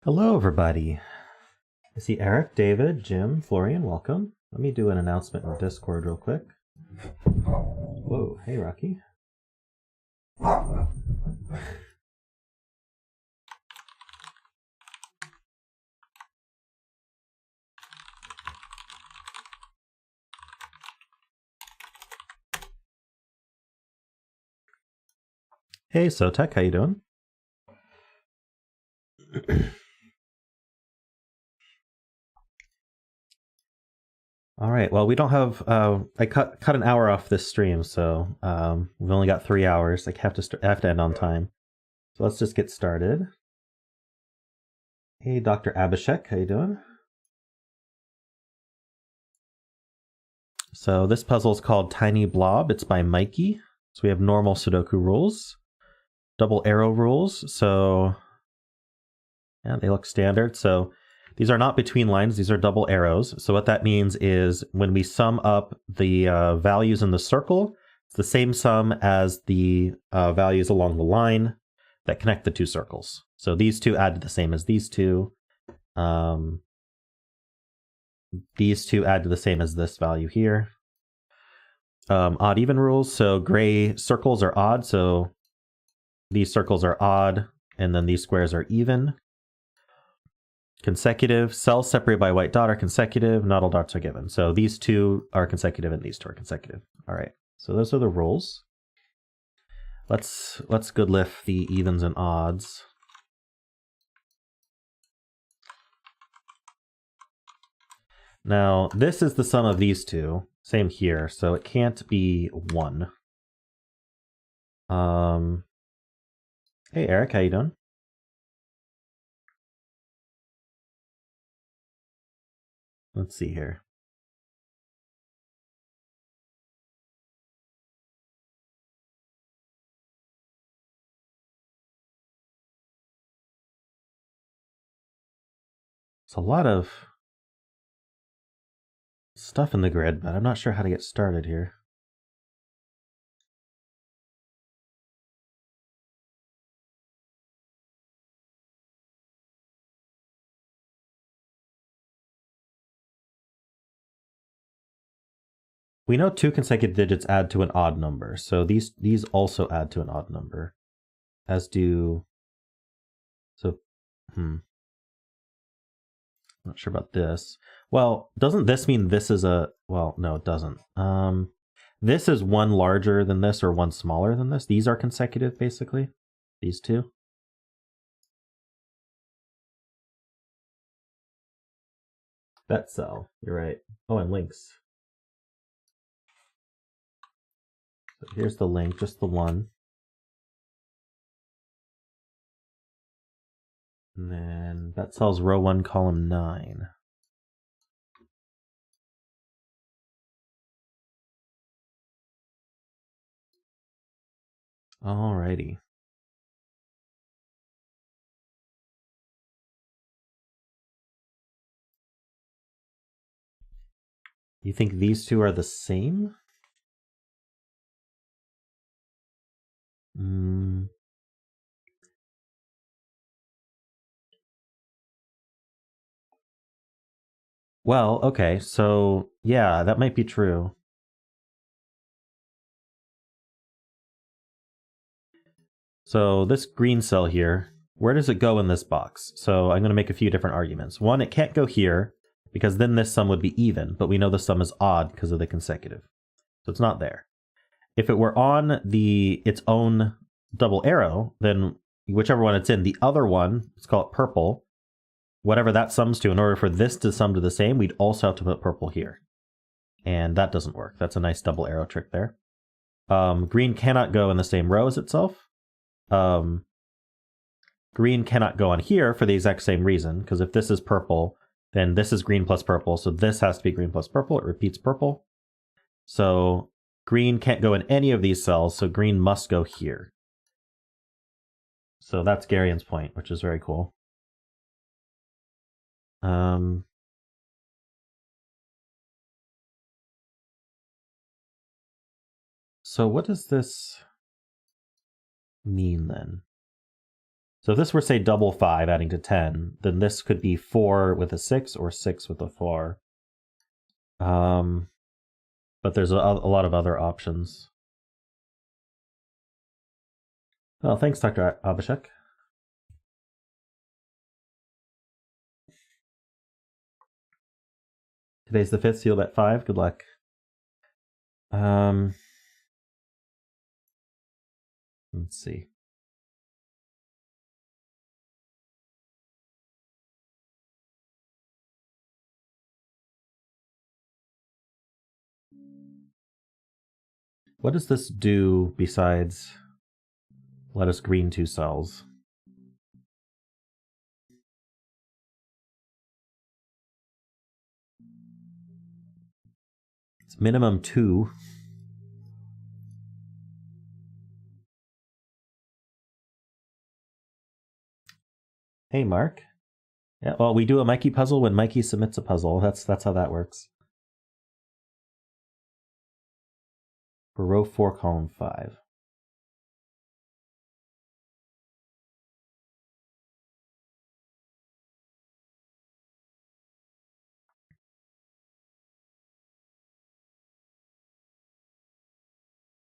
Hello, everybody. I see Eric, David, Jim, Florian, welcome. Let me do an announcement in Discord real quick. Whoa, hey, Rocky. Hey, Sotek, how you doing? All right. Well, we don't have. I cut an hour off this stream, so we've only got 3 hours. I have to end on time. So let's just get started. Hey, Dr. Abhishek, how you doing? So this puzzle is called Tiny Blob. It's by Miky. So we have normal Sudoku rules, double arrow rules. So yeah, they look standard. So these are not between lines. These are double arrows. So what that means is when we sum up the values in the circle, it's the same sum as the values along the line that connect the two circles. So these two add to the same as these two. These two add to the same as this value here. Odd even rules. So gray circles are odd. So these circles are odd, and then these squares are even. Consecutive, cells separated by a white dot are consecutive, not all dots are given. So these two are consecutive and these two are consecutive. All right, so those are the rules. Let's good lift the evens and odds. Now, this is the sum of these two. Same here, so it can't be 1. Hey, Eric, how you doing? Let's see here. It's a lot of stuff in the grid, but I'm not sure how to get started here. We know 2 consecutive digits add to an odd number, so these also add to an odd number, as do. So, not sure about this. Well, doesn't this mean this is a? Well, no, it doesn't. This is one larger than this or one smaller than this. These are consecutive, basically. These two. That cell. You're right. Oh, and links. So here's the link, just the one. And then that cell's row 1, column 9. Alrighty. You think these two are the same? Well, okay, so yeah, that might be true. So this green cell here, where does it go in this box? So I'm going to make a few different arguments. One, it can't go here, because then this sum would be even, but we know the sum is odd because of the consecutive. So it's not there. If it were on its own double arrow, then whichever one it's in, the other one, let's call it purple, whatever that sums to, in order for this to sum to the same, we'd also have to put purple here. And that doesn't work. That's a nice double arrow trick there. Green cannot go in the same row as itself. Green cannot go on here for the exact same reason, because if this is purple, then this is green plus purple, so this has to be green plus purple. It repeats purple. So green can't go in any of these cells, so green must go here. So that's Garian's point, which is very cool. So what does this mean then? So if this were, say, double 5 adding to 10, then this could be 4 with a 6 or 6 with a 4. But there's a lot of other options. Well, thanks, Dr. Abhishek. Today's the 5th, so you'll bet 5. Good luck. Let's see. What does this do besides let us green 2 cells? It's minimum 2. Hey, Mark. Yeah, well, we do a Miky puzzle when Miky submits a puzzle. That's how that works. For row 4, column 5.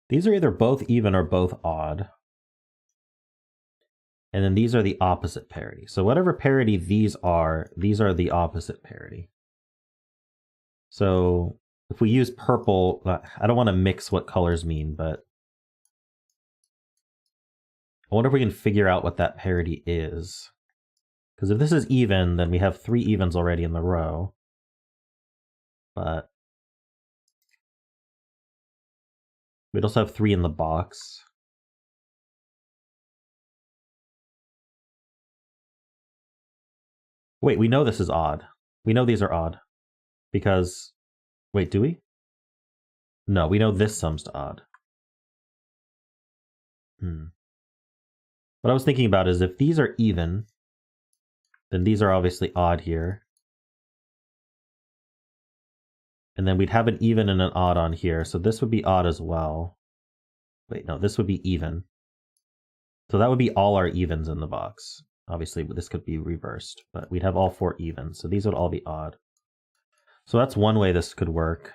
These are either both even or both odd. And then these are the opposite parity. So whatever parity these are the opposite parity. So if we use purple, I don't want to mix what colors mean, but I wonder if we can figure out what that parity is. Because if this is even, then we have 3 evens already in the row. But we'd also have 3 in the box. Wait, we know this is odd. We know these are odd. Because, wait, do we? No, we know this sums to odd. What I was thinking about is if these are even, then these are obviously odd here. And then we'd have an even and an odd on here, so this would be odd as well. Wait, no, this would be even. So that would be all our evens in the box. Obviously, this could be reversed, but we'd have all 4 evens, so these would all be odd. So that's one way this could work.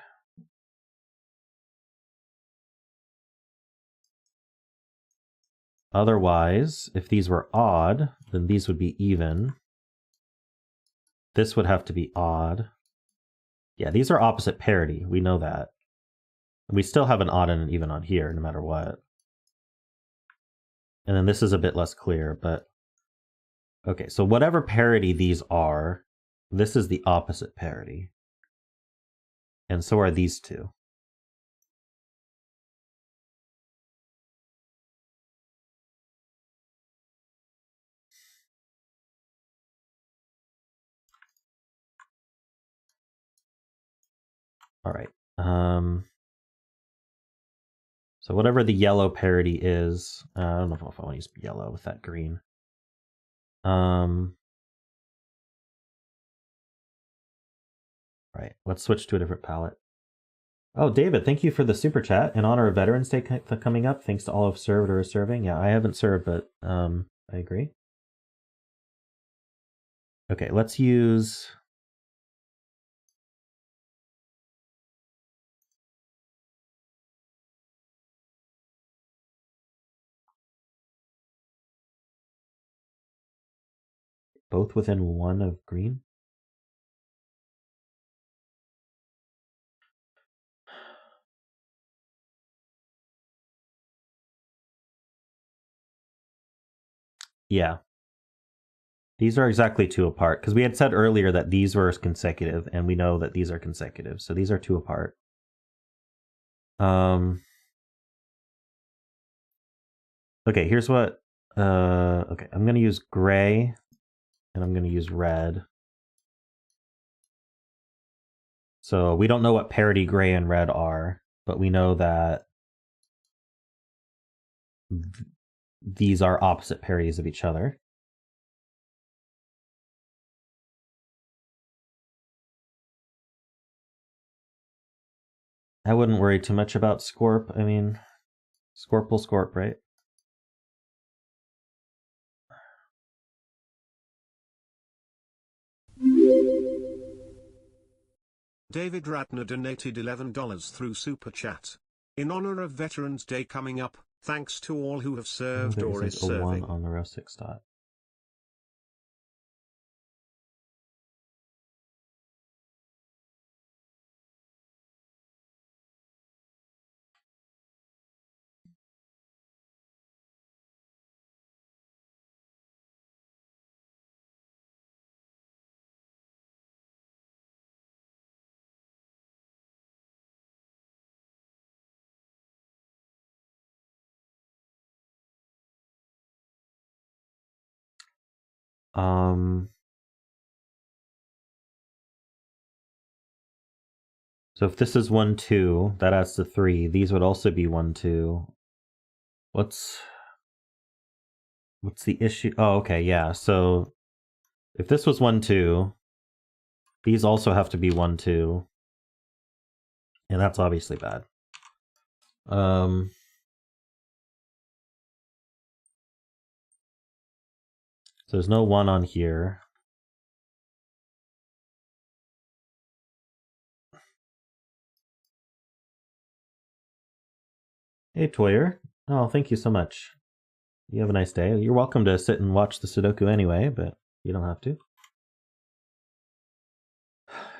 Otherwise, if these were odd, then these would be even. This would have to be odd. Yeah, these are opposite parity. We know that. We still have an odd and an even on here, no matter what. And then this is a bit less clear, but... Okay, so whatever parity these are, this is the opposite parity. And so are these two. All right. So whatever the yellow parity is, I don't know if I want to use yellow with that green. All right, let's switch to a different palette. Oh, David, thank you for the super chat. In honor of Veterans Day coming up, thanks to all who've served or are serving. Yeah, I haven't served, but I agree. Okay, let's use... both within 1 of green? Yeah. These are exactly 2 apart, because we had said earlier that these were consecutive, and we know that these are consecutive, so these are 2 apart. Okay, here's what... okay, I'm going to use gray, and I'm going to use red. So we don't know what parity gray and red are, but we know that these are opposite parities of each other. I wouldn't worry too much about Scorp. I mean, Scorp will Scorp, right? David Ratner donated $11 through Super Chat. In honor of Veterans Day coming up, thanks to all who have served or is serving. On the row 6 dot. So if this is 1, 2, that adds to 3. These would also be 1, 2. What's the issue? Oh, okay, yeah. So if this was 1, 2, these also have to be 1, 2. And that's obviously bad. So there's no 1 on here. Hey, Toyer. Oh, thank you so much. You have a nice day. You're welcome to sit and watch the Sudoku anyway, but you don't have to.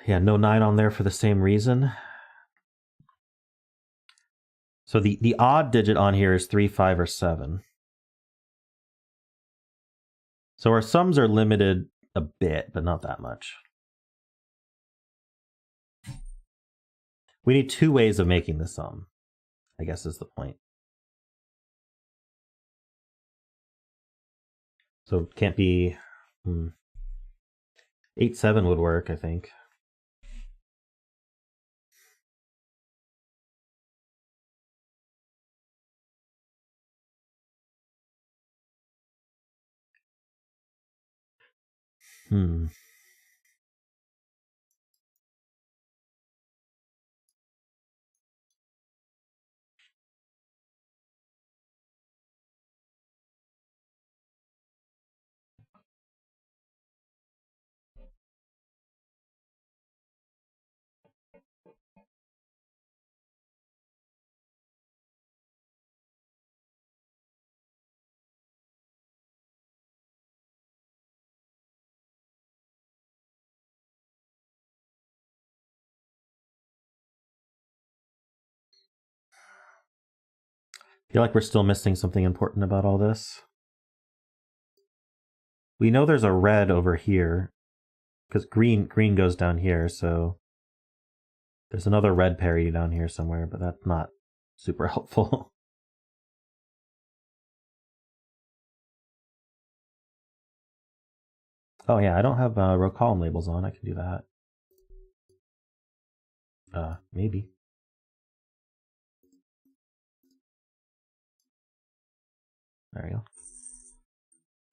Yeah, no 9 on there for the same reason. So the odd digit on here is 3, 5, or 7. So our sums are limited a bit, but not that much. We need 2 ways of making the sum, I guess is the point. So it can't be... 8, 7 would work, I think. I feel like we're still missing something important about all this. We know there's a red over here, because green goes down here, so there's another red parity down here somewhere, but that's not super helpful. Oh yeah, I don't have row column labels on. I can do that. Maybe. There we go.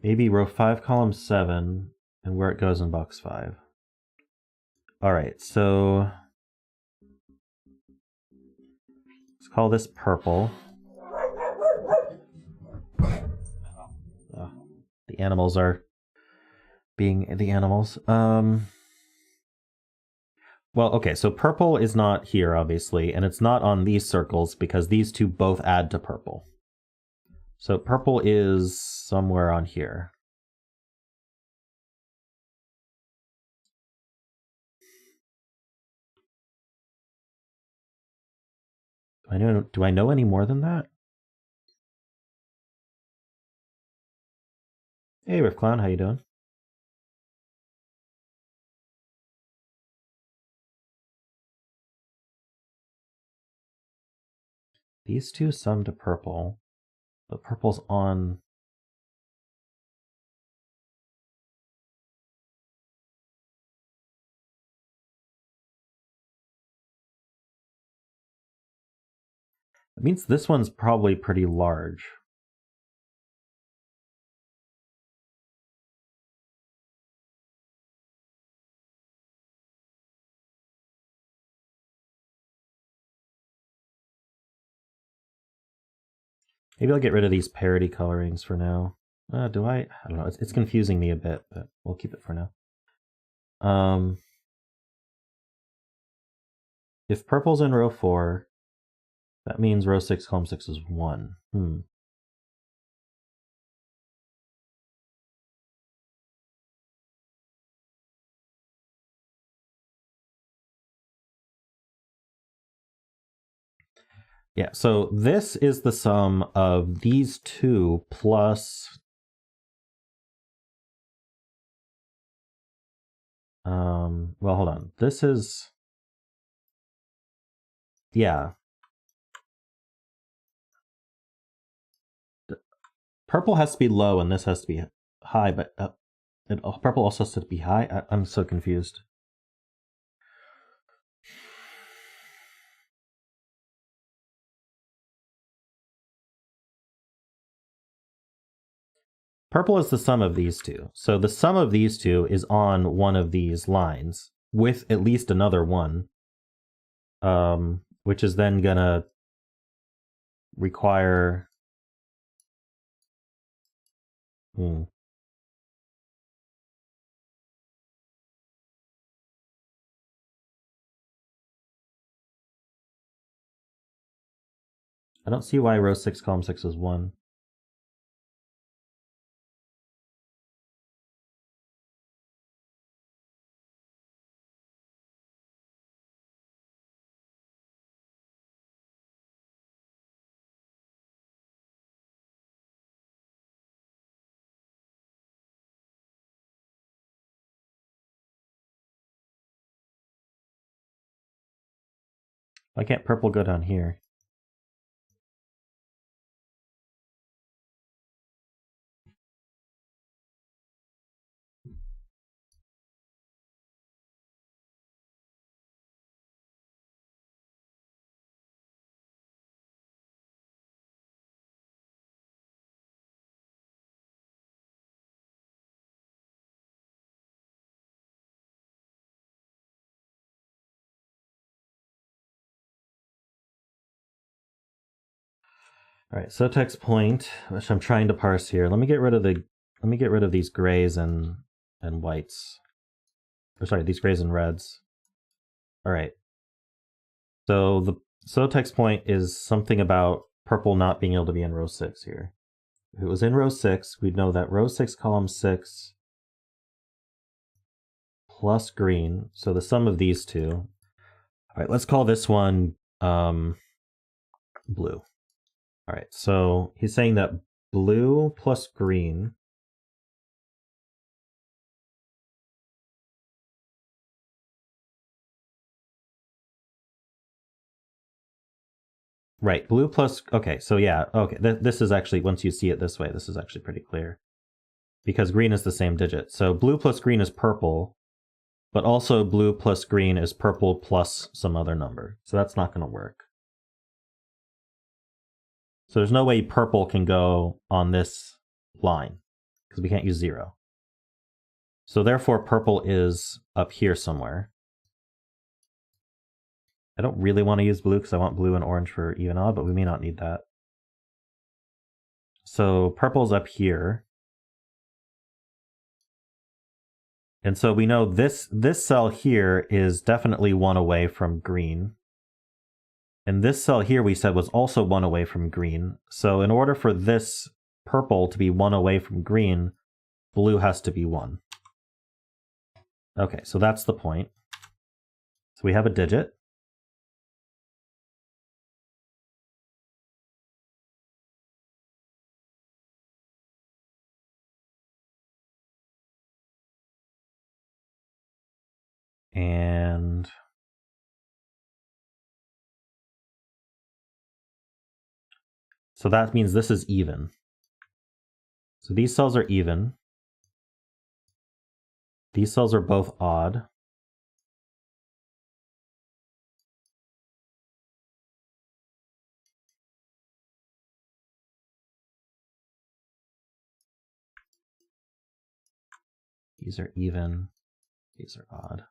Maybe row 5, column 7, and where it goes in box 5. Alright, so let's call this purple. The animals are being the animals. Well, okay, so purple is not here, obviously, and it's not on these circles because these two both add to purple. So purple is somewhere on here. Do I know any more than that? Hey, Riff Clown, how you doing? These two sum to purple, but purple's on... It means this one's probably pretty large. Maybe I'll get rid of these parity colorings for now. Do I? I don't know. It's confusing me a bit, but we'll keep it for now. If purple's in row 4, that means row 6, column 6 is 1. Yeah, so this is the sum of these two plus well, hold on. This is, yeah. Purple has to be low and this has to be high, but purple also has to be high? I'm so confused. Purple is the sum of these two. So the sum of these two is on one of these lines with at least another one, which is then gonna require... I don't see why row 6, column 6 is 1. Why can't purple go down here? All right, so text point, which I'm trying to parse here. Let me get rid of these grays and whites. Or sorry, these grays and reds. All right. So the text point is something about purple not being able to be in row 6 here. If it was in row 6, we'd know that row 6, column 6 plus green. So the sum of these two. All right, let's call this one blue. All right, so he's saying that blue plus green right, blue plus, okay, so yeah, okay, this is actually, once you see it this way, this is actually pretty clear. Because green is the same digit. So blue plus green is purple, but also blue plus green is purple plus some other number. So that's not going to work. So there's no way purple can go on this line, because we can't use 0. So therefore purple is up here somewhere. I don't really want to use blue because I want blue and orange for even odd, but we may not need that. So purple's up here. And so we know this cell here is definitely 1 away from green. And this cell here we said was also 1 away from green. So in order for this purple to be 1 away from green, blue has to be 1. Okay, so that's the point. So we have a digit. And so that means this is even. So these cells are even. These cells are both odd. These are even. These are odd.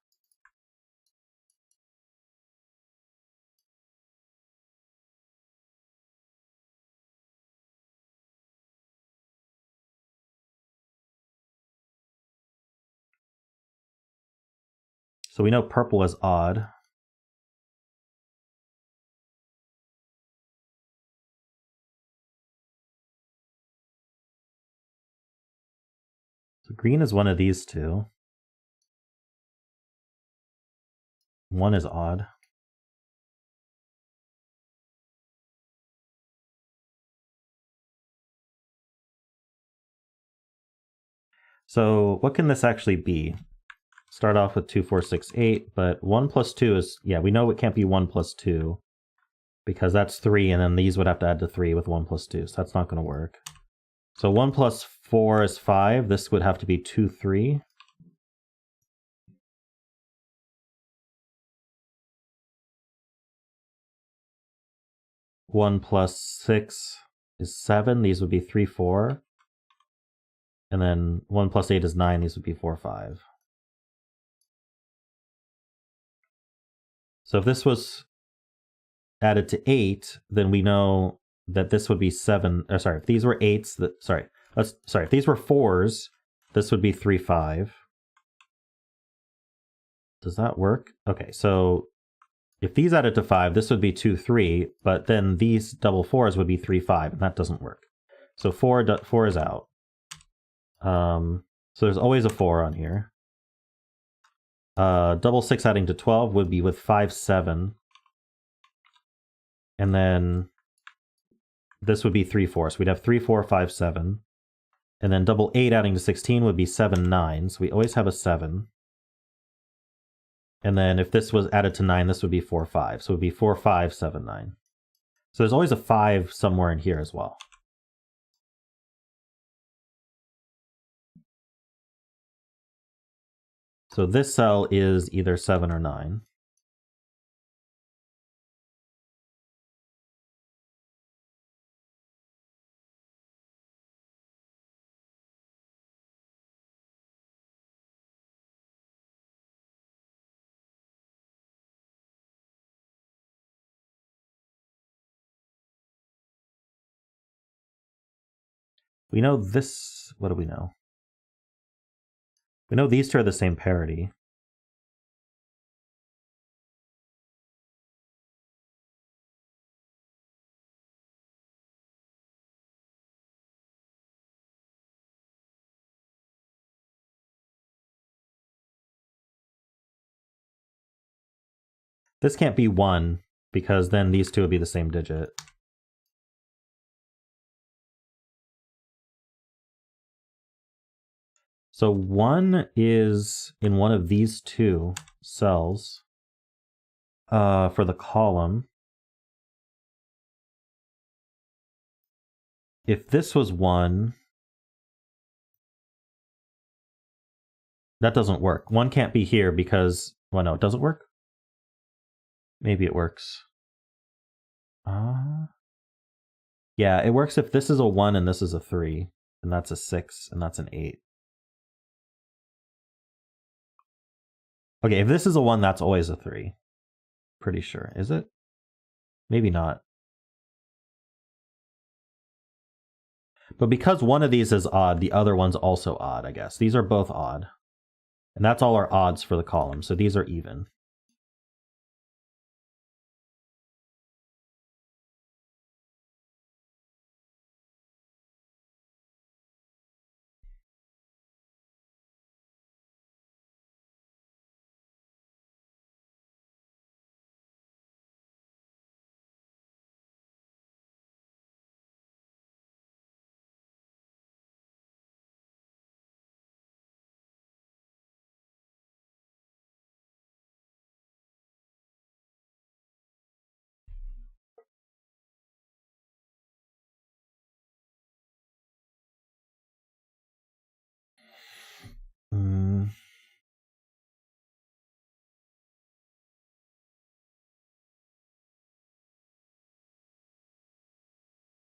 So we know purple is odd. green is one of these two. 1 is odd. So what can this actually be? Start off with 2, 4, 6, 8, but 1 plus 2 is, yeah, we know it can't be 1 plus 2 because that's 3, and then these would have to add to 3 with 1 plus 2, so that's not going to work. So 1 plus 4 is 5. This would have to be 2, 3. One plus 6 is 7. These would be 3, 4. And then 1 plus 8 is 9. These would be 4, 5. So if this was added to 8, then we know that this would be 7. Or sorry, if these were 8s, if these were 4s, this would be 3, 5. Does that work? Okay, so if these added to 5, this would be 2, 3, but then these double 4s would be 3, 5, and that doesn't work. So 4 is out. So there's always a 4 on here. Double 6 adding to 12 would be with 5, 7. And then this would be 3, 4. So we'd have 3, 4, 5, 7. And then double 8 adding to 16 would be 7, 9. So we always have a 7. And then if this was added to 9, this would be 4, 5. So it would be 4, 5, 7, 9. So there's always a 5 somewhere in here as well. So this cell is either 7 or 9. We know this, what do we know? We know these two are the same parity. This can't be 1, because then these two would be the same digit. So 1 is in one of these two cells for the column. If this was 1, that doesn't work. 1 can't be here because, well, no, it doesn't work. Maybe it works. Yeah, it works if this is a 1 and this is a 3, and that's a 6, and that's an 8. Okay, if this is a 1, that's always a 3. Pretty sure. Is it? Maybe not. But because one of these is odd, the other one's also odd, I guess. These are both odd. And that's all our odds for the column, so these are even.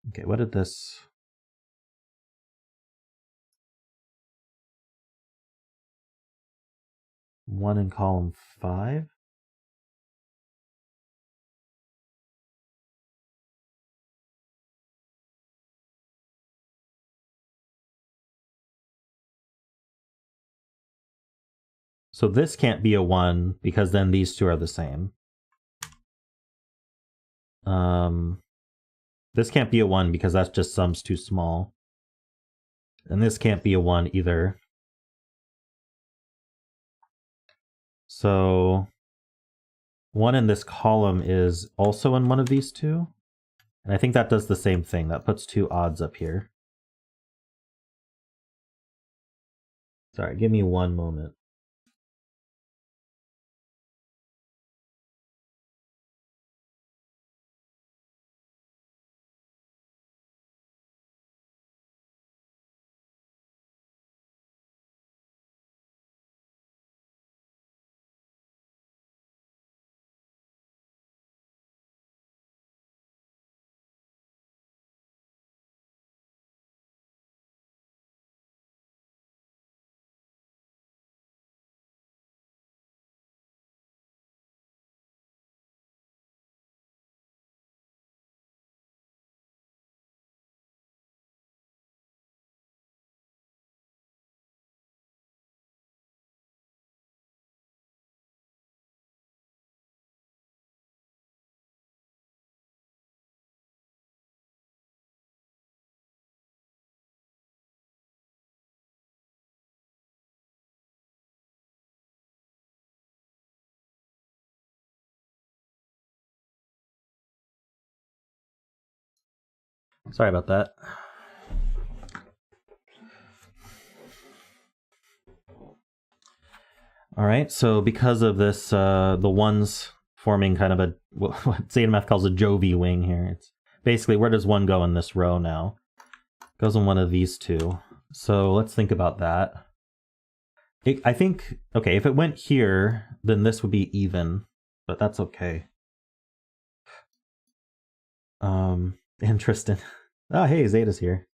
Okay, what did this... One in column 5? So this can't be a 1 because then these two are the same. This can't be a 1 because that's just sum's too small. And this can't be a 1 either So 1 in this column is also in one of these two. And I think that does the same thing. That puts 2 odds up here. Sorry, give me one moment. Sorry about that. All right, so because of this, the ones forming kind of a, what Zadamath calls a Jovi wing here. It's basically, where does 1 go in this row now? It goes in one of these two. So let's think about that. I think, okay, if it went here, then this would be even, but that's okay. Interesting. Oh, hey, Zeta's here.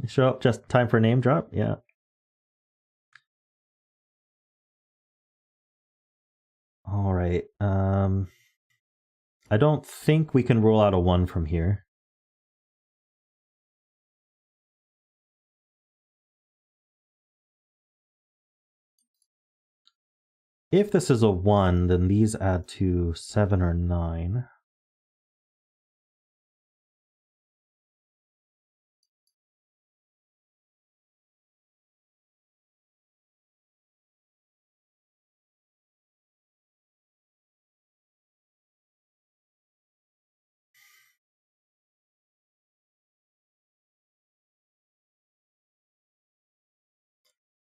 Show up just time for a name drop? Yeah. All right. I don't think we can rule out a 1 from here. If this is a 1, then these add to 7 or 9.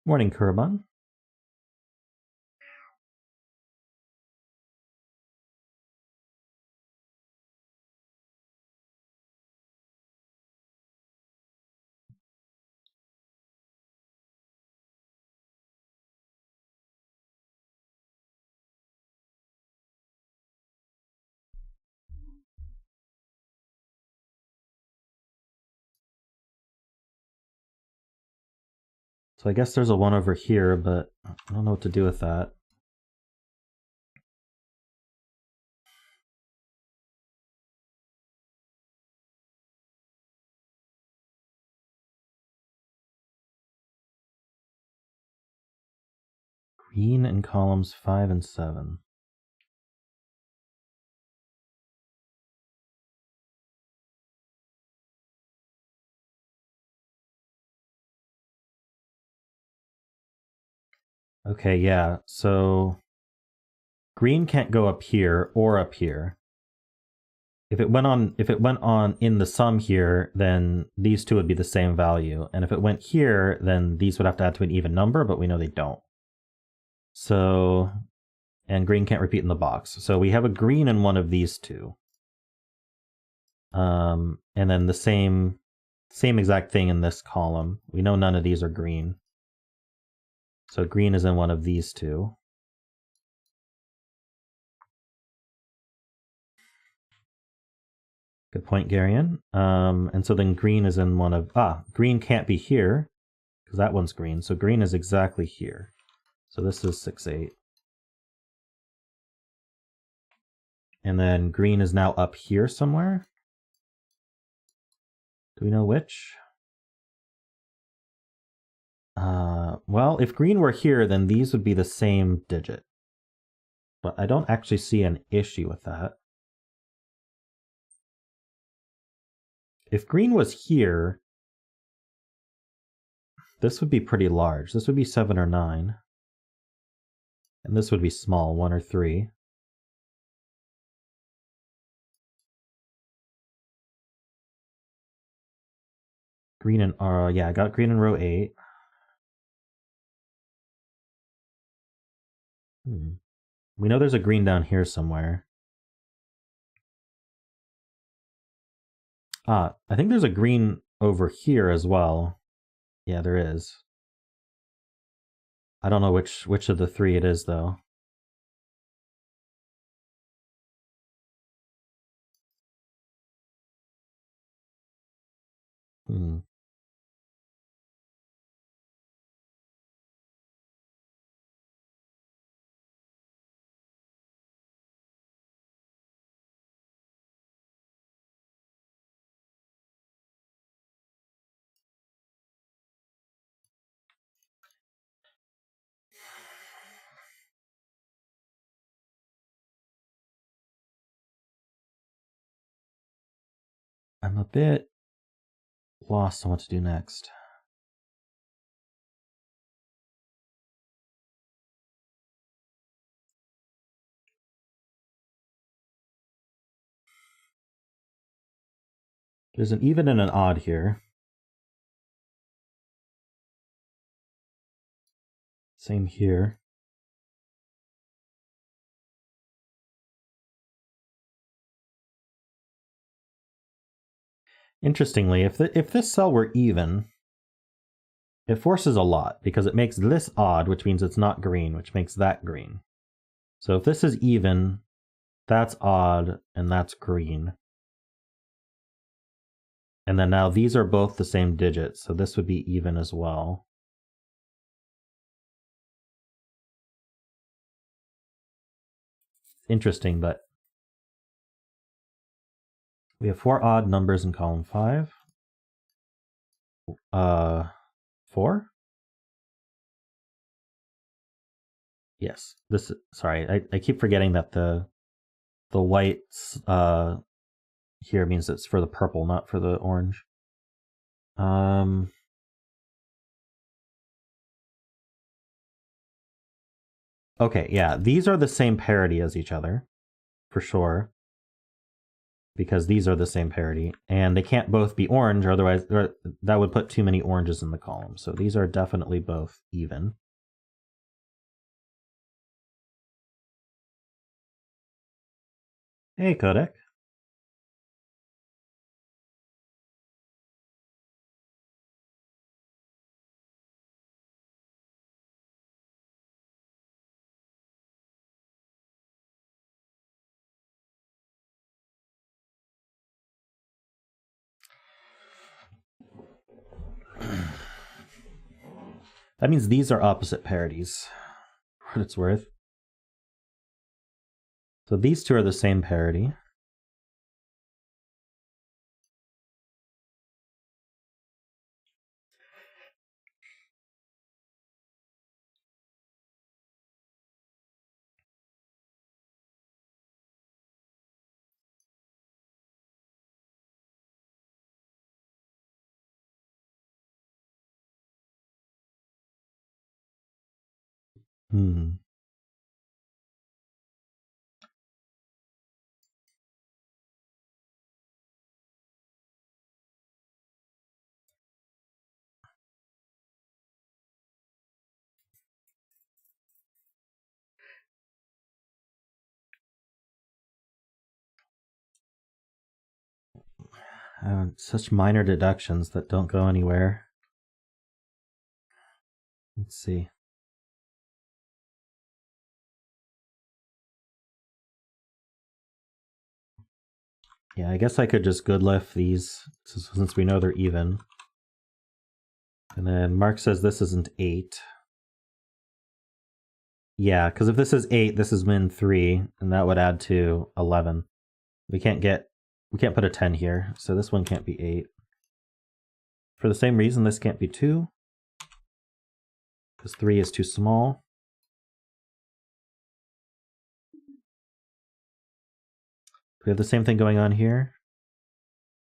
Morning, Kurban. So I guess there's a 1 over here, but I don't know what to do with that. Green in columns 5 and 7. Okay, yeah, so green can't go up here or up here. If it went on in the sum here, then these two would be the same value. And if it went here, then these would have to add to an even number, but we know they don't. So, and green can't repeat in the box. So we have a green in one of these two. And then the same exact thing in this column. We know none of these are green. So green is in one of these two. Good point, Garion. And so then green is in one of... green can't be here, because that one's green. So green is exactly here. So this is 6, 8. And then green is now up here somewhere. Do we know which? Well, if green were here, then these would be the same digit. But I don't actually see an issue with that. If green was here, This would be pretty large. This would be 7 or 9. And this would be small, 1 or 3. Green and yeah, I got green in row 8. We know there's a green down here somewhere. I think there's a green over here as well. Yeah, there is. I don't know which of the 3 it is, though. I'm a bit lost on what to do next. There's an even and an odd here. Same here. Interestingly, if this cell were even, it forces a lot because it makes this odd, which means it's not green, which makes that green. So if this is even, that's odd, and that's green. And then now these are both the same digit, so this would be even as well. Interesting, but we have 4 odd numbers in column 5. 4? Yes. This. Sorry, I keep forgetting that the white here means it's for the purple, not for the orange. Okay, yeah, these are the same parity as each other, for sure. Because these are the same parity, and they can't both be orange, otherwise that would put too many oranges in the column. So these are definitely both even. Hey, Kodak. That means these are opposite parities, for what it's worth. So these two are the same parity. Such minor deductions that don't go anywhere. Let's see. Yeah, I guess I could just good lift these since we know they're even. And then Mark says this isn't 8. Yeah, because if this is 8, this is min 3, and that would add to 11. We can't put a 10 here, so this one can't be 8. For the same reason, this can't be 2, because 3 is too small. We have the same thing going on here.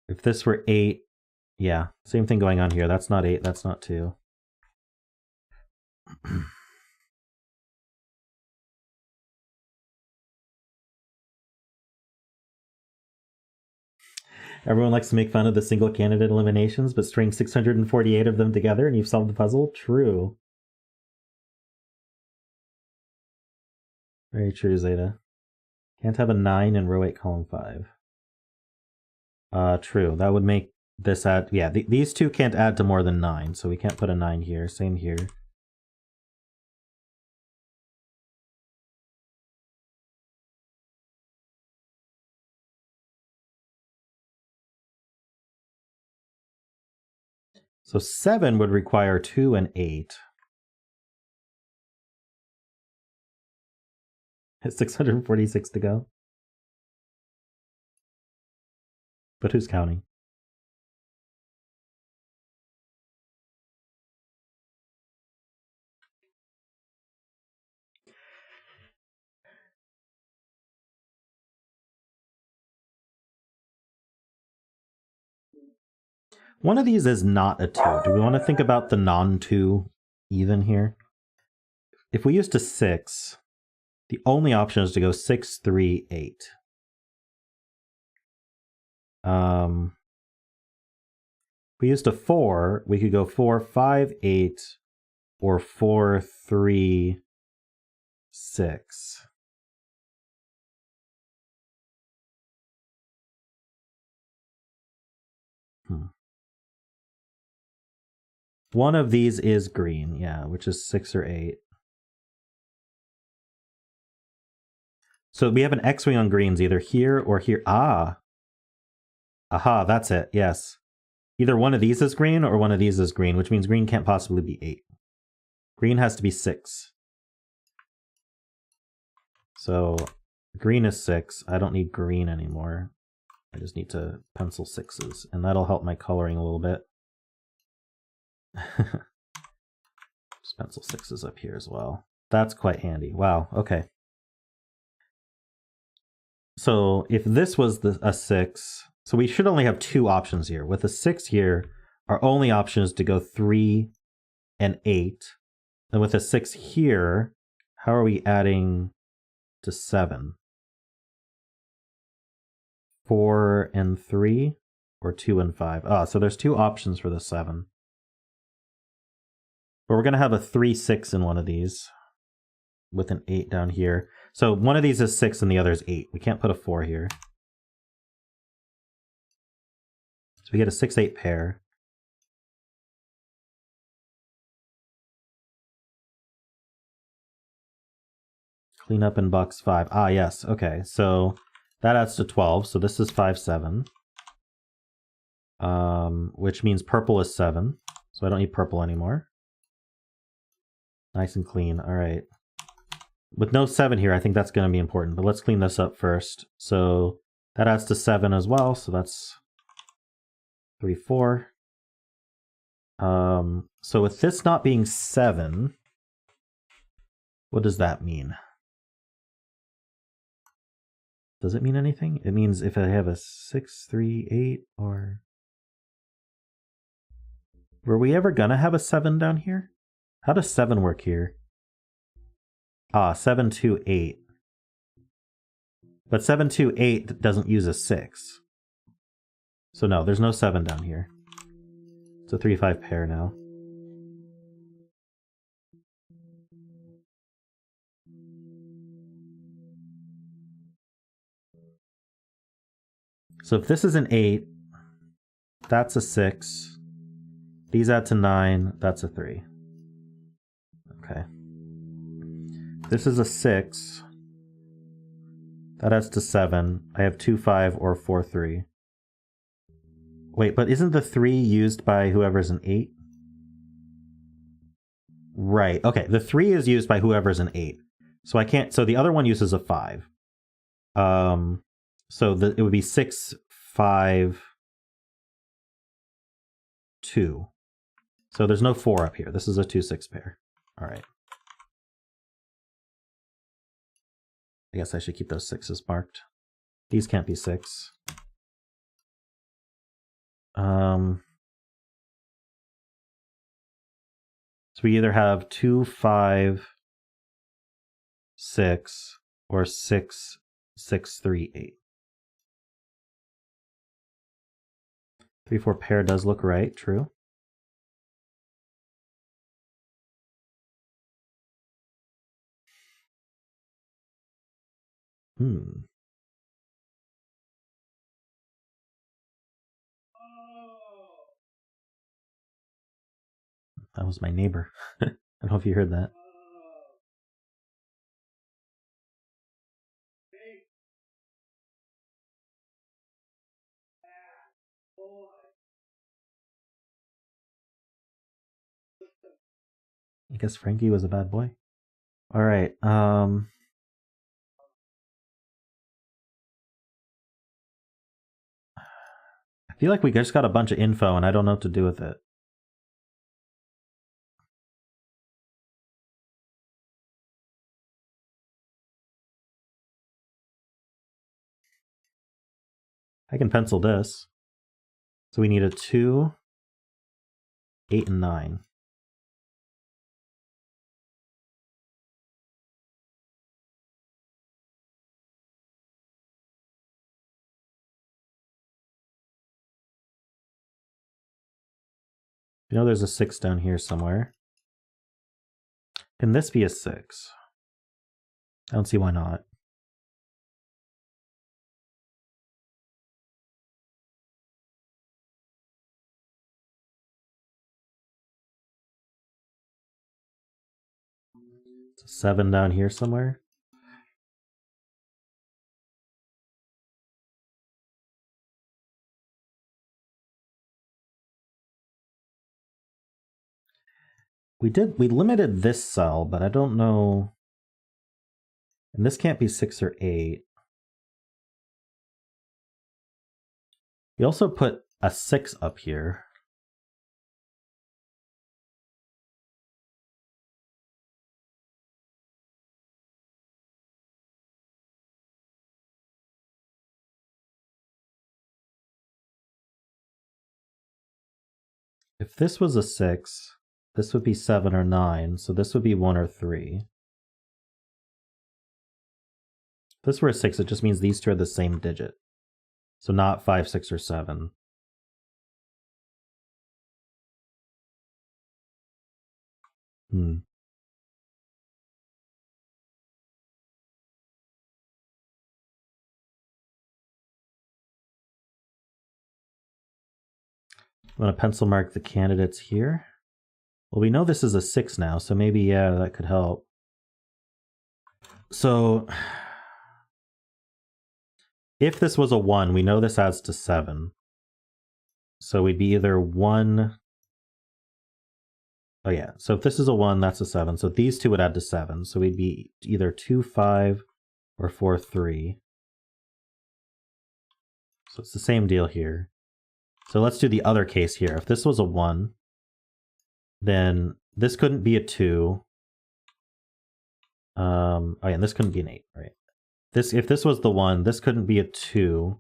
If this were 8, yeah, same thing going on here. That's not 8, that's not 2. Everyone likes to make fun of the single candidate eliminations, but string 648 of them together and you've solved the puzzle? True. Very true, Zeta. Can't have a 9 in row 8, column 5. True. That would make this add... Yeah, these two can't add to more than 9, so we can't put a 9 here. Same here. So 7 would require 2 and 8. It's 646 to go. But who's counting? One of these is not a 2. Do we want to think about the non-2 even here? If we used a 6, the only option is to go 6, 3, 8. If we used a 4, we could go 4, 5, 8, or 4, 3, 6. One of these is green, yeah, which is 6 or 8. So we have an X-wing on greens, either here or here. Ah! Aha, that's it, yes. Either one of these is green or one of these is green, which means green can't possibly be 8. Green has to be 6. So green is 6. I don't need green anymore. I just need to pencil 6s, and that'll help my coloring a little bit. Just pencil 6s up here as well. That's quite handy. Wow, okay. So if this was a 6, so we should only have 2 options here. With a 6 here, our only option is to go 3 and 8. And with a 6 here, how are we adding to 7? 4 and 3, or 2 and 5? Ah, so there's 2 options for the 7. But we're going to have a 3, 6 in one of these, with an 8 down here. So one of these is 6 and the other is 8. We can't put a 4 here. So we get a 6, 8 pair. Clean up in box 5. Ah, yes. Okay, so that adds to 12. So this is 5, 7. Which means purple is 7. So I don't need purple anymore. Nice and clean. All right. With no 7 here, I think that's going to be important. But let's clean this up first. So that adds to 7 as well. So that's 3, 4. So with this not being 7, what does that mean? Does it mean anything? It means if I have a 6, 3, 8, or... Were we ever gonna have a 7 down here? How does 7 work here? Ah, 7, 2, 8. But 7, 2, 8 doesn't use a 6. So no, there's no 7 down here. It's a 3, 5 pair now. So if this is an 8, that's a 6. These add to 9, that's a 3. Okay. This is a 6. That adds to 7. I have 2, 5, or 4, 3. Wait, but isn't the 3 used by whoever's an 8? Right, okay. The 3 is used by whoever's an 8. So I can't, so the other one uses a 5. So it would be 6, 5, 2. So there's no 4 up here. This is a 2, 6 pair. All right. I guess I should keep those 6s marked. These can't be 6. So So we either have 2, 5, 6, or 6, 6, 3, 8. 3, 4 pair does look right, true. That was my neighbor. I don't know if you heard that. I guess Frankie was a bad boy. All right. I feel like we just got a bunch of info and I don't know what to do with it. I can pencil this. So we need a 2, 8, and 9. You know there's a 6 down here somewhere. Can this be a 6? I don't see why not. It's a 7 down here somewhere. We limited this cell, but I don't know. And this can't be 6 or 8. We also put a 6 up here. If this was a 6, this would be 7 or 9, so this would be 1 or 3. If this were a 6, it just means these two are the same digit. So not 5, 6, or 7. I'm going to pencil mark the candidates here. Well, we know this is a 6 now, so maybe, yeah, that could help. So if this was a 1, we know this adds to 7. So we'd be either 1... Oh yeah, so if this is a 1, that's a 7. So these two would add to 7. So we'd be either 2, 5, or 4, 3. So it's the same deal here. So let's do the other case here. If this was a 1, then this couldn't be a 2. Oh yeah, and this couldn't be an 8, right? If this was the 1, this couldn't be a 2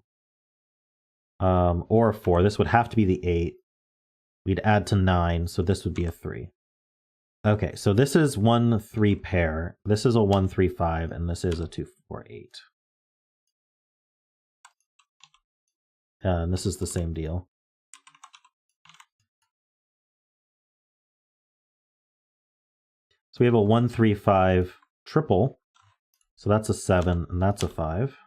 or a 4. This would have to be the 8. We'd add to 9, so this would be a 3. Okay, so this is 1, 3 pair. This is a 1, 3, 5, and this is a 2, 4, 8. And this is the same deal. So we have a 1, 3, 5 triple. So that's a 7, and that's a 5.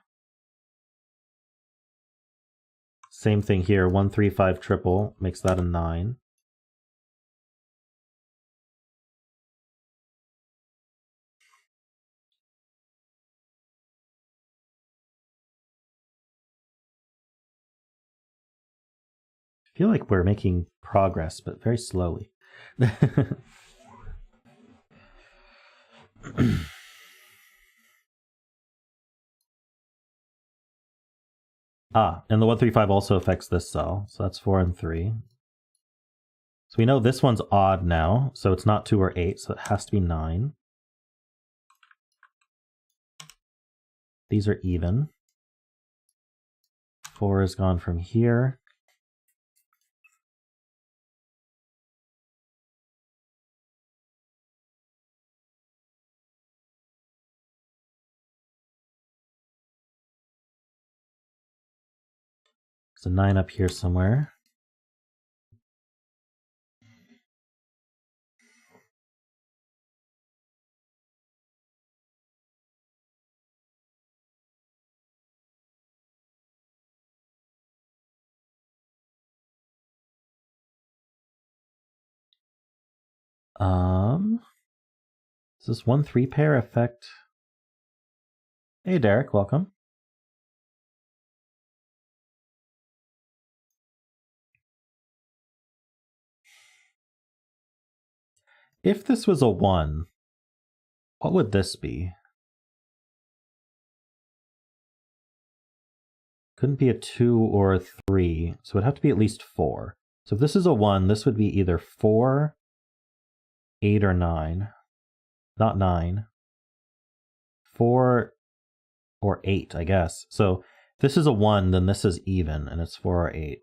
Same thing here, 1, 3, 5 triple makes that a 9. I feel like we're making progress, but very slowly. And the 1, 3, 5 also affects this cell, so that's 4 and 3. So we know this one's odd now, so it's not 2 or 8, so it has to be 9. These are even. 4 is gone from here. There's a 9 up here somewhere. Does this 1-3 pair affect? Hey Derek, welcome. If this was a 1, what would this be? Couldn't be a 2 or a 3, so it'd have to be at least 4. So if this is a 1, this would be either 4, 8, or 9. Not 9. 4 or 8, I guess. So if this is a 1, then this is even, and it's 4 or 8.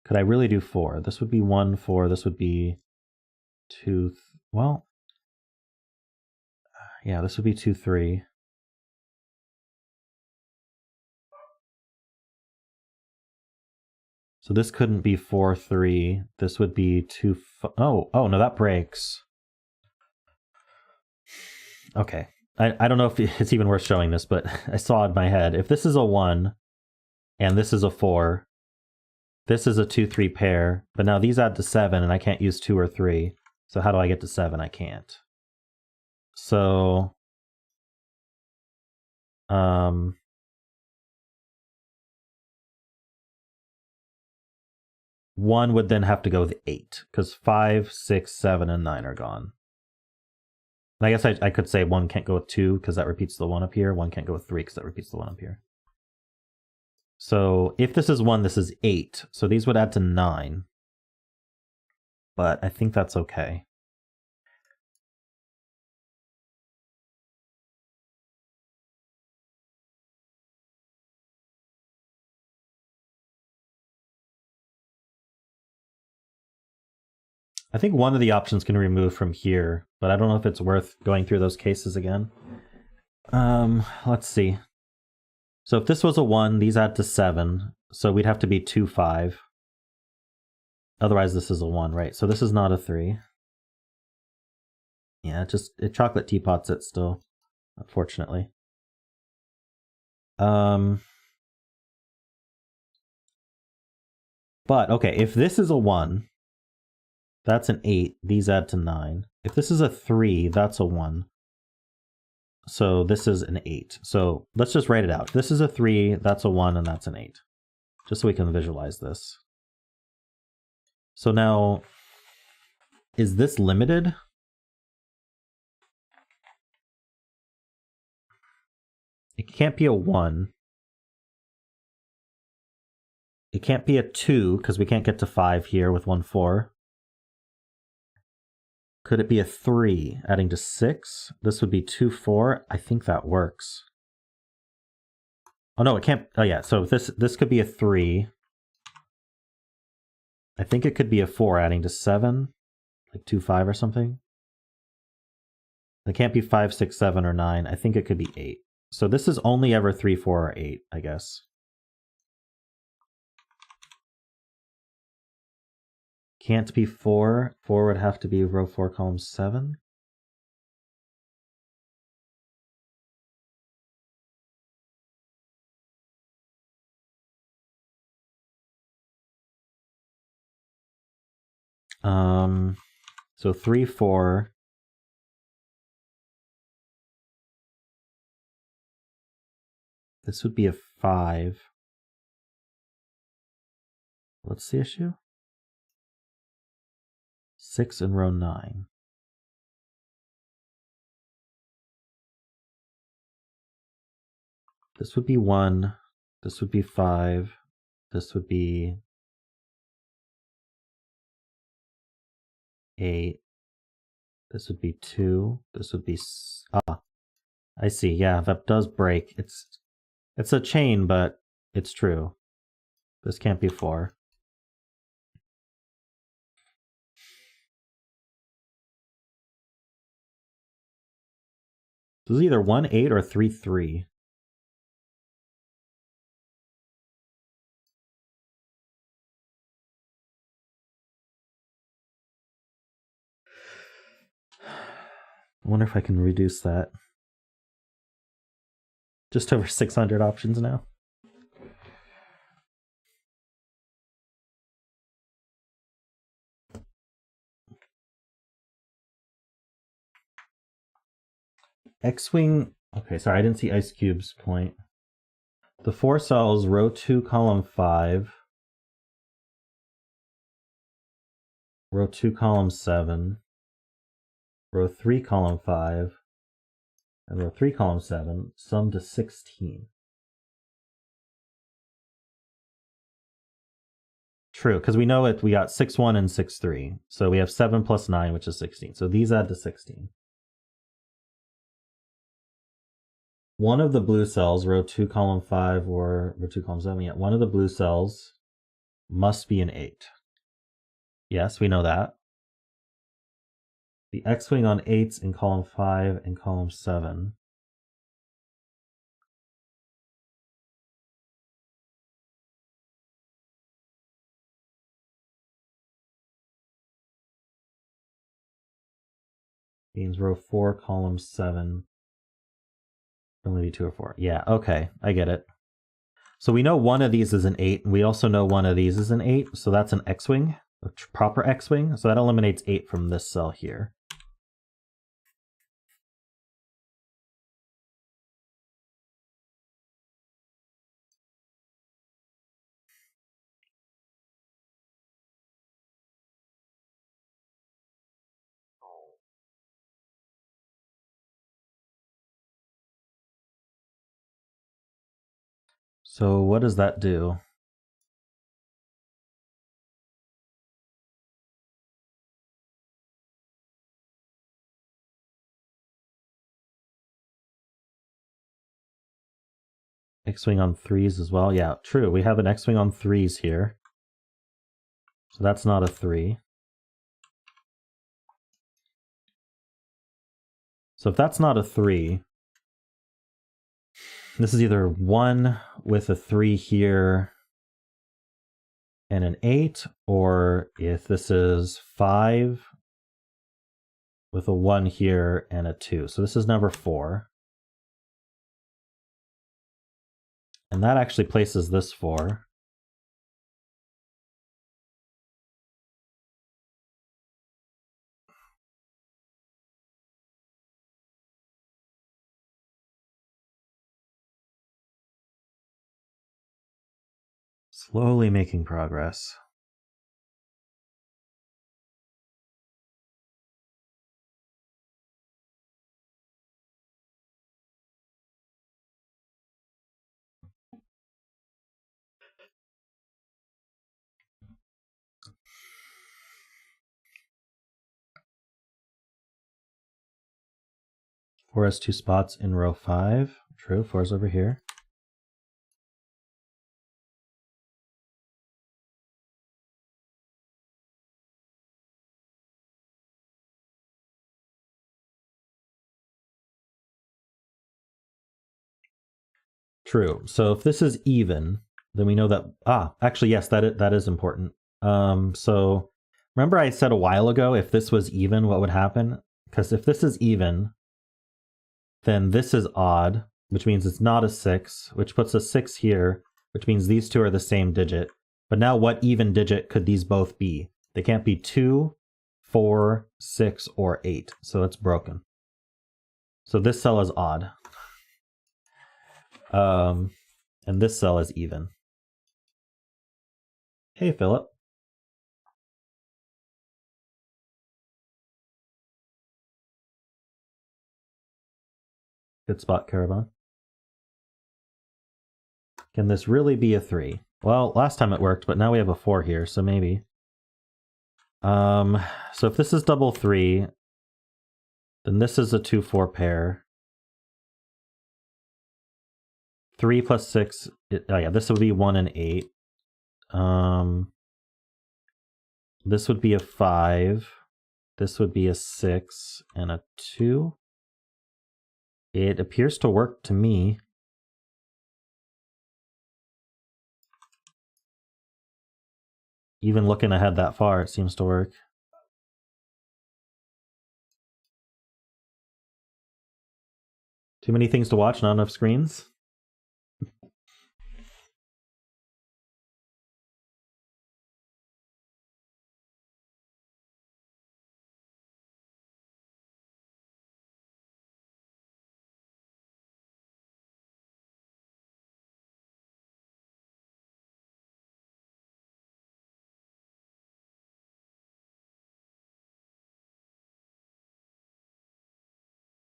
Could I really do 4? This would be 1, 4. This would be 2. Well, yeah, this would be 2, 3. So this couldn't be 4, 3. This would be 2. Oh, no, that breaks. Okay. I don't know if it's even worth showing this, but I saw in my head. If this is a 1 and this is a 4, this is a 2, 3 pair, but now these add to 7 and I can't use 2 or 3. So how do I get to 7? I can't. So, 1 would then have to go with 8, because 5, 6, 7, and 9 are gone. And I guess I could say 1 can't go with 2, because that repeats the 1 up here. 1 can't go with 3, because that repeats the 1 up here. So if this is 1, this is 8. So these would add to 9. But I think that's okay. I think one of the options can remove from here, but I don't know if it's worth going through those cases again. Let's see. So if this was a 1, these add to 7, so we'd have to be 2, 5. Otherwise this is a 1, right? So this is not a 3. Yeah, it chocolate teapots it still, unfortunately. But okay, if this is a 1, that's an 8. These add to 9. If this is a 3, that's a 1. So this is an 8. So let's just write it out. If this is a 3, that's a 1, and that's an 8. Just so we can visualize this. So now, is this limited? It can't be a 1. It can't be a 2, because we can't get to 5 here with 1, 4. Could it be a 3, adding to 6? This would be 2, 4. I think that works. Oh no, it can't. Oh yeah, so this could be a 3. I think it could be a 4, adding to 7, like 2, 5 or something. It can't be 5, 6, 7, or 9. I think it could be 8. So this is only ever 3, 4, or 8, I guess. Can't be 4. 4 would have to be row 4, column 7. So 3, 4. This would be a 5. What's the issue? 6 in row 9. This would be 1. This would be 5. This would be 8. This would be 2. This would be... I see. Yeah, that does break. It's a chain, but it's true. This can't be 4. This is either 1, 8 or 3, 3. I wonder if I can reduce that. Just over 600 options now. X-Wing, okay, sorry, I didn't see Ice Cube's point. The 4 cells, row 2, column 5. Row 2, column 7. Row 3, column 5. And row 3, column 7, sum to 16. True, because we know we got 6, 1 and 6, 3. So we have 7 plus 9, which is 16. So these add to 16. One of the blue cells, row 2, column 5, or row 2, column 7, yeah, one of the blue cells must be an 8. Yes, we know that. The X-Wing on 8s in column 5 and column 7. Means row 4, column 7. Only be 2 or 4. Yeah, okay, I get it. So we know one of these is an 8, and we also know one of these is an 8, so that's an X-Wing, a proper X-Wing. So that eliminates 8 from this cell here. So what does that do? X-Wing on 3s as well. Yeah, true. We have an X-Wing on 3s here. So that's not a 3. So if that's not a 3, this is either 1 with a 3 here and an 8, or if this is 5 with a 1 here and a 2. So this is number 4. And that actually places this 4. Slowly making progress. Four has 2 spots in row 5. True, 4 is over here. True. So if this is even, then we know that, actually, yes, that is important. So remember I said a while ago, if this was even, what would happen? Because if this is even, then this is odd, which means it's not a 6, which puts a 6 here, which means these two are the same digit. But now what even digit could these both be? They can't be 2, 4, 6, or 8. So it's broken. So this cell is odd. And this cell is even. Hey, Philip. Good spot, Caravan. Can this really be a 3? Well, last time it worked, but now we have a 4 here, so maybe. So if this is double 3, then this is a 2-4 pair. 3 plus 6, oh yeah, this would be 1 and 8. This would be a 5. This would be a 6 and a 2. It appears to work to me. Even looking ahead that far, it seems to work. Too many things to watch, not enough screens?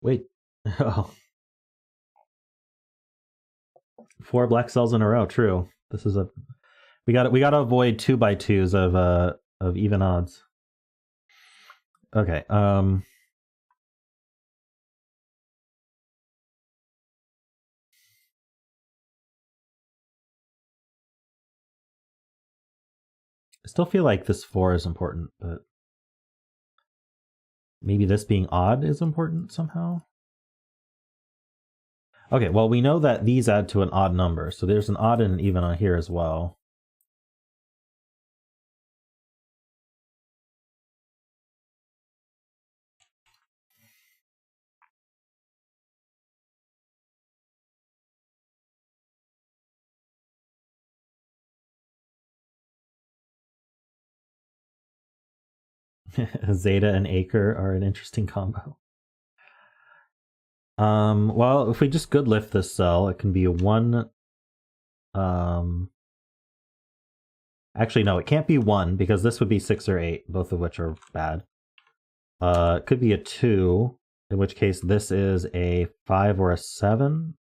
Wait. Oh. 4 black cells in a row, true. This is a we gotta avoid 2x2s of even odds. Okay, I still feel like this 4 is important, but maybe this being odd is important somehow? Okay, well, we know that these add to an odd number, so there's an odd and an even on here as well. Zeta and Acre are an interesting combo. Well, if we just good lift this cell, it can be a 1. Actually, no, it can't be 1 because this would be 6 or 8, both of which are bad. It could be a 2, in which case this is a 5 or a 7,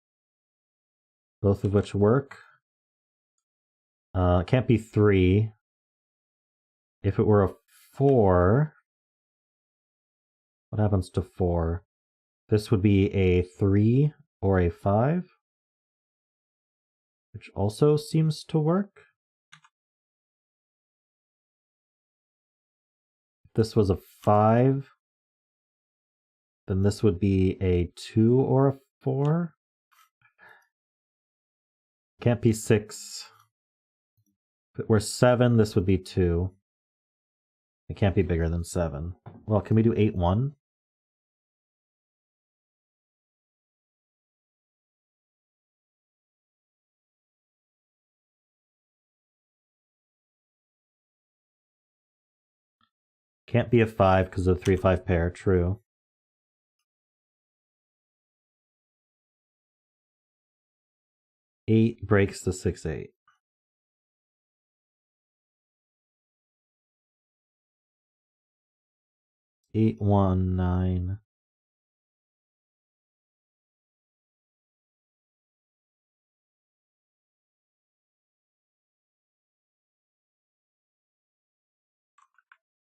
both of which work. It can't be 3. If it were a 4, what happens to 4? This would be a 3 or a 5, which also seems to work. If this was a 5, then this would be a 2 or a 4. Can't be 6. If it were 7, this would be 2. It can't be bigger than 7. Well, can we do 8, 1? Can't be a 5 because of the 3-5 pair, true. Eight breaks the 6-8. Eight, 1, 9.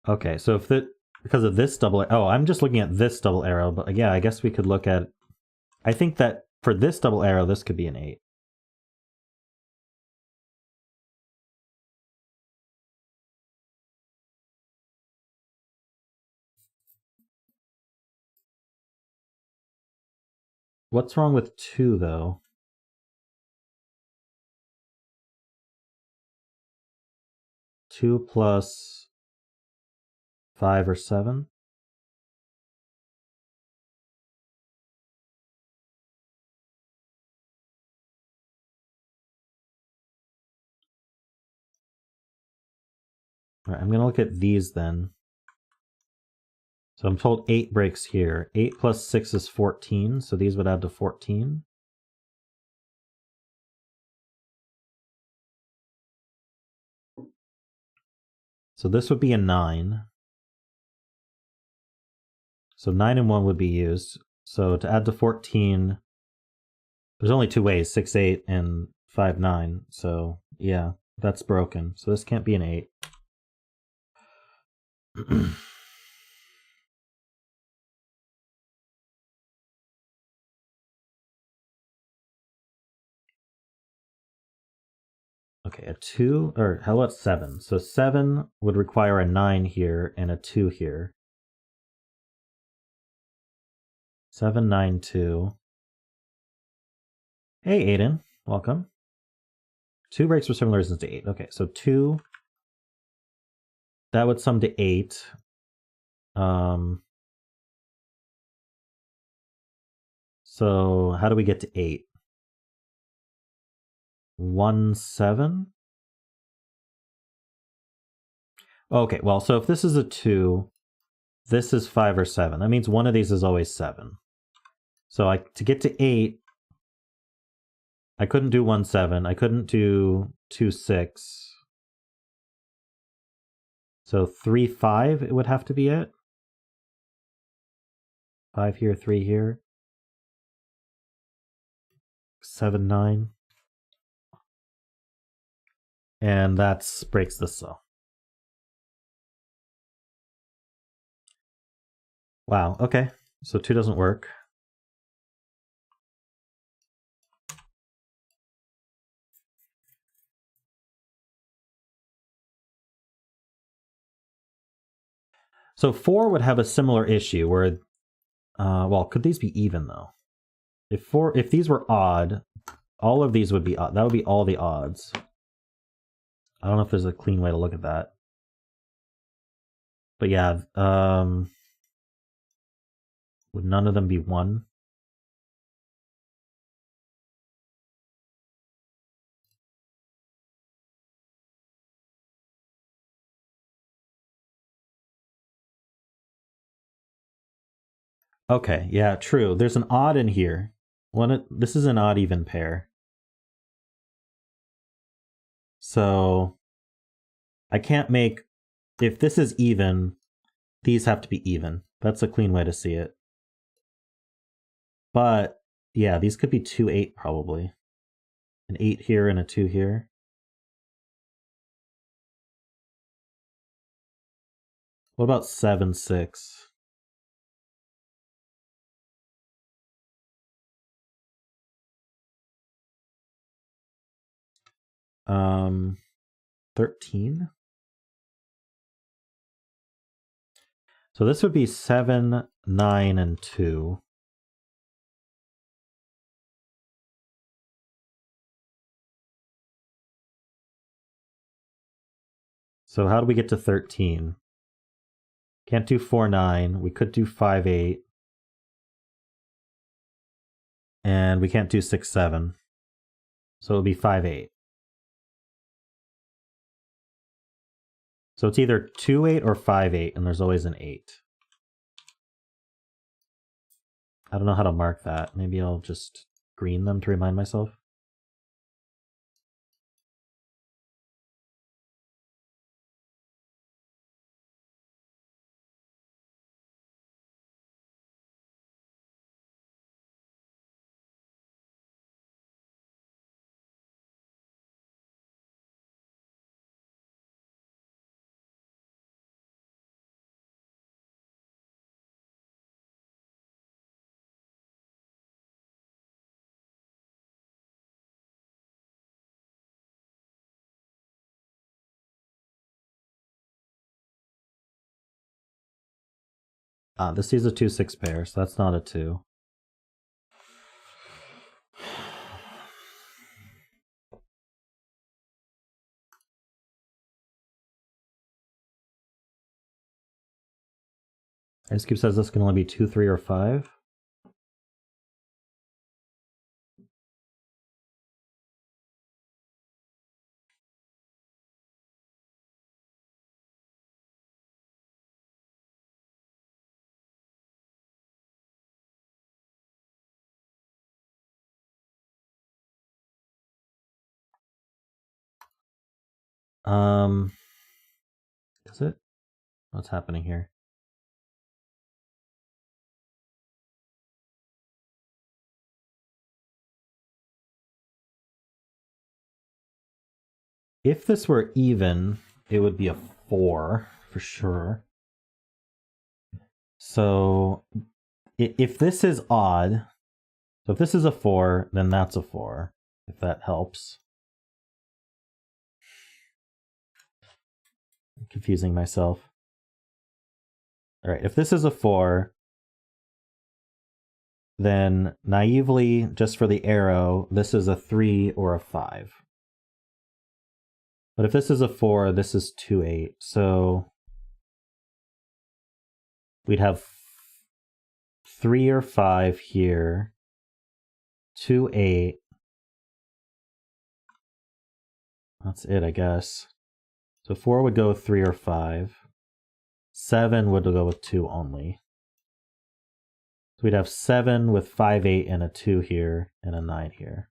Okay, so if that because of this double, oh, I'm just looking at this double arrow, but yeah, I guess we could look at, I think that for this double arrow, this could be an 8. What's wrong with 2, though? 2 plus 5 or 7? All right, I'm going to look at these then. So I'm told 8 breaks here. 8 plus 6 is 14, so these would add to 14. So this would be a 9. So 9 and 1 would be used. So to add to 14, there's only 2 ways, 6, 8, and 5, 9. So yeah, that's broken. So this can't be an 8. Okay, a 2, or how about 7? So 7 would require a 9 here and a 2 here. 7, 9, 2. Hey, Aiden. Welcome. 2 breaks for similar reasons to 8. Okay, so 2. That would sum to 8. So how do we get to 8? 1, 7? Okay, well, so if this is a 2, this is 5 or 7. That means one of these is always 7. So to get to 8, I couldn't do 1, 7. I couldn't do 2, 6. So 3, 5, it would have to be it. 5 here, 3 here. 7, 9. And that breaks this cell. Wow, okay. So 2 doesn't work. So 4 would have a similar issue where, well, could these be even though? If these were odd, all of these would be odd. That would be all the odds. I don't know if there's a clean way to look at that. But yeah, would none of them be 1? Okay, yeah, true. There's an odd in here. This is an odd even pair. So I can't make, if this is even, these have to be even. That's a clean way to see it. But yeah, these could be 2, 8 probably. An 8 here and a 2 here. What about 7, 6? 13? So this would be 7, 9, and 2. So how do we get to 13? Can't do 4, 9. We could do 5, 8. And we can't do 6, 7. So it would be 5, 8. So it's either 2, 8 or 5, 8, and there's always an 8. I don't know how to mark that. Maybe I'll just green them to remind myself. This is a 2, 6 pair, so that's not a 2. Ice Cube says this can only be 2, 3, or 5. Is it? What's happening here? If this were even, it would be a 4 for sure. So if this is odd, so if this is a 4, then that's a 4, if that helps. I'm confusing myself. All right, if this is a 4, then naively, just for the arrow, this is a 3 or a 5. But if this is a 4, this is 2, 8. So we'd have 3 or 5 here, 2, 8. That's it, I guess. So 4 would go with 3 or 5. 7 would go with 2 only. So we'd have 7 with 5, 8, and a 2 here, and a 9 here.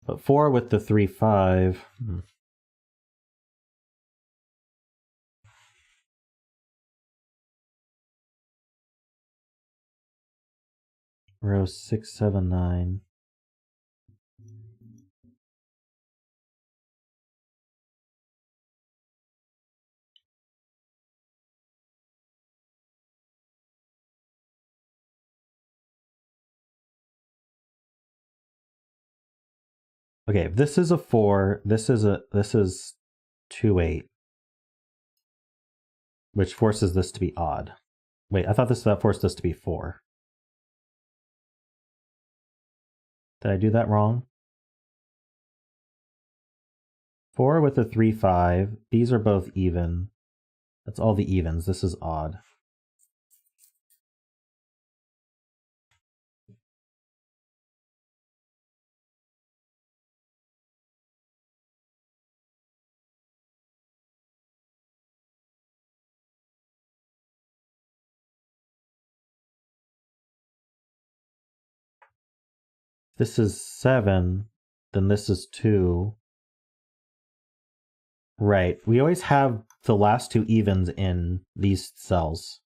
But 4 with the 3, 5. Row 6, 7, 9. Okay, if this is a 4, this is 2, 8. Which forces this to be odd. Wait, I thought that forced this to be 4. Did I do that wrong? 4 with a 3, 5. These are both even. That's all the evens. This is odd. This is 7, then this is 2. Right, we always have the last 2 evens in these cells.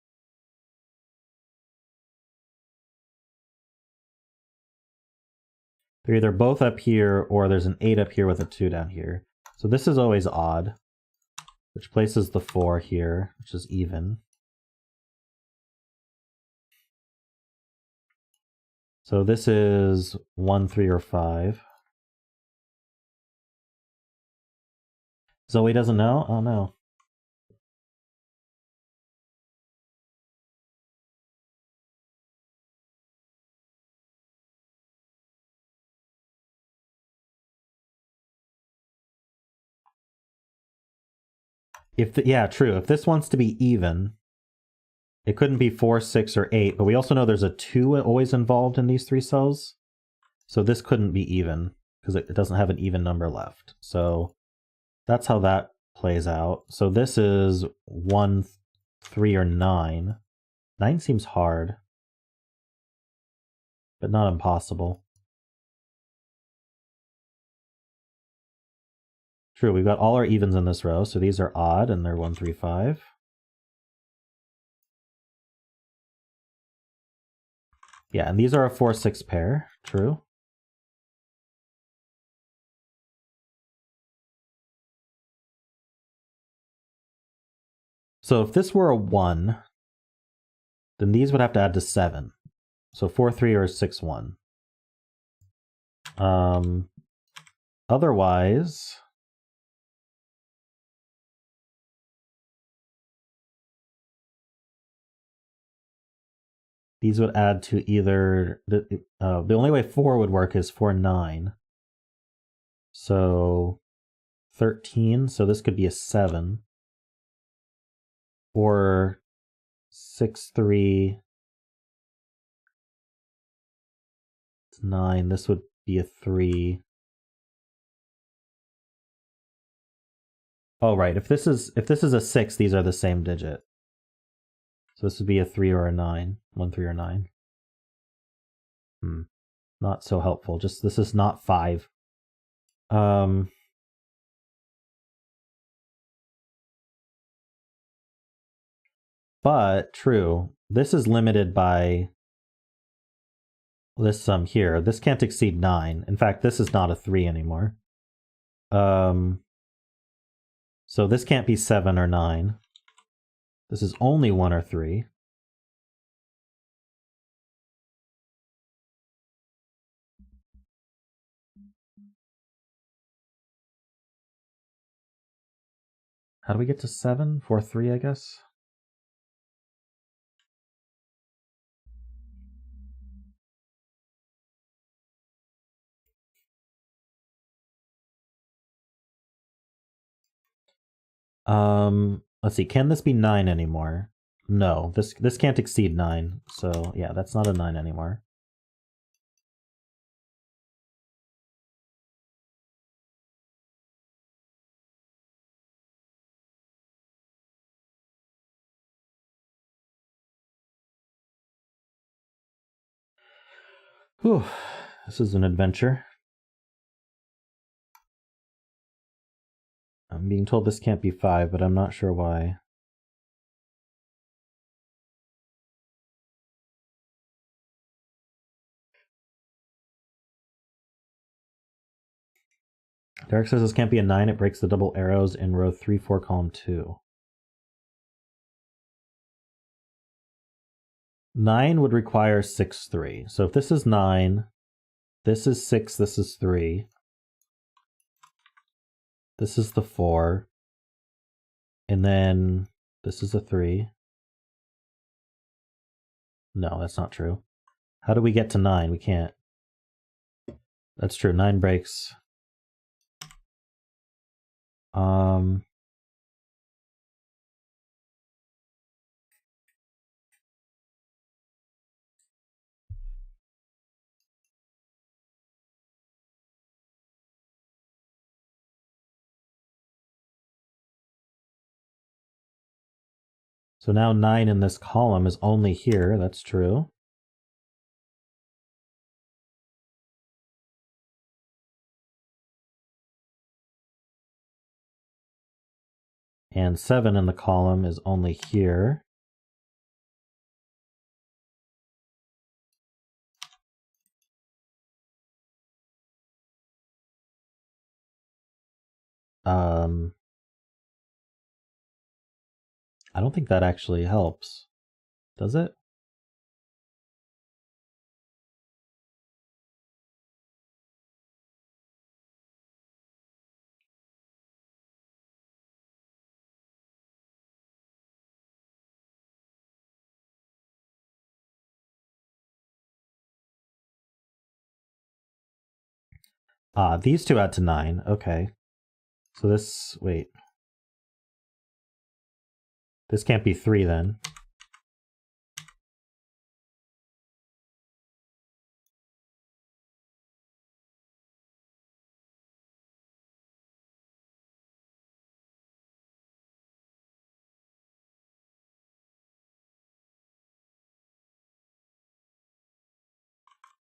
They're either both up here, or there's an 8 up here with a 2 down here. So this is always odd, which places the 4 here, which is even. So this is 1, 3, or 5. Zoe doesn't know? Oh no. Yeah, true. If this wants to be even, it couldn't be 4, 6, or 8, but we also know there's a 2 always involved in these 3 cells. So this couldn't be even, because it doesn't have an even number left. So that's how that plays out. So this is 1, 3, or 9. 9 seems hard, but not impossible. True, we've got all our evens in this row, so these are odd, and they're 1, 3, 5. Yeah, and these are a 4, 6 pair. True. So if this were a 1, then these would have to add to 7. So 4, 3, or 6, 1. Otherwise, these would add to either the only way 4 would work is 4, 9. So 13. So this could be a 7. Or 6, 3. 9. This would be a 3. Oh, right. If this is a 6, these are the same digit. So this would be a 3 or a 9. 1, 3, or 9. Not so helpful. Just this is not 5. But true. This is limited by this sum here. This can't exceed 9. In fact, this is not a 3 anymore. So this can't be 7 or 9. This is only 1 or 3. How do we get to 7? 4, 3, I guess? Let's see, can this be 9 anymore? No, this can't exceed 9, so yeah, that's not a 9 anymore. Whew, this is an adventure. I'm being told this can't be 5, but I'm not sure why. Derek says this can't be a 9, it breaks the double arrows in row 3, 4, column 2. 9 would require 6, 3. So if this is 9, this is 6, this is 3. This is the 4. And then this is a 3. No, that's not true. How do we get to 9? We can't. That's true, 9 breaks. So now 9 in this column is only here, that's true. And 7 in the column is only here. I don't think that actually helps. Does it? Ah, these two add to 9. Okay. So this, wait. This can't be 3 then.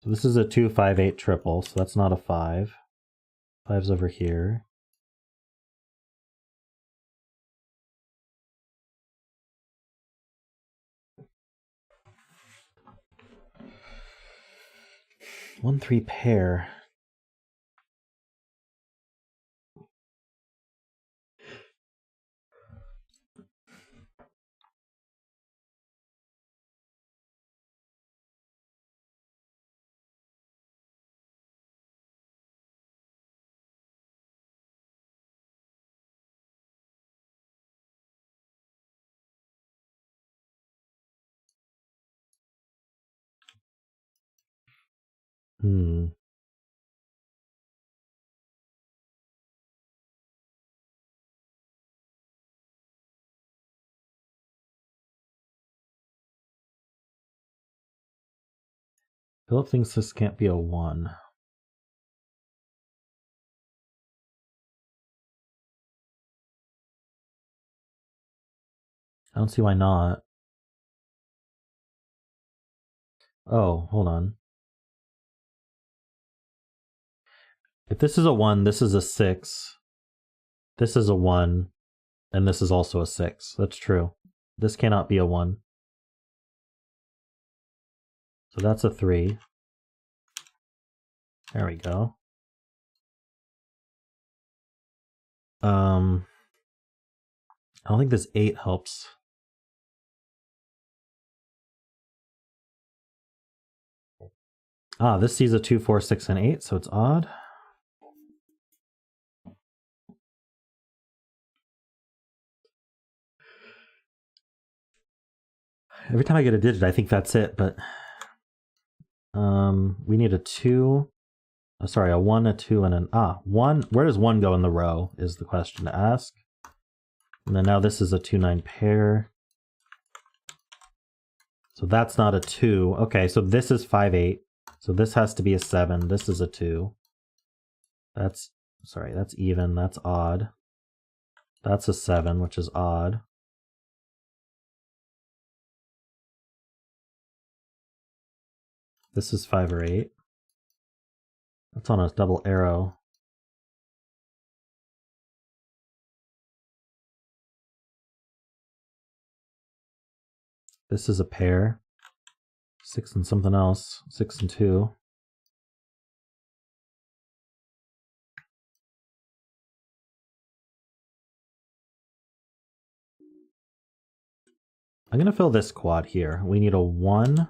So this is a 2, 5, 8 triple, so that's not a 5. 5's over here. One, 3 pair. Philip thinks this can't be a 1. I don't see why not. Oh, hold on. If this is a 1, this is a 6. This is a 1. And this is also a 6. That's true. This cannot be a 1. So that's a 3. There we go. I don't think this 8 helps. Ah, this sees a 2, 4, 6, and 8, so it's odd. Every time I get a digit, I think that's it, but we need a 2. Oh, sorry, a 1, a 2, and an 1. Where does 1 go in the row is the question to ask. And then now this is a 2, 9 pair. So that's not a 2. Okay, so this is 5, 8. So this has to be a 7. This is a 2. That's even. That's odd. That's a 7, which is odd. This is 5 or 8. That's on a double arrow. This is a pair. 6 and something else. 6 and 2. I'm going to fill this quad here. We need a 1.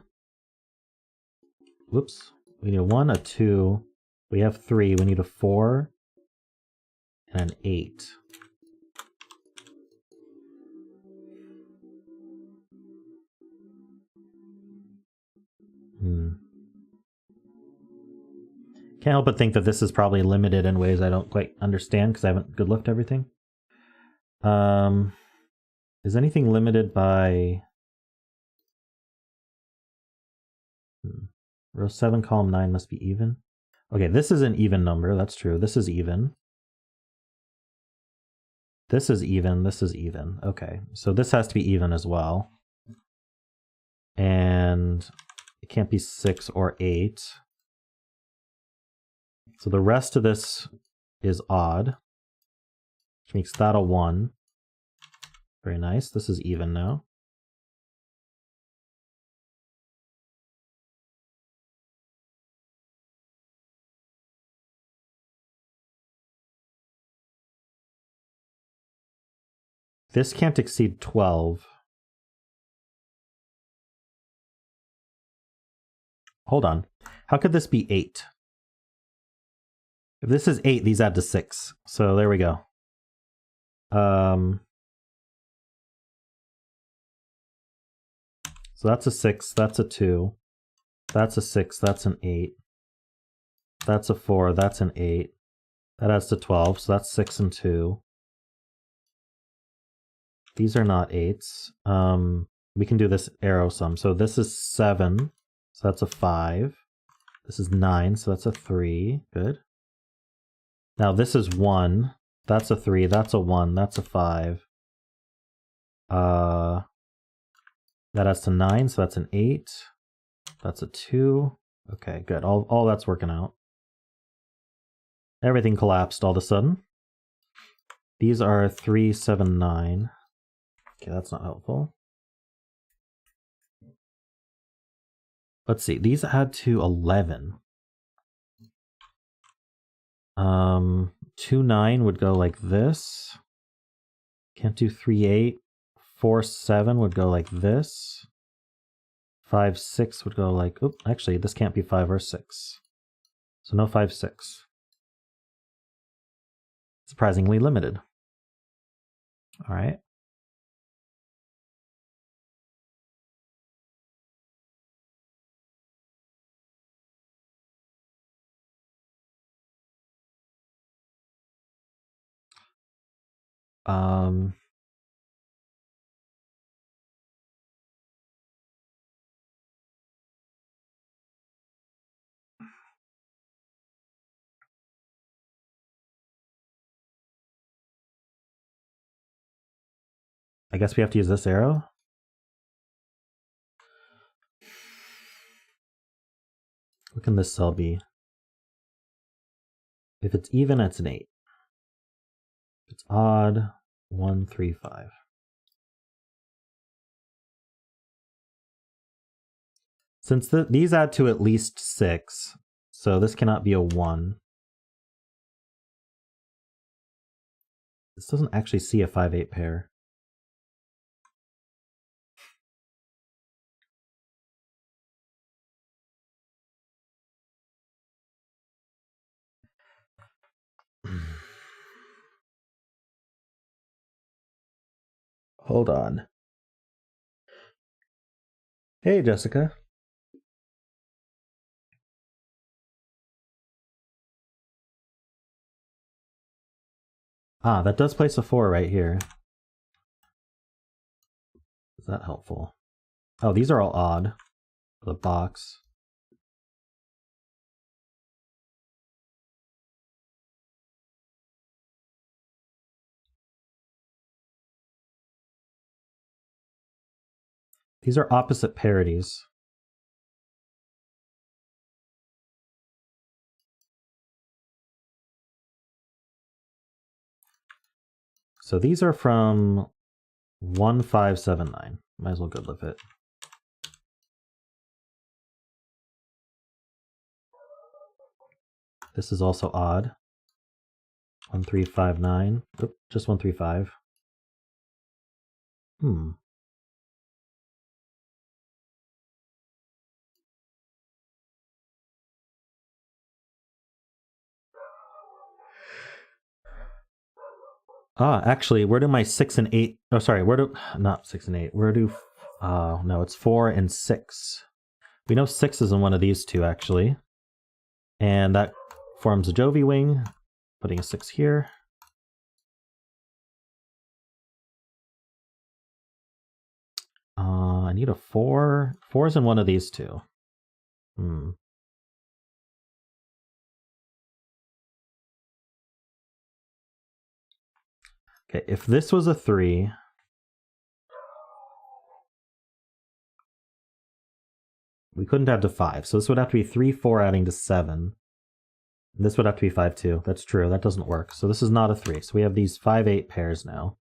Whoops. We need a 1, a 2. We have 3. We need a 4 and an 8. Can't help but think that this is probably limited in ways I don't quite understand because I haven't good looked everything. Is anything limited by row 7, column 9 must be even? Okay, this is an even number. That's true. This is even. This is even. This is even. Okay, so this has to be even as well. And it can't be 6 or 8. So the rest of this is odd, which makes that a 1. Very nice. This is even now. This can't exceed 12. Hold on. How could this be 8? If this is 8, these add to 6. So there we go. So that's a 6, that's a 2. That's a 6, that's an 8. That's a 4, that's an 8. That adds to 12, so that's 6 and 2. These are not 8s. We can do this arrow sum. So this is 7, so that's a 5. This is 9, so that's a 3. Good. Now this is 1. That's a 3. That's a 1. That's a 5. That adds to 9, so that's an 8. That's a 2. Okay, good. All that's working out. Everything collapsed all of a sudden. These are 3, 7, 9. Okay, that's not helpful. Let's see. These add to 11. 2, 9 would go like this. Can't do 3, 8. 4, 7 would go like this. 5, 6 would go like... Oop, actually, this can't be 5 or 6. So no 5, 6. Surprisingly limited. All right. I guess we have to use this arrow. What can this cell be? If it's even, it's an 8. If it's odd, 1, 3, 5. Since these add to at least 6, so this cannot be a 1. This doesn't actually see a 5, 8 pair. Hold on. Hey, Jessica. Ah, that does place a 4 right here. Is that helpful? Oh, these are all odd. The box. These are opposite parities. So these are from 1579. Might as well go live it. This is also odd. 1359. Oop, just 135. Ah, actually, where do my 6 and 8... Oh, sorry, where do... Not 6 and 8. Where do... no, it's 4 and 6. We know 6 is in one of these two, actually. And that forms a Jovi wing. Putting a 6 here. I need a 4. 4 is in one of these two. Okay, if this was a 3... we couldn't add to 5, so this would have to be 3, 4 adding to 7. This would have to be 5, 2. That's true, that doesn't work. So this is not a 3. So we have these 5, 8 pairs now.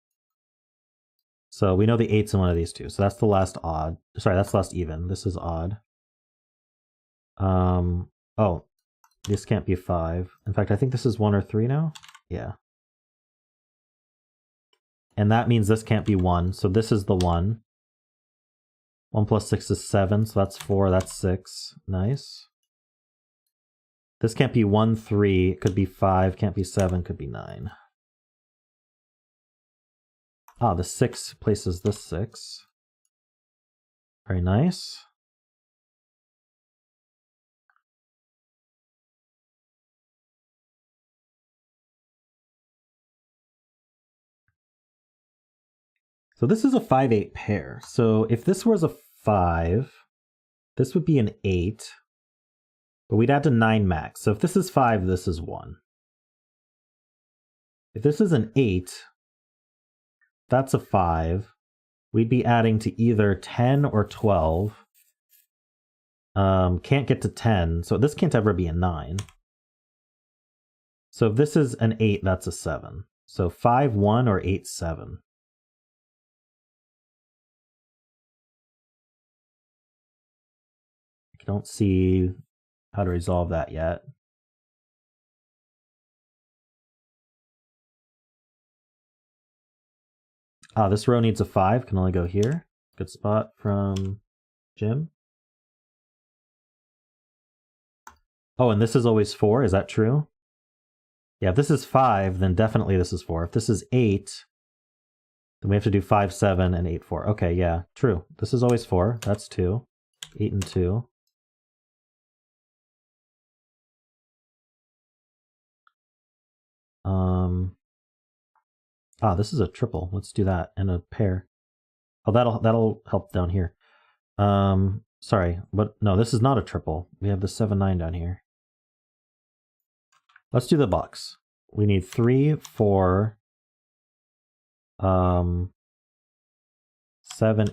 So we know the 8's in one of these two. So that's the last odd. Sorry, that's the last even. This is odd. Oh, this can't be 5. In fact, I think this is 1 or 3 now. Yeah. And that means this can't be 1. So this is the 1. 1 plus 6 is 7. So that's 4. That's 6. Nice. This can't be 1, 3. It could be 5. Can't be 7. Could be 9. Ah, the 6 places this 6. Very nice. So this is a 5, 8 pair. So if this was a 5, this would be an 8. But we'd add to 9 max. So if this is 5, this is 1. If this is an 8, that's a 5. We'd be adding to either 10 or 12. Can't get to 10, so this can't ever be a 9. So if this is an 8, that's a 7. So 5, 1 or 8, 7. I don't see how to resolve that yet. Ah, this row needs a 5, can only go here. Good spot from Jim. Oh, and this is always 4, is that true? Yeah, if this is 5, then definitely this is 4. If this is 8, then we have to do 5, 7, and 8, 4. Okay, yeah, true. This is always 4. That's 2. 8 and 2. Ah, this is a triple. Let's do that. And a pair. Oh, that'll help down here. Sorry, but no, this is not a triple. We have the 7, 9 down here. Let's do the box. We need 3, 4, 7,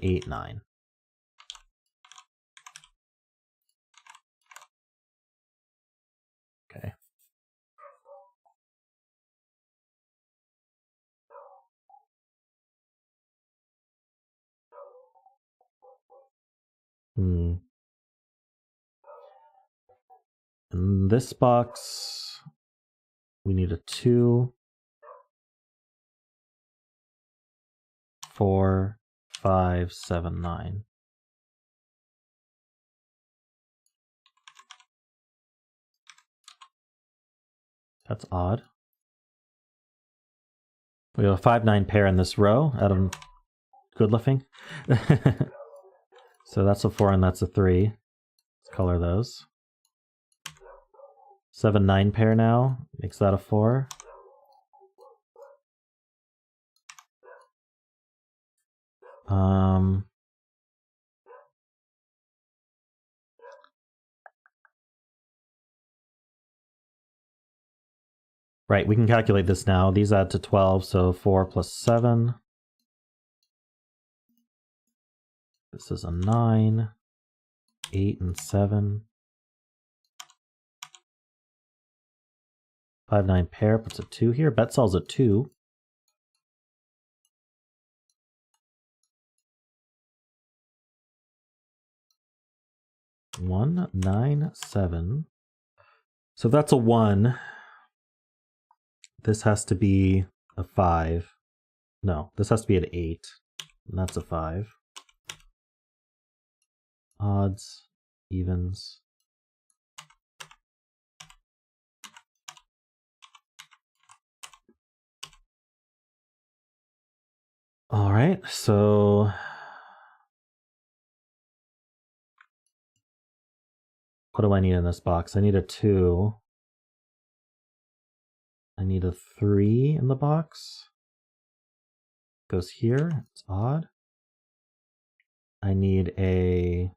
8, 9. Okay. In this box, we need a 2, 4, 5, 7, 9. That's odd. We have a 5, 9 pair in this row. good looking. So that's a 4 and that's a 3. Let's color those. 7-9 pair now makes that a 4. Right, we can calculate this now. These add to 12, so 4 plus 7. This is a 9, 8 and 7. 5-9 pair puts a 2 here. Bet sells a 2. One, 9, 7. So that's a 1. This has to be a 5. No, this has to be an 8. And that's a 5. Odds, evens. All right, so what do I need in this box? I need a 2. I need a 3 in the box. Goes here, it's odd. I need a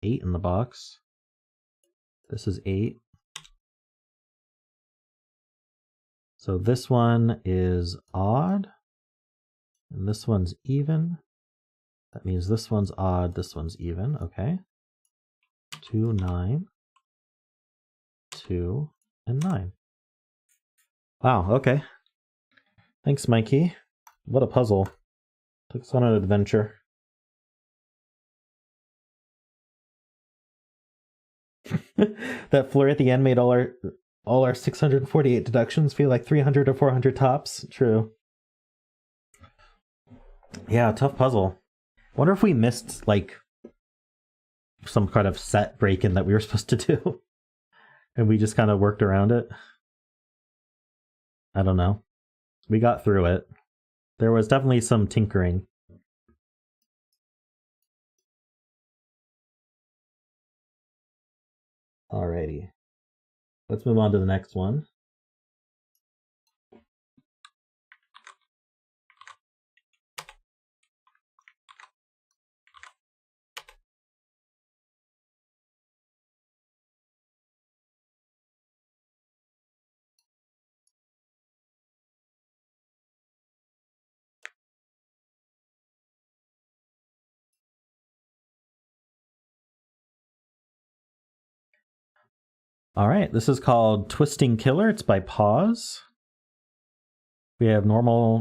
8 in the box. This is 8. So this one is odd, and this one's even. That means this one's odd, this one's even, okay. 2, 9, 2, and 9. Wow, okay. Thanks, Miky. What a puzzle. Took us on an adventure. That flurry at the end made all our 648 deductions feel like 300 or 400 tops. True. Yeah, tough puzzle. Wonder if we missed, like, some kind of set break-in that we were supposed to do. And we just kind of worked around it. I don't know. We got through it. There was definitely some tinkering. Alrighty. Let's move on to the next one. All right, this is called Twisting Killer. It's by Paws. We have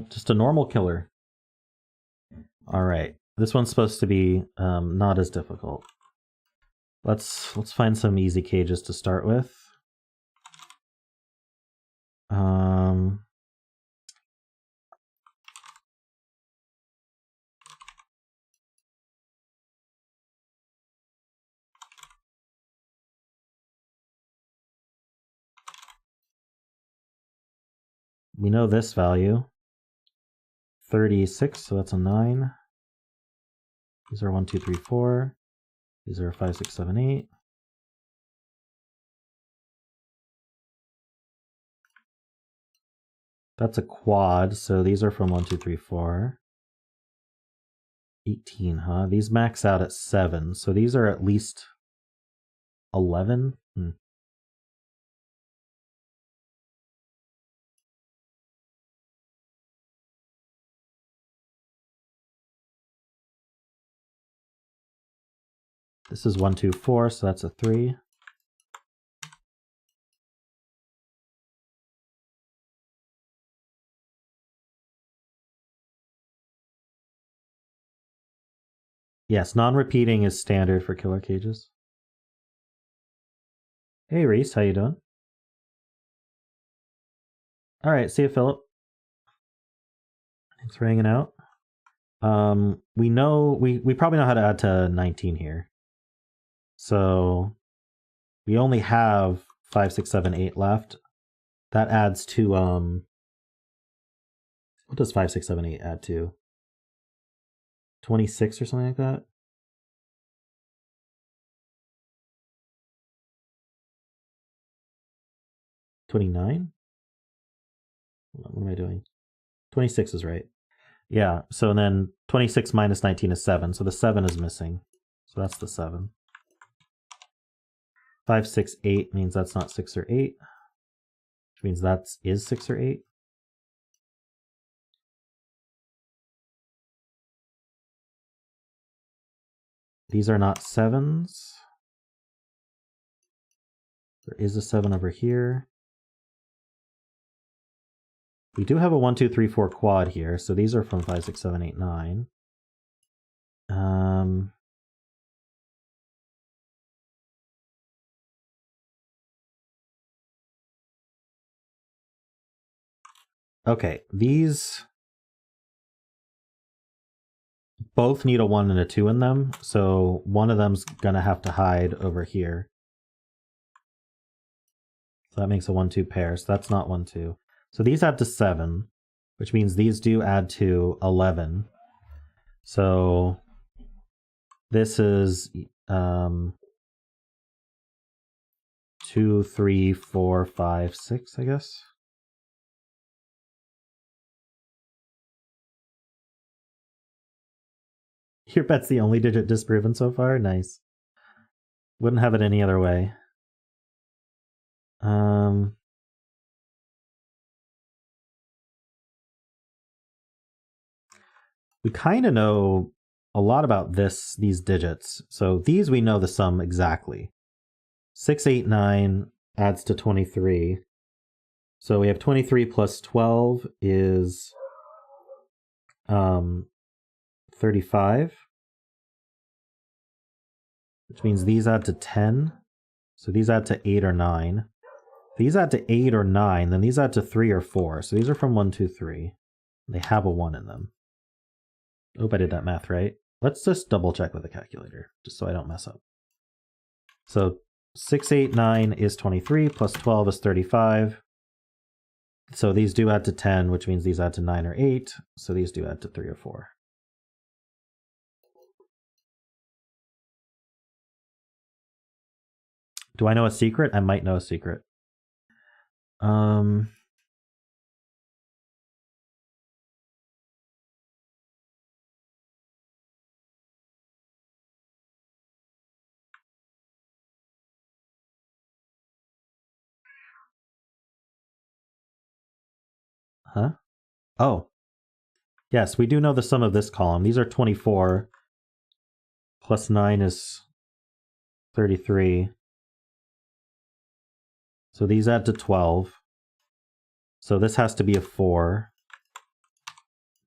just a normal killer. All right, this one's supposed to be not as difficult. Let's find some easy cages to start with. We know this value. 36, so that's a 9. These are 1, 2, 3, 4. These are 5, 6, 7, 8. That's a quad, so these are from 1, 2, 3, 4. 18, huh? These max out at 7, so these are at least 11. This is 1, 2, 4, so that's a 3. Yes, non-repeating is standard for killer cages. Hey Reese, how you doing? All right, see you, Philip. Thanks for hanging out. We know we probably know how to add to 19 here. So we only have 5, 6, 7, 8 left. That adds to, what does 5, 6, 7, 8 add to? 26 or something like that? 29? What am I doing? 26 is right. Yeah, so then 26 minus 19 is 7, so the 7 is missing. So that's the 7. 5, 6, 8 means that's not 6 or 8, which means that is 6 or 8. These are not 7s. There is a 7 over here. We do have a 1, 2, 3, 4 quad here, so these are from 5, 6, 7, 8, 9. Okay, these both need a 1 and a 2 in them, so one of them's gonna have to hide over here. So that makes a 1, 2 pair, so that's not 1, 2. So these add to 7, which means these do add to 11. So this is 2, 3, 4, 5, 6, I guess. Your bet's the only digit disproven so far? Nice. Wouldn't have it any other way. We kind of know a lot about these digits. So these we know the sum exactly. 6, 8, 9 adds to 23. So we have 23 plus 12 is 35. Which means these add to 10. So these add to 8 or 9. If these add to 8 or 9, then these add to 3 or 4. So these are from 1, 2, 3. They have a 1 in them. I hope I did that math right. Let's just double check with the calculator, just so I don't mess up. So 6, 8, 9 is 23, plus 12 is 35. So these do add to 10, which means these add to 9 or 8. So these do add to 3 or 4. Do I know a secret? I might know a secret. Huh? Oh. Yes, we do know the sum of this column. These are 24. Plus 9 is 33. So these add to 12. So this has to be a 4.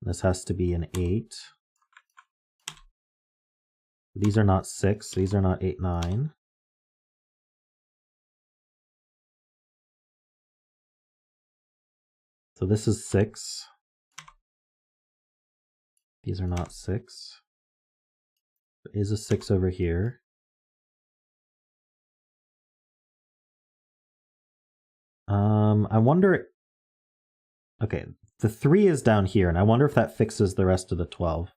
This has to be an 8. These are not 6. These are not 8, 9. So this is 6. These are not 6. There is a 6 over here. I wonder... Okay, the 3 is down here, and I wonder if that fixes the rest of the 12.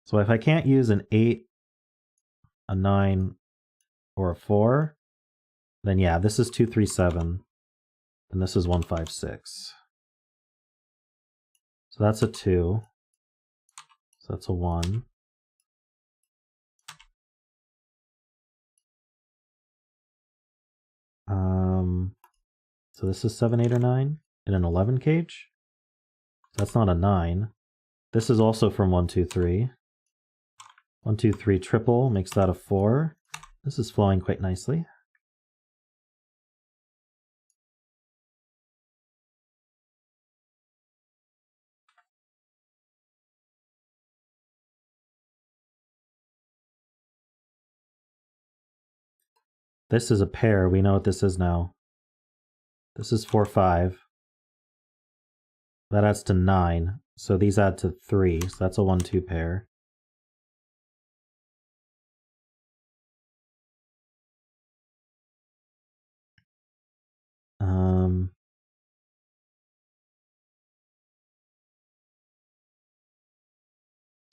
So if I can't use an 8, a 9, or a 4, then yeah, this is 2, 3, 7, and this is 1, 5, 6. So that's a 2. So that's a 1. So this is 7, 8, or 9 in an 11 cage. That's not a 9. This is also from 1, 2, 3. 1, 2, 3 triple makes that a 4. This is flowing quite nicely. This is a pair. We know what this is now. This is 4, 5. That adds to 9. So these add to 3. So that's a 1, 2 pair.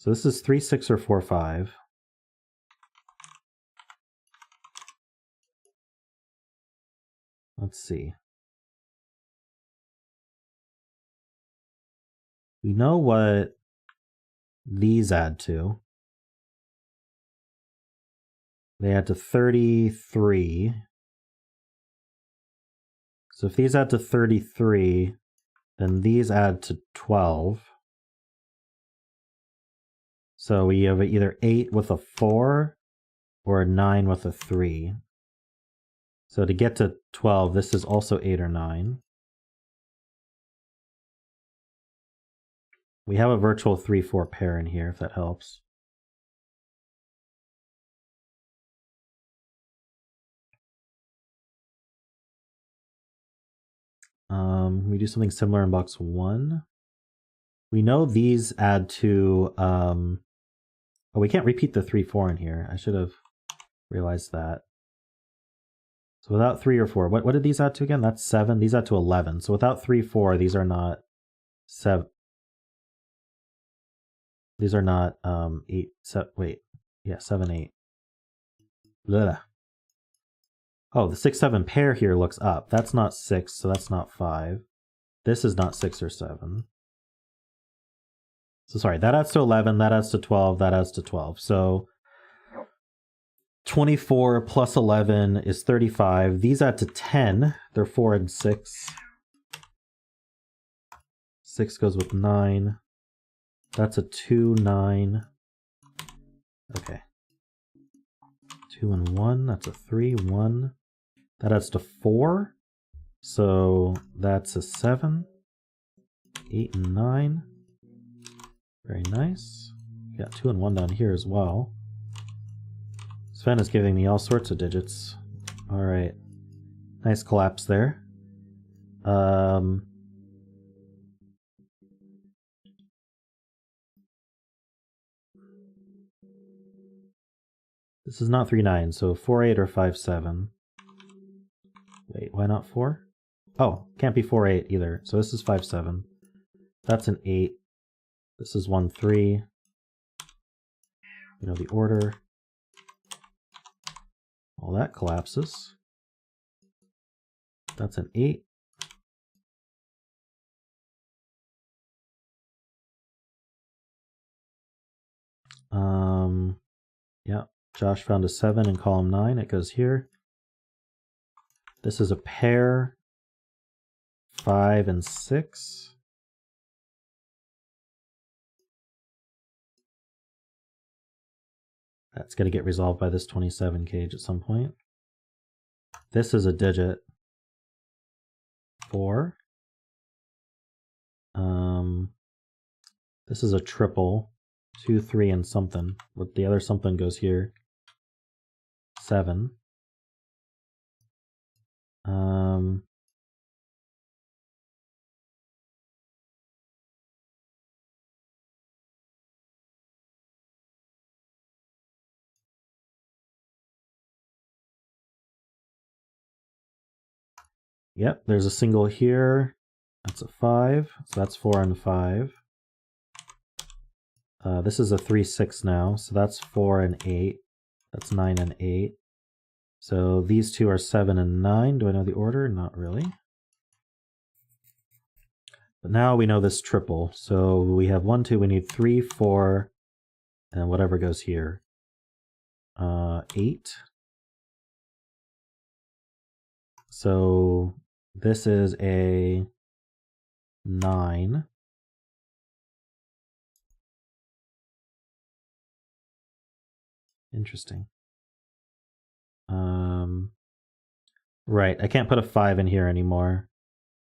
So this is 3, 6, or 4, 5. Let's see. We know what these add to. They add to 33. So if these add to 33, then these add to 12. So we have either 8 with a 4 or a 9 with a 3. So to get to 12, this is also 8 or 9. We have a virtual 3-4 pair in here, if that helps. We do something similar in box 1. We know these add to... oh, we can't repeat the 3-4 in here. I should have realized that. So without 3 or 4, what did these add to again? That's 7. These add to 11. So without 3, 4, these are not 7. These are not 8, 7, wait. Yeah, 7, 8. Blah. Oh, the 6, 7 pair here looks up. That's not 6, so that's not 5. This is not 6 or 7. So sorry, that adds to 11, that adds to 12, that adds to 12. So 24 plus 11 is 35. These add to 10. They're 4 and 6. 6 goes with 9. That's a 2, 9. Okay. 2 and 1. That's a 3, 1. That adds to 4. So that's a 7. 8 and 9. Very nice. We got 2 and 1 down here as well. Sven is giving me all sorts of digits. Alright. Nice collapse there. This is not 3, 9, so 4, 8 or 5, 7. Wait, why not 4? Oh, can't be 4, 8 either. So this is 5, 7. That's an 8. This is 1, 3. You know the order. All that collapses. That's an 8. Yeah, Josh found a 7 in column 9. It goes here. This is a pair. 5 and 6. That's going to get resolved by this 27 cage at some point. This is a digit. 4. This is a triple. 2, 3, and something. But the other something goes here. 7. Yep, there's a single here. That's a 5. So that's 4 and 5. This is a 3, 6 now. So that's 4 and 8. That's 9 and 8. So these two are 7 and 9. Do I know the order? Not really. But now we know this triple. So we have 1, 2, we need 3, 4, and whatever goes here. 8. So this is a 9. Interesting. Right, I can't put a 5 in here anymore.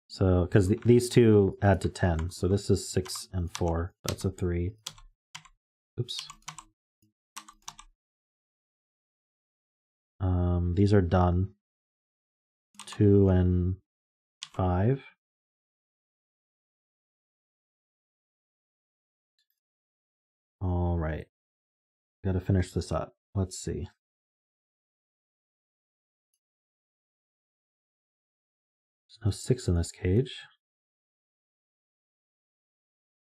So, because these two add to 10. So this is 6 and 4. That's a 3. Oops. These are done. 2 and 5. All right. Got to finish this up. Let's see. There's no 6 in this cage.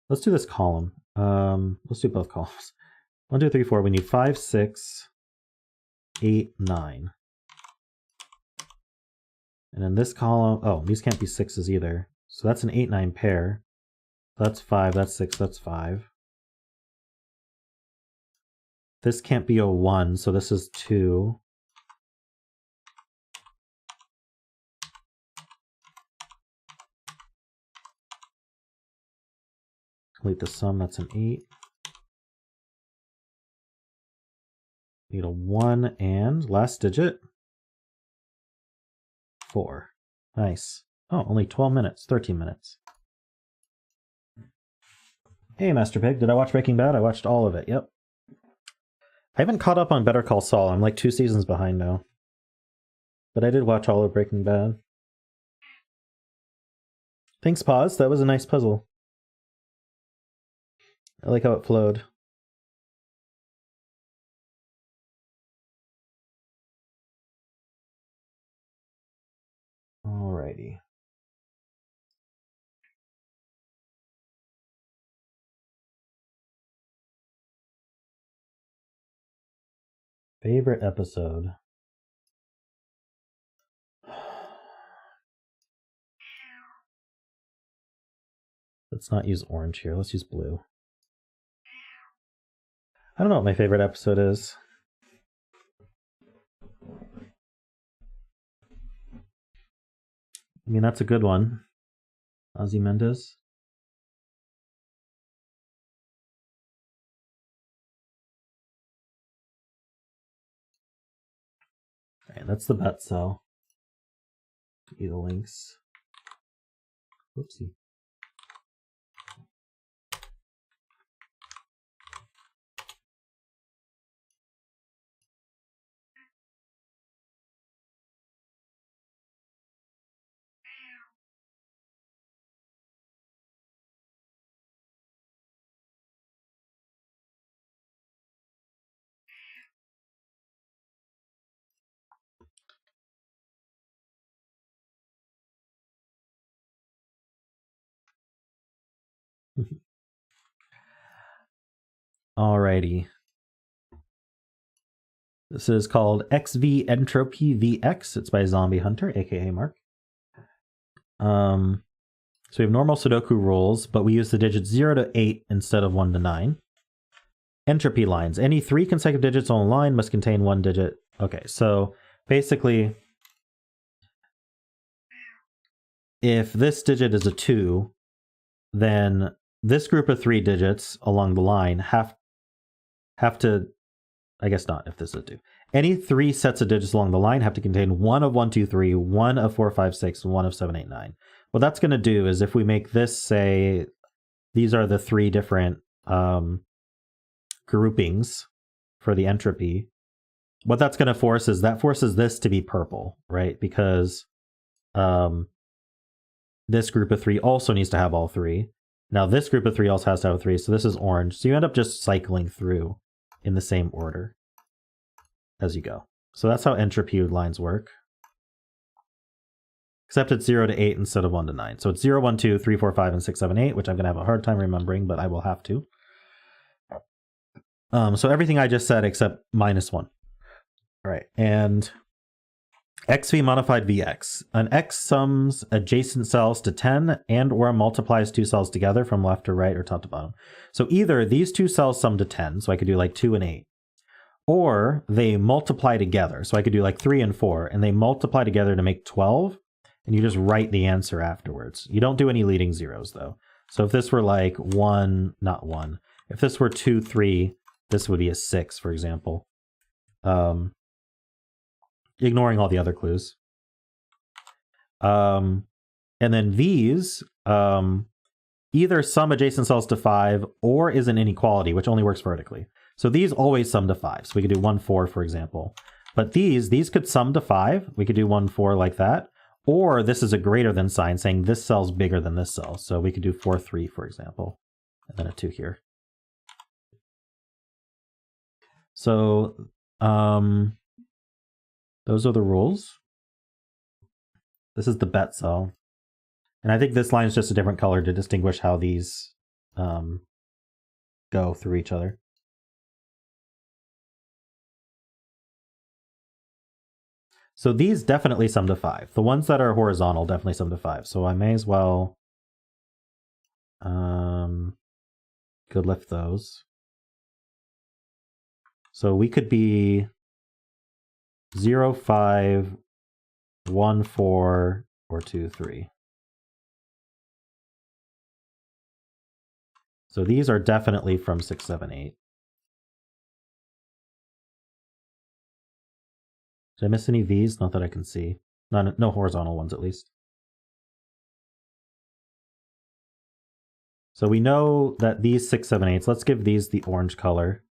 Let's do this column. Let's do both columns. 1, 2, 3, 4. We need 5, 6, 8, 9. And in this column, oh, these can't be 6s either. So that's an 8, 9 pair. That's 5, that's 6, that's 5. This can't be a 1, so this is 2. Complete the sum, that's an 8. Need a 1 and last digit. 4. Nice. Oh, only 12 minutes, 13 minutes. Hey, Master Pig, did I watch Breaking Bad? I watched all of it, yep. I haven't caught up on Better Call Saul. I'm like 2 seasons behind now. But I did watch all of Breaking Bad. Thanks, Paws. That was a nice puzzle. I like how it flowed. Alrighty. Favorite episode? Let's not use orange here. Let's use blue. I don't know what my favorite episode is. I mean, that's a good one. Ozymandias. Alright, that's the bet cell. E the links. Whoopsie. Alrighty. This is called XV Entropy VX. It's by Zombie Hunter, aka Mark. So we have normal Sudoku rules, but we use the digits 0 to 8 instead of 1 to 9. Entropy lines. Any 3 consecutive digits on a line must contain 1 digit. Okay, so basically, if this digit is a 2, then this group of 3 digits along the line have to, I guess not if this is a 2. Any 3 sets of digits along the line have to contain 1 of 1, 2, 3, 1 of 4, 5, 6, and 1 of 7, 8, 9. What that's going to do is if we make this say, these are the 3 different groupings for the entropy, what that's going to force is that forces this to be purple, right? Because this group of 3 also needs to have all 3. Now this group of 3 also has to have 3, so this is orange. So you end up just cycling through in the same order as you go. So that's how entropy lines work. Except it's 0 to 8 instead of 1 to 9. So it's 0, 1, 2, 3, 4, 5, and 6, 7, 8, which I'm going to have a hard time remembering, but I will have to. So everything I just said except -1. All right, and XV modified VX. An X sums adjacent cells to 10 and or multiplies 2 cells together from left to right or top to bottom. So either these 2 cells sum to 10, so I could do like 2 and 8, or they multiply together. So I could do like 3 and 4, and they multiply together to make 12, and you just write the answer afterwards. You don't do any leading zeros though. So if this were like 1, not 1, if this were 2, 3, this would be a 6, for example. Ignoring all the other clues. And then these, either sum adjacent cells to 5 or is an inequality, which only works vertically. So these always sum to 5. So we could do 1, 4, for example. But these could sum to 5. We could do 1, 4 like that. Or this is a greater than sign saying this cell's bigger than this cell. So we could do 4, 3, for example. And then a 2 here. So those are the rules. This is the bet cell. And I think this line is just a different color to distinguish how these go through each other. So these definitely sum to 5. The ones that are horizontal definitely sum to 5. So I may as well go lift those. So we could be 0, 5, 1, 4, or 2, 3. So these are definitely from 6, 7, 8. Did I miss any V's? Not that I can see. No horizontal ones, at least. So we know that these 6, 7, 8s, let's give these the orange color.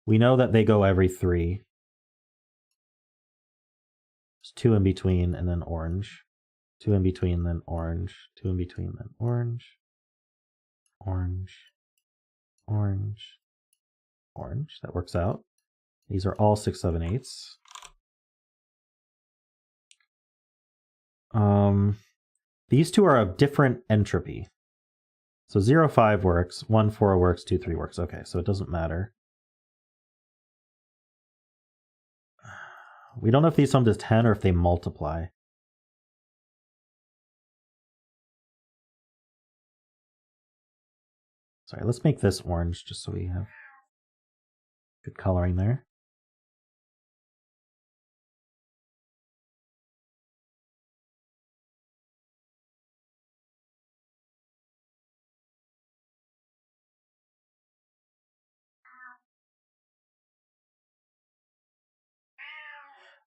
We know that they go every 3. There's 2 in between, and then orange. 2 in between, then orange. 2 in between, then orange. Orange. Orange. Orange. That works out. These are all 6, 7, 8s. These two are of different entropy. So 0, 5 works, 1, 4 works, 2, 3 works. Okay, so it doesn't matter. We don't know if these sum to 10 or if they multiply. Sorry, let's make this orange just so we have good coloring there.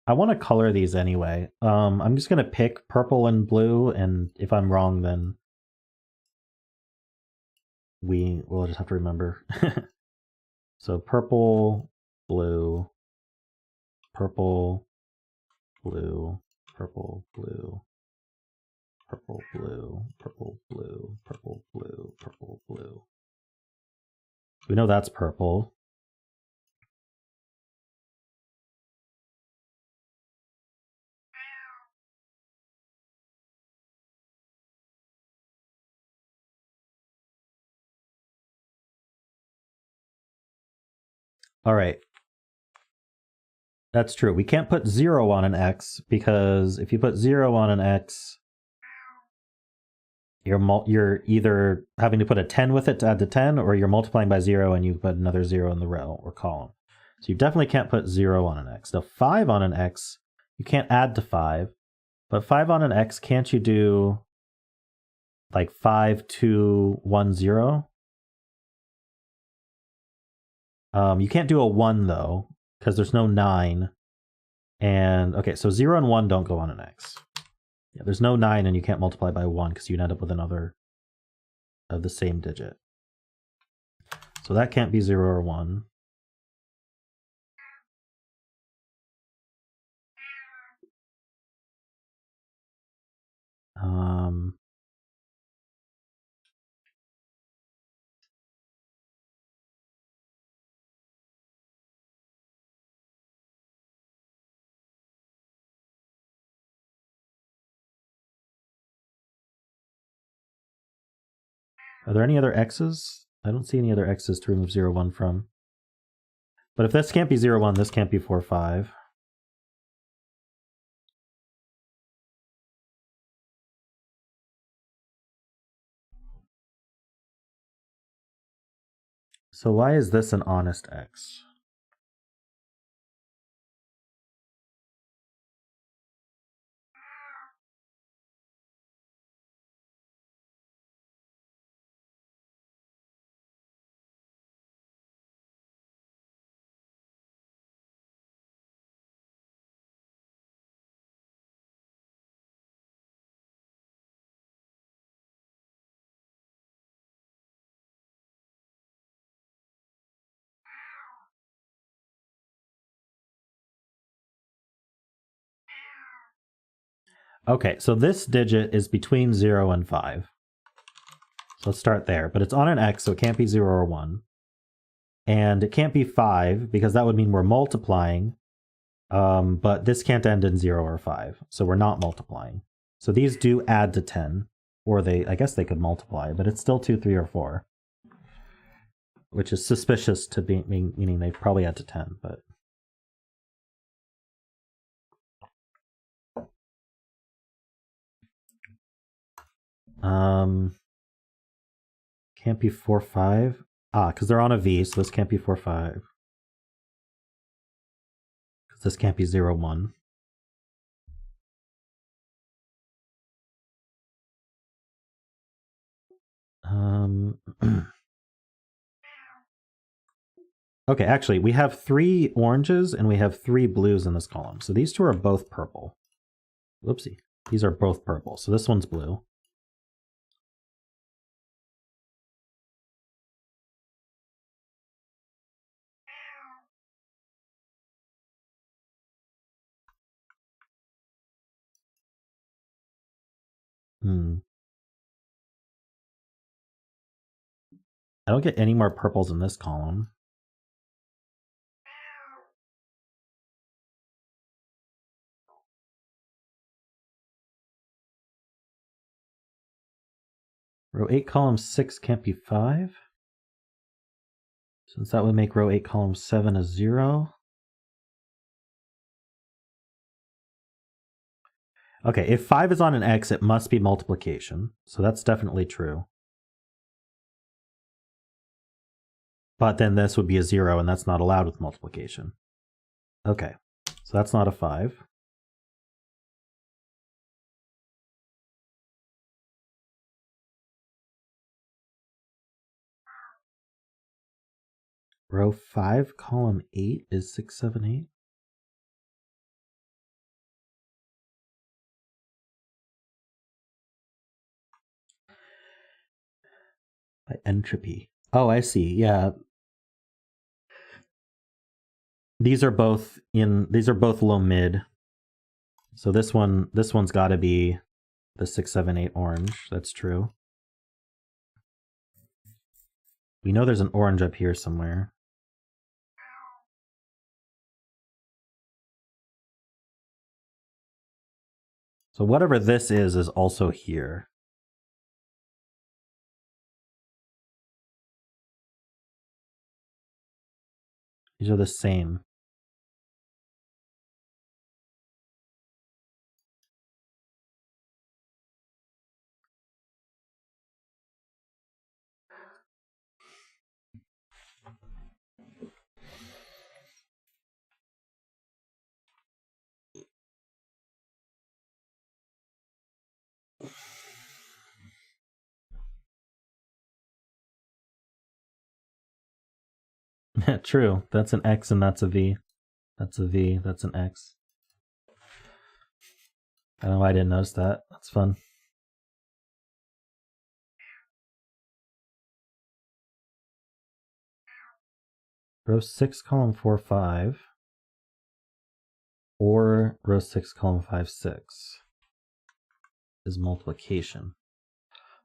I want to color these anyway. I'm just going to pick purple and blue, and if I'm wrong, then we'll just have to remember. So purple, blue, purple, blue, purple, blue, purple, blue, purple, blue, purple, blue, purple, blue. We know that's purple. All right. That's true. We can't put 0 on an X because if you put 0 on an X, you're either having to put a 10 with it to add to 10, or you're multiplying by 0 and you put another 0 in the row or column. So you definitely can't put 0 on an X. Now 5 on an X, you can't add to 5, but 5 on an X, can't you do like 5, 2, 1, 0? You can't do a 1 though, because there's no 9. And okay, so 0 and 1 don't go on an X. Yeah, there's no 9 and you can't multiply by 1 because you'd end up with another of the same digit. So that can't be 0 or 1. Are there any other X's? I don't see any other X's to remove 0, 1 from. But if this can't be 0, 1, this can't be 4, 5. So why is this an honest X? Okay, so this digit is between 0 and 5. So let's start there. But it's on an X, so it can't be 0 or 1. And it can't be 5, because that would mean we're multiplying. But this can't end in 0 or 5, so we're not multiplying. So these do add to 10. Or I guess they could multiply, but it's still 2, 3, or 4. which is suspicious to be meaning they probably had to 10, but can't be 4, 5. Because they're on a V, so this can't be 4, 5. Because this can't be 0, 1. Okay, actually, we have 3 oranges and we have 3 blues in this column. So these two are both purple. Whoopsie. These are both purple. So this one's blue. I don't get any more purples in this column. Row 8, column 6 can't be 5. Since that would make row 8, column 7 a 0. Okay, if 5 is on an X, it must be multiplication. So that's definitely true. But then this would be a 0, and that's not allowed with multiplication. Okay, so that's not a 5. Row 5, column 8 is 6, 7, 8. By entropy. Oh, I see. Yeah. These are both low mid. So this one's got to be the 6, 7, 8 orange. That's true. We know there's an orange up here somewhere. So whatever this is also here. These are the same. True. That's an X and that's a V. That's a V. That's an X. I don't know why I didn't notice that. That's fun. Row 6, column 4, 5. Or row 6, column 5, 6 is multiplication.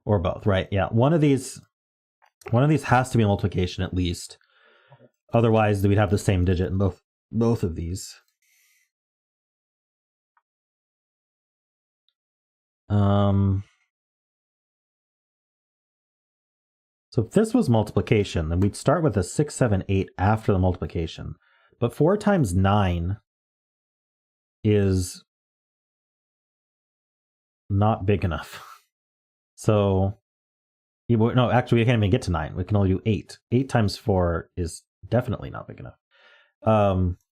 Or both, right? Yeah. One of these has to be multiplication at least. Otherwise, we'd have the same digit in both of these. So if this was multiplication, then we'd start with a 6, 7, 8 after the multiplication. But 4 times 9 is not big enough. So, no, actually, we can't even get to 9. We can only do 8. 8 times 4 is definitely not big enough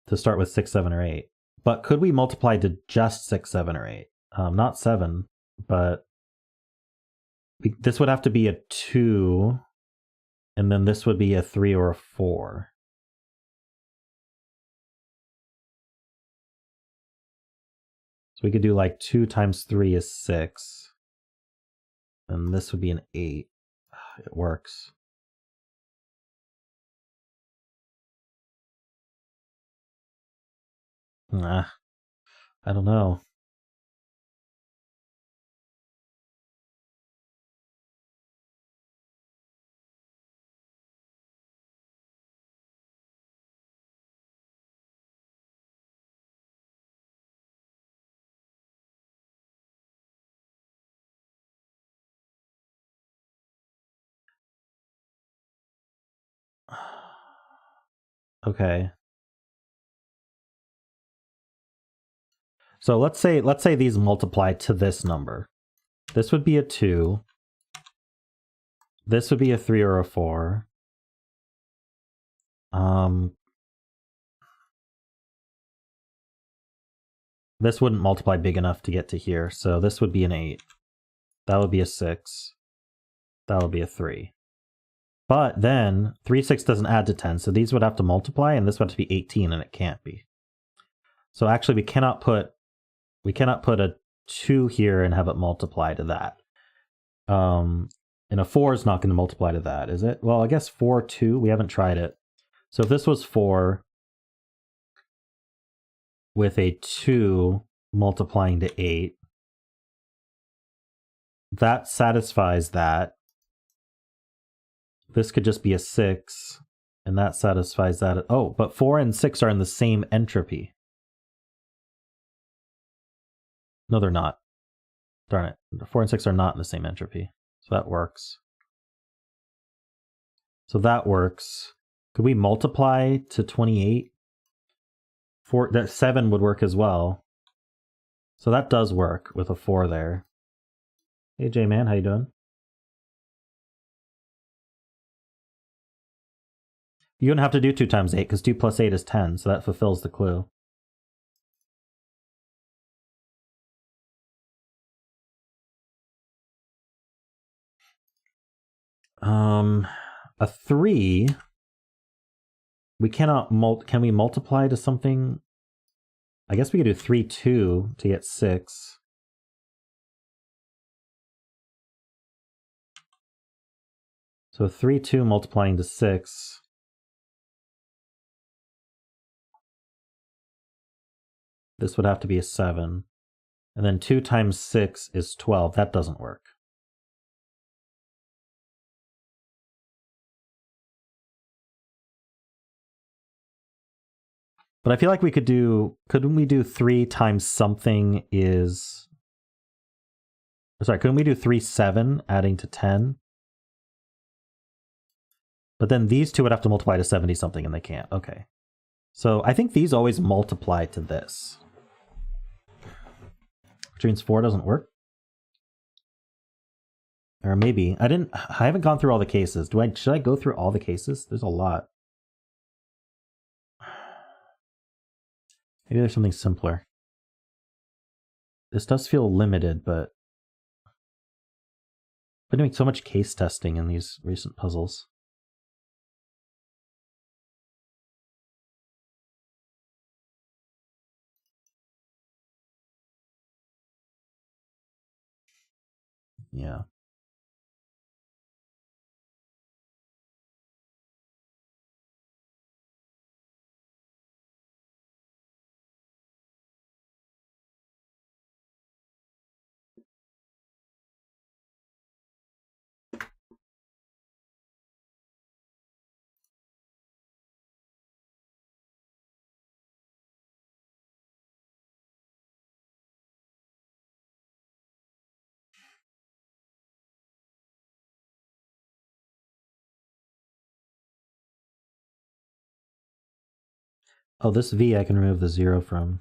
to start with 6, 7, or 8. But could we multiply to just 6, 7, or 8? Not 7, but this would have to be a 2, and then this would be a 3 or a 4. So we could do like 2 times 3 is 6. And this would be an 8. It works. I don't know. Okay. So let's say these multiply to this number. This would be a 2. This would be a 3 or a 4. This wouldn't multiply big enough to get to here, so this would be an 8. That would be a 6. That would be a 3. But then 3, 6 doesn't add to 10, so these would have to multiply, and this would have to be 18, and it can't be. So actually, we cannot put a 2 here and have it multiply to that. And a 4 is not going to multiply to that, is it? Well, I guess 4, 2, we haven't tried it. So if this was 4 with a 2 multiplying to 8, that satisfies that. This could just be a 6, and that satisfies that. Oh, but 4 and 6 are in the same entropy. No, they're not. Darn it. 4 and 6 are not in the same entropy. So that works. So that works. Could we multiply to 28? That 7 would work as well. So that does work with a 4 there. Hey, J-Man, how you doing? You don't have to do 2 times 8, because 2 plus 8 is 10, so that fulfills the clue. A 3, we cannot can we multiply to something? I guess we could do 3, 2 to get 6. So 3, 2 multiplying to 6. This would have to be a 7. And then 2 times 6 is 12. That doesn't work. But I feel like we could do, couldn't we do 3 times something is, sorry, couldn't we do 3, 7 adding to 10? But then these two would have to multiply to 70 something and they can't. Okay. So I think these always multiply to this. Which means 4 doesn't work. Or maybe. I haven't gone through all the cases. Should I go through all the cases? There's a lot. Maybe there's something simpler. This does feel limited, but I've been doing so much case testing in these recent puzzles. Yeah. Oh, this V I can remove the 0 from.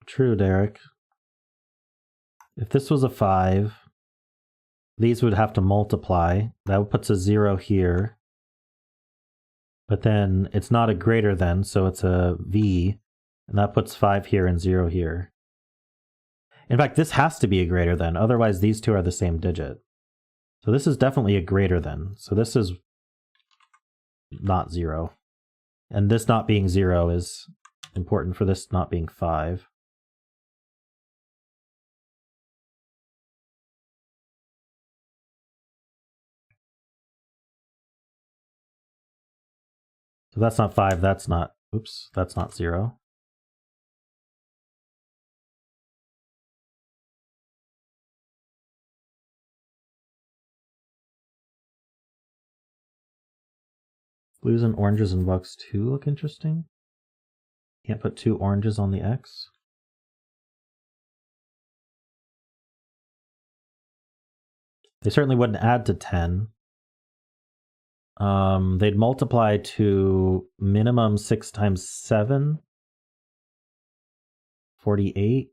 true, Derek. If this was a 5, these would have to multiply. That puts a 0 here. But then it's not a greater than, so it's a V. And that puts 5 here and 0 here. In fact, this has to be a greater than, otherwise these two are the same digit. So this is definitely a greater than. So this is not 0. And this not being 0 is important for this not being 5. So that's not 5, that's not, oops, that's not 0. Blues and oranges in box 2 look interesting. Can't put 2 oranges on the X. They certainly wouldn't add to 10. They'd multiply to minimum 6 times 7. 48.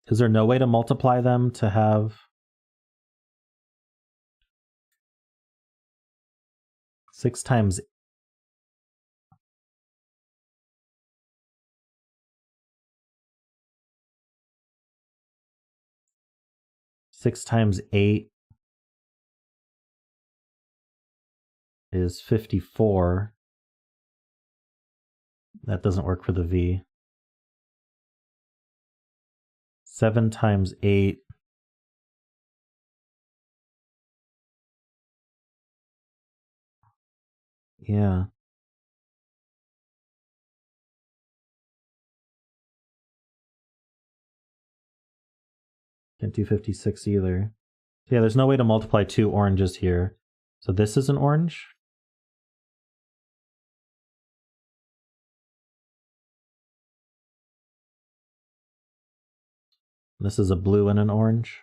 Is there no way to multiply them to have 6 times 6 times 8 is 54. That doesn't work for the V. 7 times 8 yeah. Can't do 56 either. So yeah, there's no way to multiply 2 oranges here. So this is an orange. This is a blue and an orange.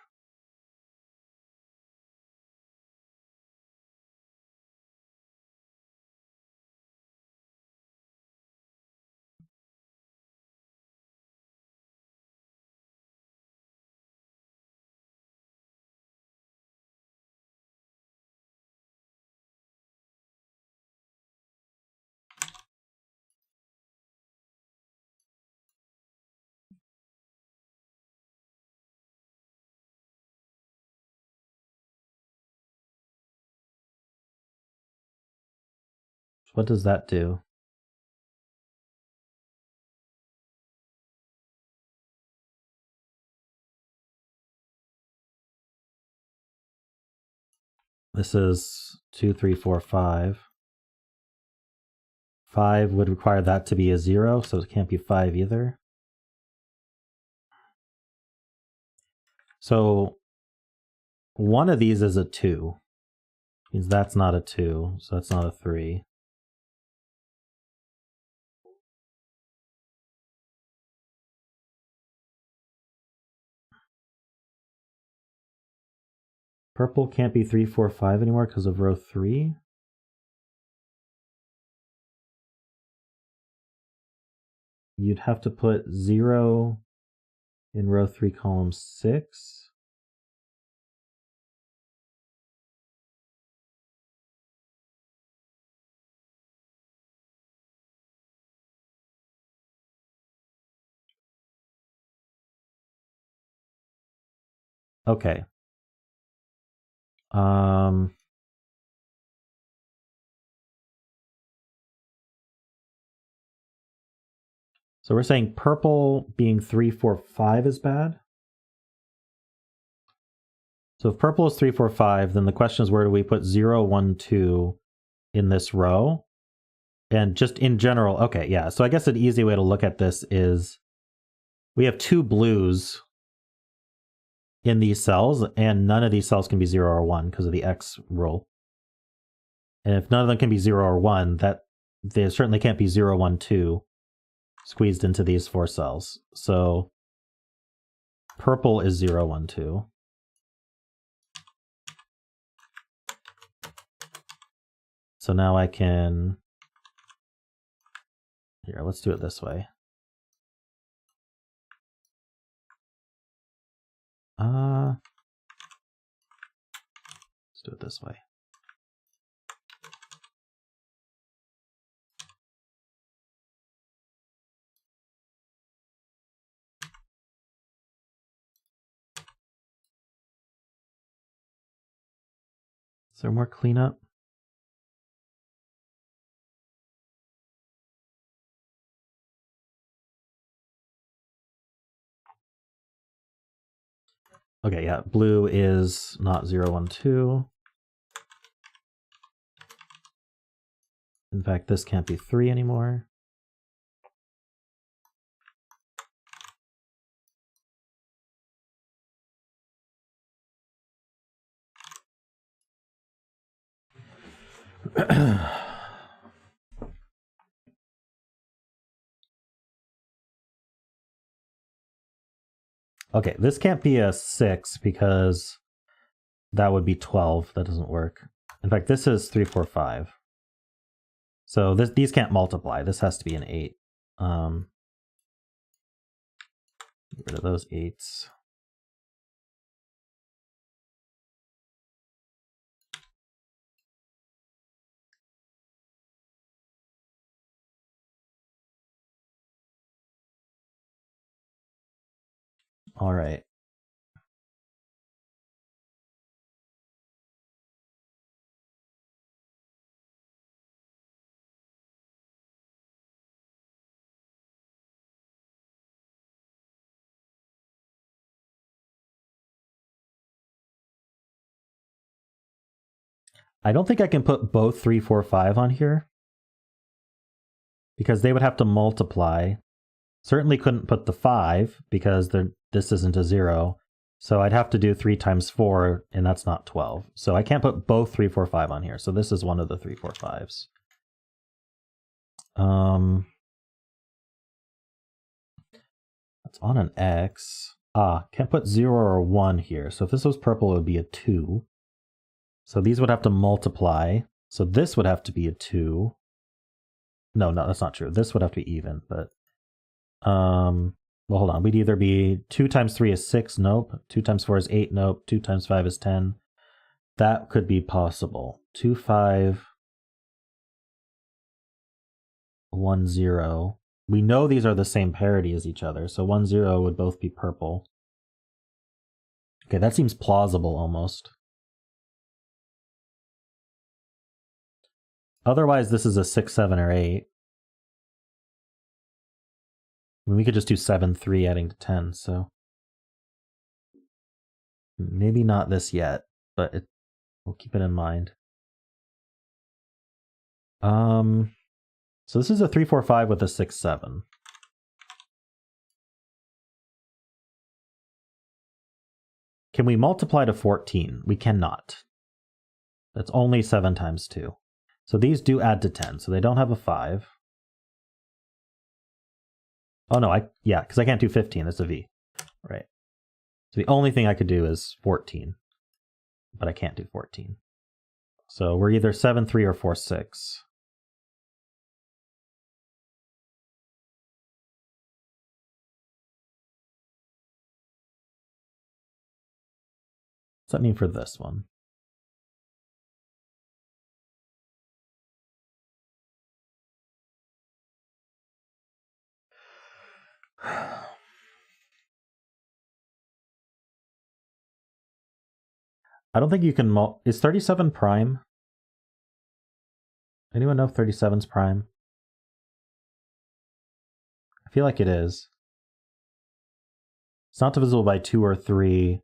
What does that do? This is 2, 3, 4, 5. 5 would require that to be a 0, so it can't be 5 either. So one of these is a 2. Means that's not a 2, so that's not a 3. Purple can't be 3, 4, 5 anymore because of row 3. You'd have to put 0 in row 3, column 6. Okay. So we're saying purple being 3, 4, 5 is bad? So if purple is 3, 4, 5, then the question is where do we put 0, 1, 2 in this row? And just in general, okay, yeah. So I guess an easy way to look at this is we have 2 blues in these cells, and none of these cells can be 0 or 1 because of the X rule. And if none of them can be 0 or 1, that they certainly can't be 0, 1, 2 squeezed into these 4 cells. So purple is 0, 1, 2. So now I can Here, let's do it this way. Let's do it this way. Is there more cleanup? Okay, yeah, blue is not 0, 1, 2. In fact, this can't be 3 anymore. Okay, this can't be a 6 because that would be 12. That doesn't work. In fact, this is 3, 4, 5. So these can't multiply. This has to be an 8. Get rid of those 8s. All right. I don't think I can put both 3, 4, 5 on here because they would have to multiply. Certainly couldn't put the 5 because this isn't a 0. So I'd have to do 3 times 4, and that's not 12. So I can't put both 3, 4, 5 on here. So this is one of the 3, 4, 5s. That's on an X. Can't put 0 or 1 here. So if this was purple, it would be a 2. So these would have to multiply. So this would have to be a 2. No, that's not true. This would have to be even, but well, hold on. We'd either be 2 times 3 is 6, nope. 2 times 4 is 8, nope. 2 times 5 is 10. That could be possible. 2, 5, 1, 0. We know these are the same parity as each other, so 1, 0 would both be purple. Okay, that seems plausible almost. Otherwise, this is a 6, 7, or 8. I mean, we could just do 7, 3 adding to 10, so maybe not this yet, but we'll keep it in mind. So this is a 3, 4, 5 with a 6, 7. Can we multiply to 14? We cannot. That's only 7 times 2. So these do add to 10, so they don't have a 5. Oh no, yeah, because I can't do 15, it's a V. Right. So the only thing I could do is 14. But I can't do 14. So we're either 7, 3 or 4, 6. What's that mean for this one? I don't think you can is 37 prime? Anyone know if 37's prime? I feel like it is. It's not divisible by 2 or 3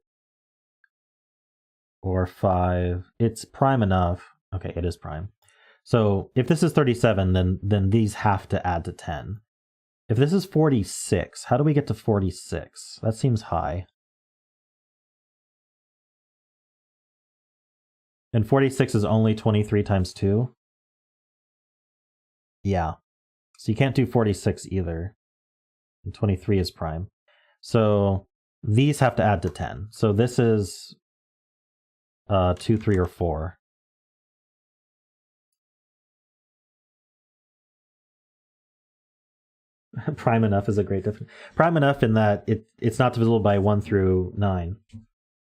or 5. It's prime enough. Okay, it is prime. So if this is 37, then these have to add to 10. If this is 46, how do we get to 46? That seems high. And 46 is only 23 times 2? Yeah. So you can't do 46 either. And 23 is prime. So these have to add to 10. So this is 2, 3, or 4. Prime enough is a great difference. Prime enough in that it's not divisible by 1 through 9.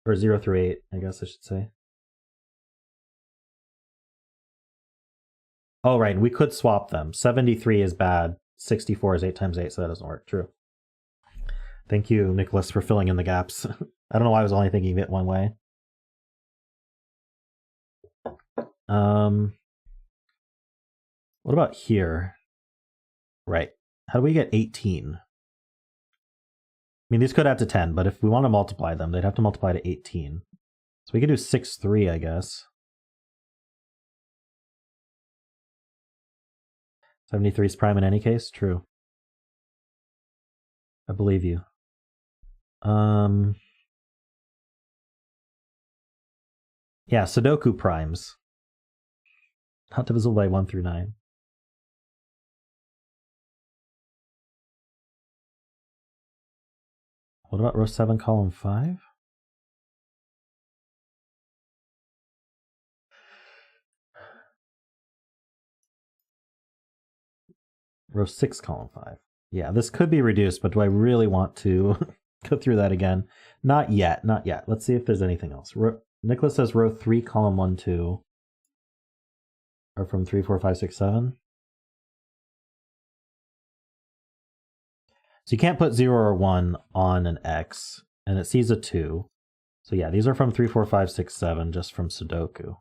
Or 0 through 8, I guess I should say. Oh, right, we could swap them. 73 is bad. 64 is 8 times 8, so that doesn't work. True. Thank you, Nicholas, for filling in the gaps. I don't know why I was only thinking of it one way. What about here? Right. How do we get 18? I mean, these could add to 10, but if we want to multiply them, they'd have to multiply to 18. So we could do 6, 3, I guess. 73 is prime in any case? True. I believe you. Yeah, Sudoku primes. Not divisible by 1 through 9. What about row 7, column 5? Row 6, column 5. Yeah, this could be reduced, but do I really want to go through that again? Not yet, not yet. Let's see if there's anything else. Nicholas says row 3, column 1, 2 are from 3, 4, 5, 6, 7. So you can't put 0 or 1 on an X, and it sees a 2. So yeah, these are from 3, 4, 5, 6, 7, just from Sudoku.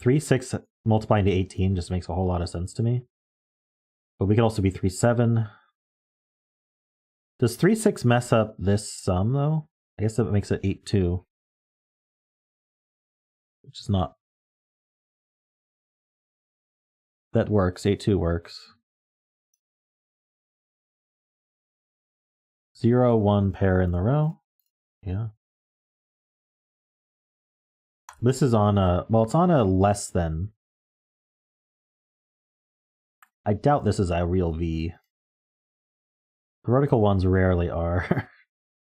3, 6 multiplying to 18 just makes a whole lot of sense to me. But we could also be 3, 7. Does 3, 6 mess up this sum, though? I guess that makes it 8, 2. Which is not... That works. 8, 2 works. 0, 1 pair in the row. Yeah. This is on a... Well, it's on a less than... I doubt this is a real V. Vertical ones rarely are. I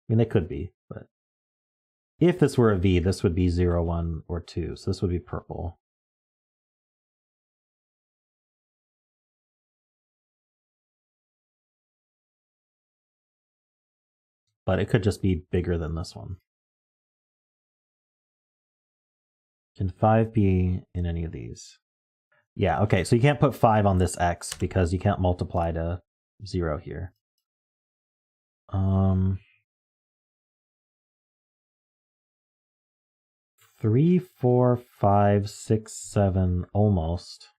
mean, they could be, but... If this were a V, this would be 0, 1, or 2. So this would be purple. But it could just be bigger than this one. Can 5 be in any of these? Yeah, okay, so you can't put 5 on this X because you can't multiply to 0 here. 3, 4, 5, 6, 7, almost.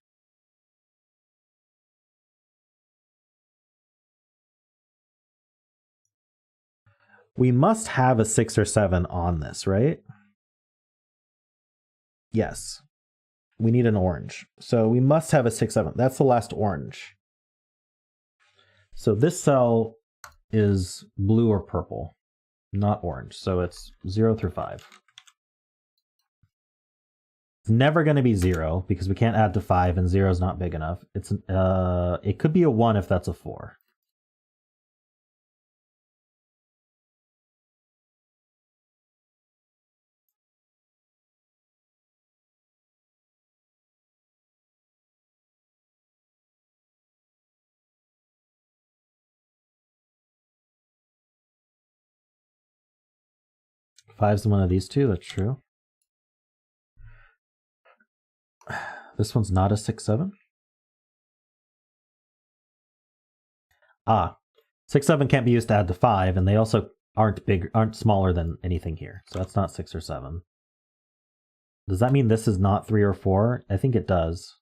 We must have a 6 or 7 on this, right? Yes. We need an orange. So we must have a 6, 7. That's the last orange. So this cell is blue or purple, not orange. So it's 0 through 5. It's never going to be 0 because we can't add to 5 and 0 is not big enough. It could be a 1 if that's a 4. Five's one of these two, that's true. This one's not a 6, 7. Ah, 6, 7 can't be used to add to 5, and they also aren't smaller than anything here. So that's not 6 or 7. Does that mean this is not 3 or 4? I think it does.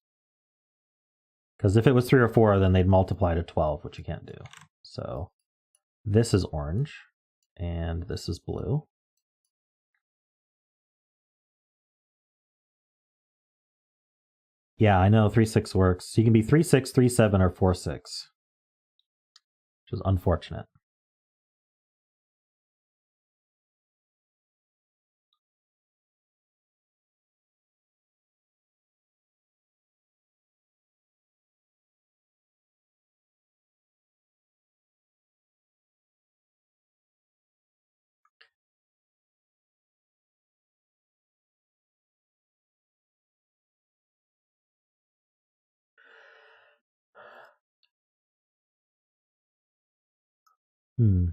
Because if it was 3 or 4, then they'd multiply to 12, which you can't do. So this is orange, and this is blue. Yeah, I know 3, 6 works. So you can be 3, 6, 3, 7, or 4, 6. Which is unfortunate. Hmm.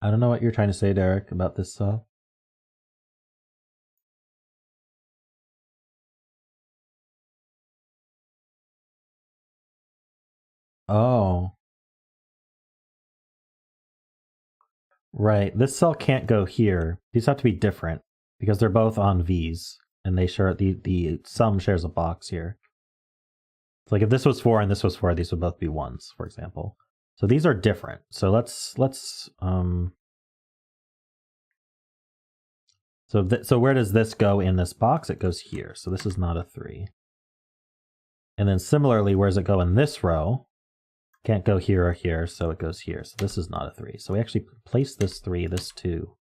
I don't know what you're trying to say, Derek, about this cell. Oh. Right. This cell can't go here. These have to be different because they're both on V's and they share the sum shares a box here. It's like if this was 4 and this was 4, these would both be 1s, for example. So these are different. So let's so where does this go in this box? It goes here. So this is not a 3. And then similarly, where does it go in this row? Can't go here or here, so it goes here. So this is not a 3. So we actually place this 3, this 2.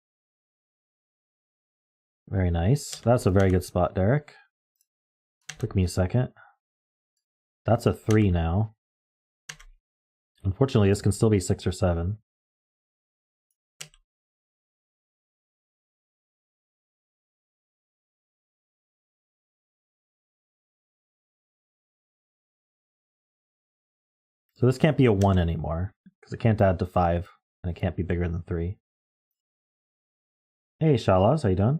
Very nice. That's a very good spot, Derek. Took me a second. That's a 3 now. Unfortunately, this can still be 6 or 7. So this can't be a 1 anymore, because it can't add to 5, and it can't be bigger than 3. Hey, Shalaz, how you doing?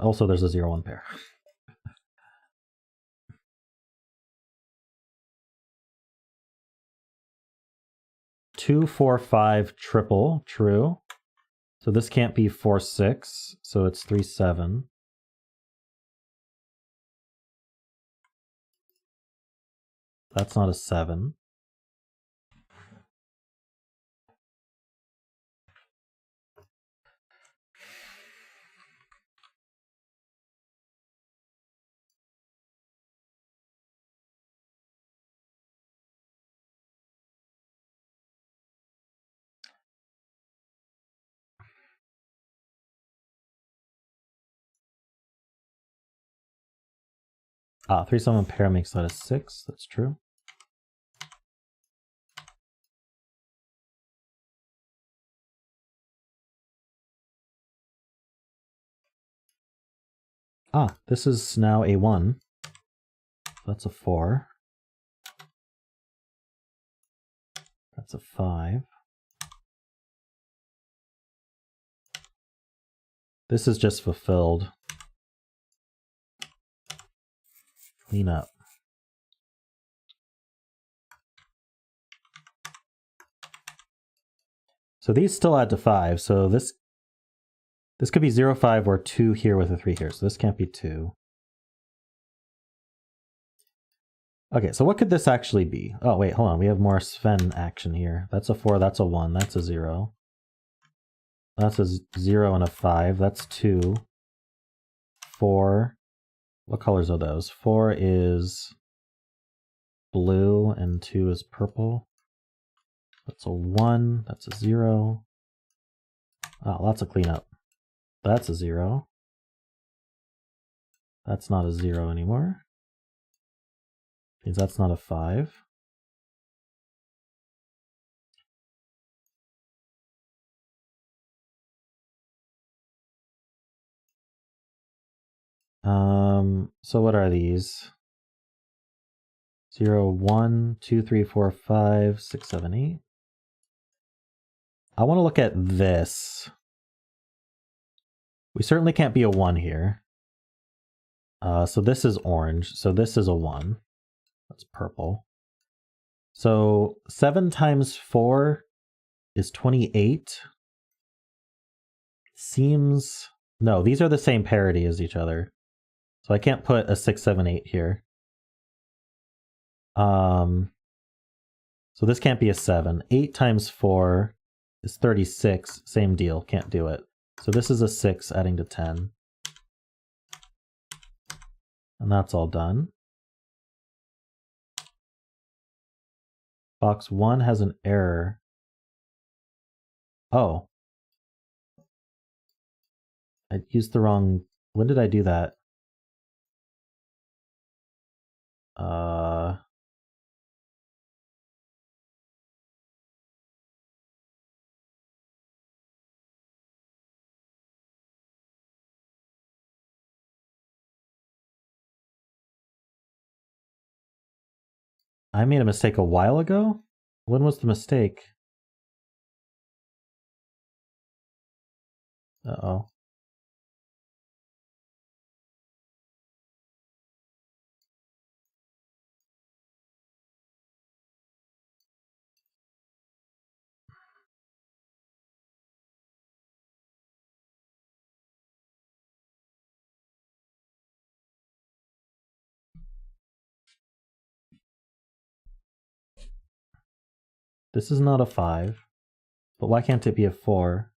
Also, there's a 0-1 pair. Two, 4, 5, triple, true. So this can't be 4, 6, so it's 3, 7. That's not a 7. Ah, 3, 7 pair makes that a 6. That's true. Ah, this is now a 1. That's a 4. That's a 5. This is just fulfilled. Clean up. So these still add to 5, so this could be 0, 5 or 2 here with a 3 here, so this can't be 2. Okay, so what could this actually be? Oh, wait, hold on. We have more Sven action here. That's a 4, that's a 1, that's a 0. That's a 0 and a 5, that's 2. 4. What colors are those? 4 is blue and 2 is purple. That's a 1, that's a 0. Oh, lots of cleanup. That's a 0. That's not a 0 anymore. Means that's not a 5. So what are these? 0, 1, 2, 3, 4, 5, 6, 7, 8. I want to look at this. We certainly can't be a 1 here. So this is orange. So this is a 1. That's purple. So 7 times 4 is 28. Seems... No, these are the same parity as each other. So I can't put a 6, 7, 8 here. So this can't be a 7. 8 times 4 is 36. Same deal. Can't do it. So this is a 6 adding to 10. And that's all done. Box 1 has an error. Oh. I used the wrong... When did I do that? I made a mistake a while ago? When was the mistake? Uh-oh. This is not a 5. But why can't it be a 4?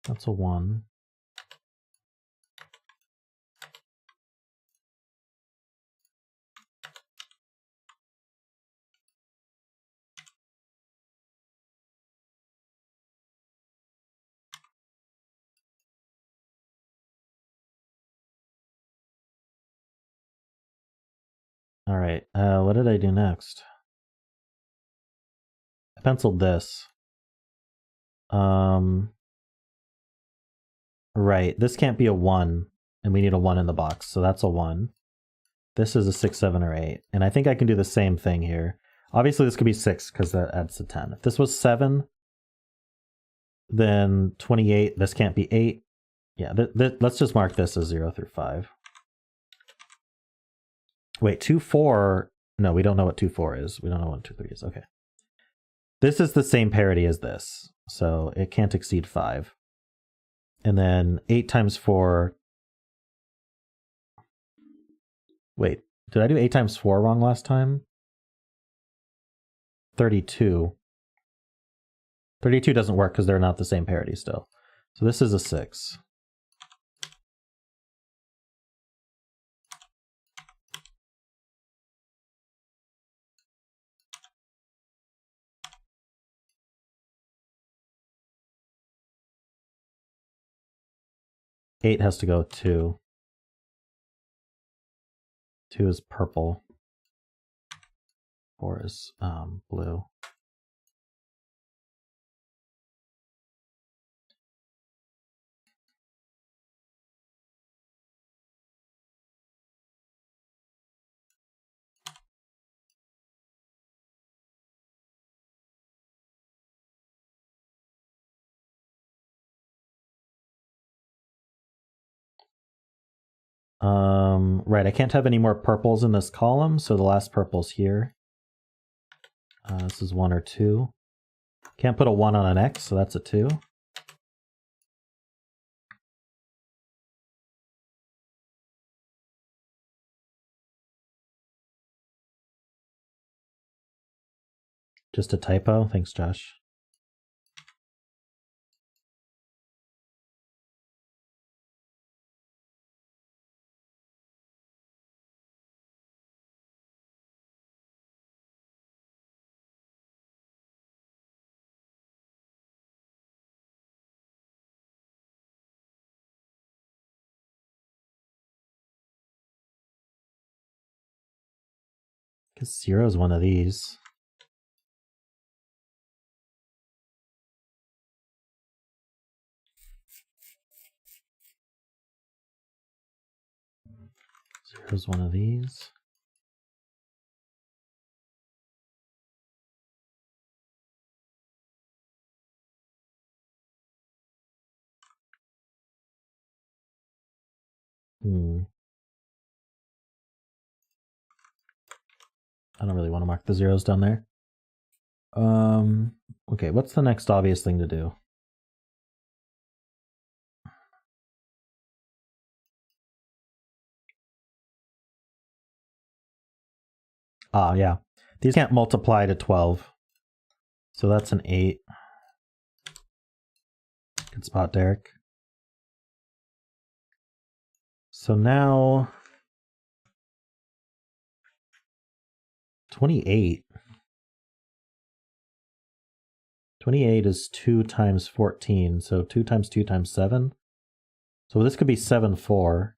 That's a 1. All right, what did I do next? I penciled this. Right, this can't be a 1, and we need a 1 in the box, so that's a 1. This is a 6, 7, or 8, and I think I can do the same thing here. Obviously, this could be 6, because that adds to 10. If this was 7, then 28, this can't be 8. Yeah, let's just mark this as 0 through 5. Wait, 2, 4... No, we don't know what 2, 4 is. We don't know what 2, 3 is. Okay. This is the same parity as this, so it can't exceed 5. And then 8 times 4... Wait, did I do 8 times 4 wrong last time? 32. 32 doesn't work because they're not the same parity still. So this is a 6. Eight has to go with 2. 2 is purple. 4 is blue. Right, I can't have any more purples in this column, so the last purple's here. This is 1 or 2. Can't put a 1 on an X, so that's a 2. Just a typo. Thanks, Josh. Because 0 is one of these. Here's one of these. I don't really want to mark the zeros down there. Okay, what's the next obvious thing to do? Ah, yeah. These can't multiply to 12. So that's an 8. Good spot, Derek. So now 28. 28 is 2 times 14, so 2 times 2 times 7. So this could be 7, 4.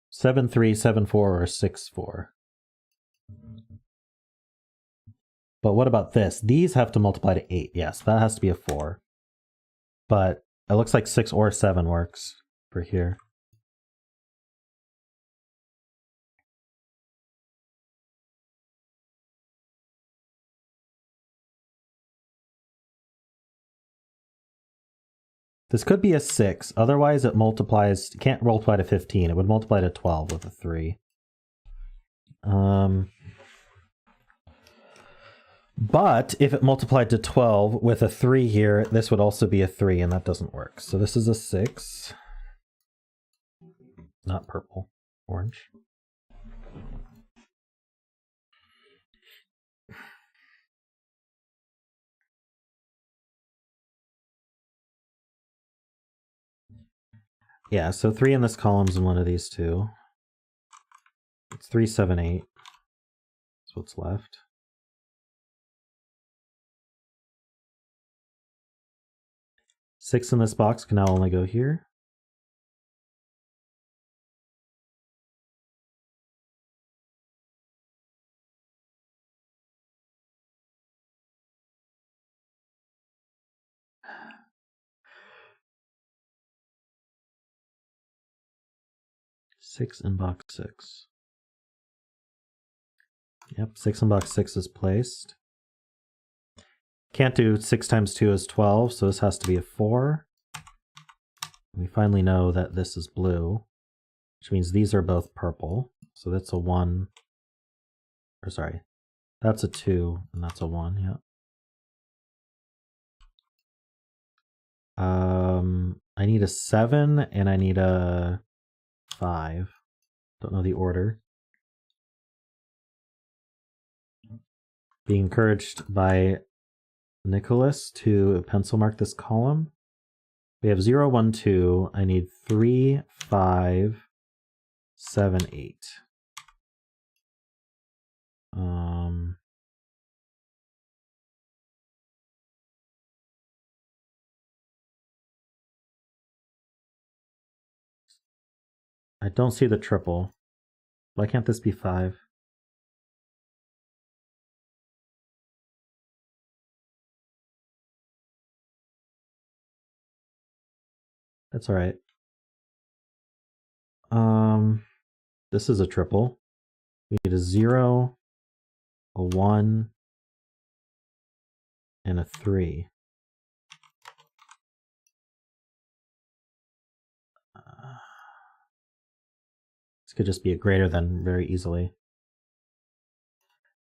7, 3, 7, 4, or 6, 4. But what about this? These have to multiply to 8. Yes, that has to be a 4. But it looks like 6 or 7 works for here. This could be a 6. Otherwise, it can't multiply to 15. It would multiply to 12 with a 3. But if it multiplied to 12 with a 3 here, this would also be a 3, and that doesn't work. So this is a 6. Not purple, orange. Yeah, so 3 in this column's in one of these two. It's 3, 7, 8. That's what's left. Six in this box can now only go here. Six in box 6. Yep, 6 in box 6 is placed. Can't do 6 times 2 is 12, so this has to be a 4. We finally know that this is blue, which means these are both purple. So that's a 1. Or sorry, that's a 2, and that's a 1, yeah. I need a 7, and I need a 5. Don't know the order. Being encouraged by Nicholas to pencil mark this column. We have 0, 1, 2. I need 3, 5, 7, 8. I don't see the triple. Why can't this be 5? That's all right. This is a triple. We need a 0, a 1, and a 3. This could just be a greater than very easily.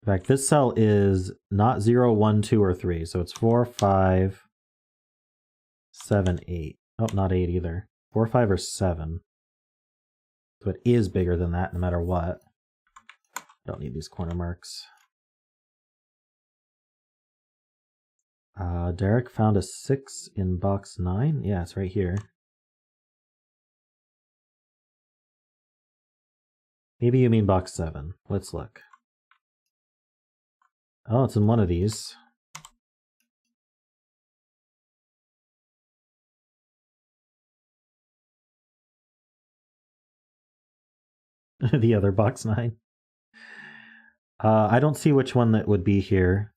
In fact, this cell is not 0, 1, 2, or 3, so it's 4, 5, 7, 8. Oh, not 8 either. 4, 5, or 7. So it is bigger than that no matter what. Don't need these corner marks. Derek found a 6 in box 9. Yeah, it's right here. Maybe you mean box 7. Let's look. Oh, it's in one of these. The other box 9. I don't see which one that would be here.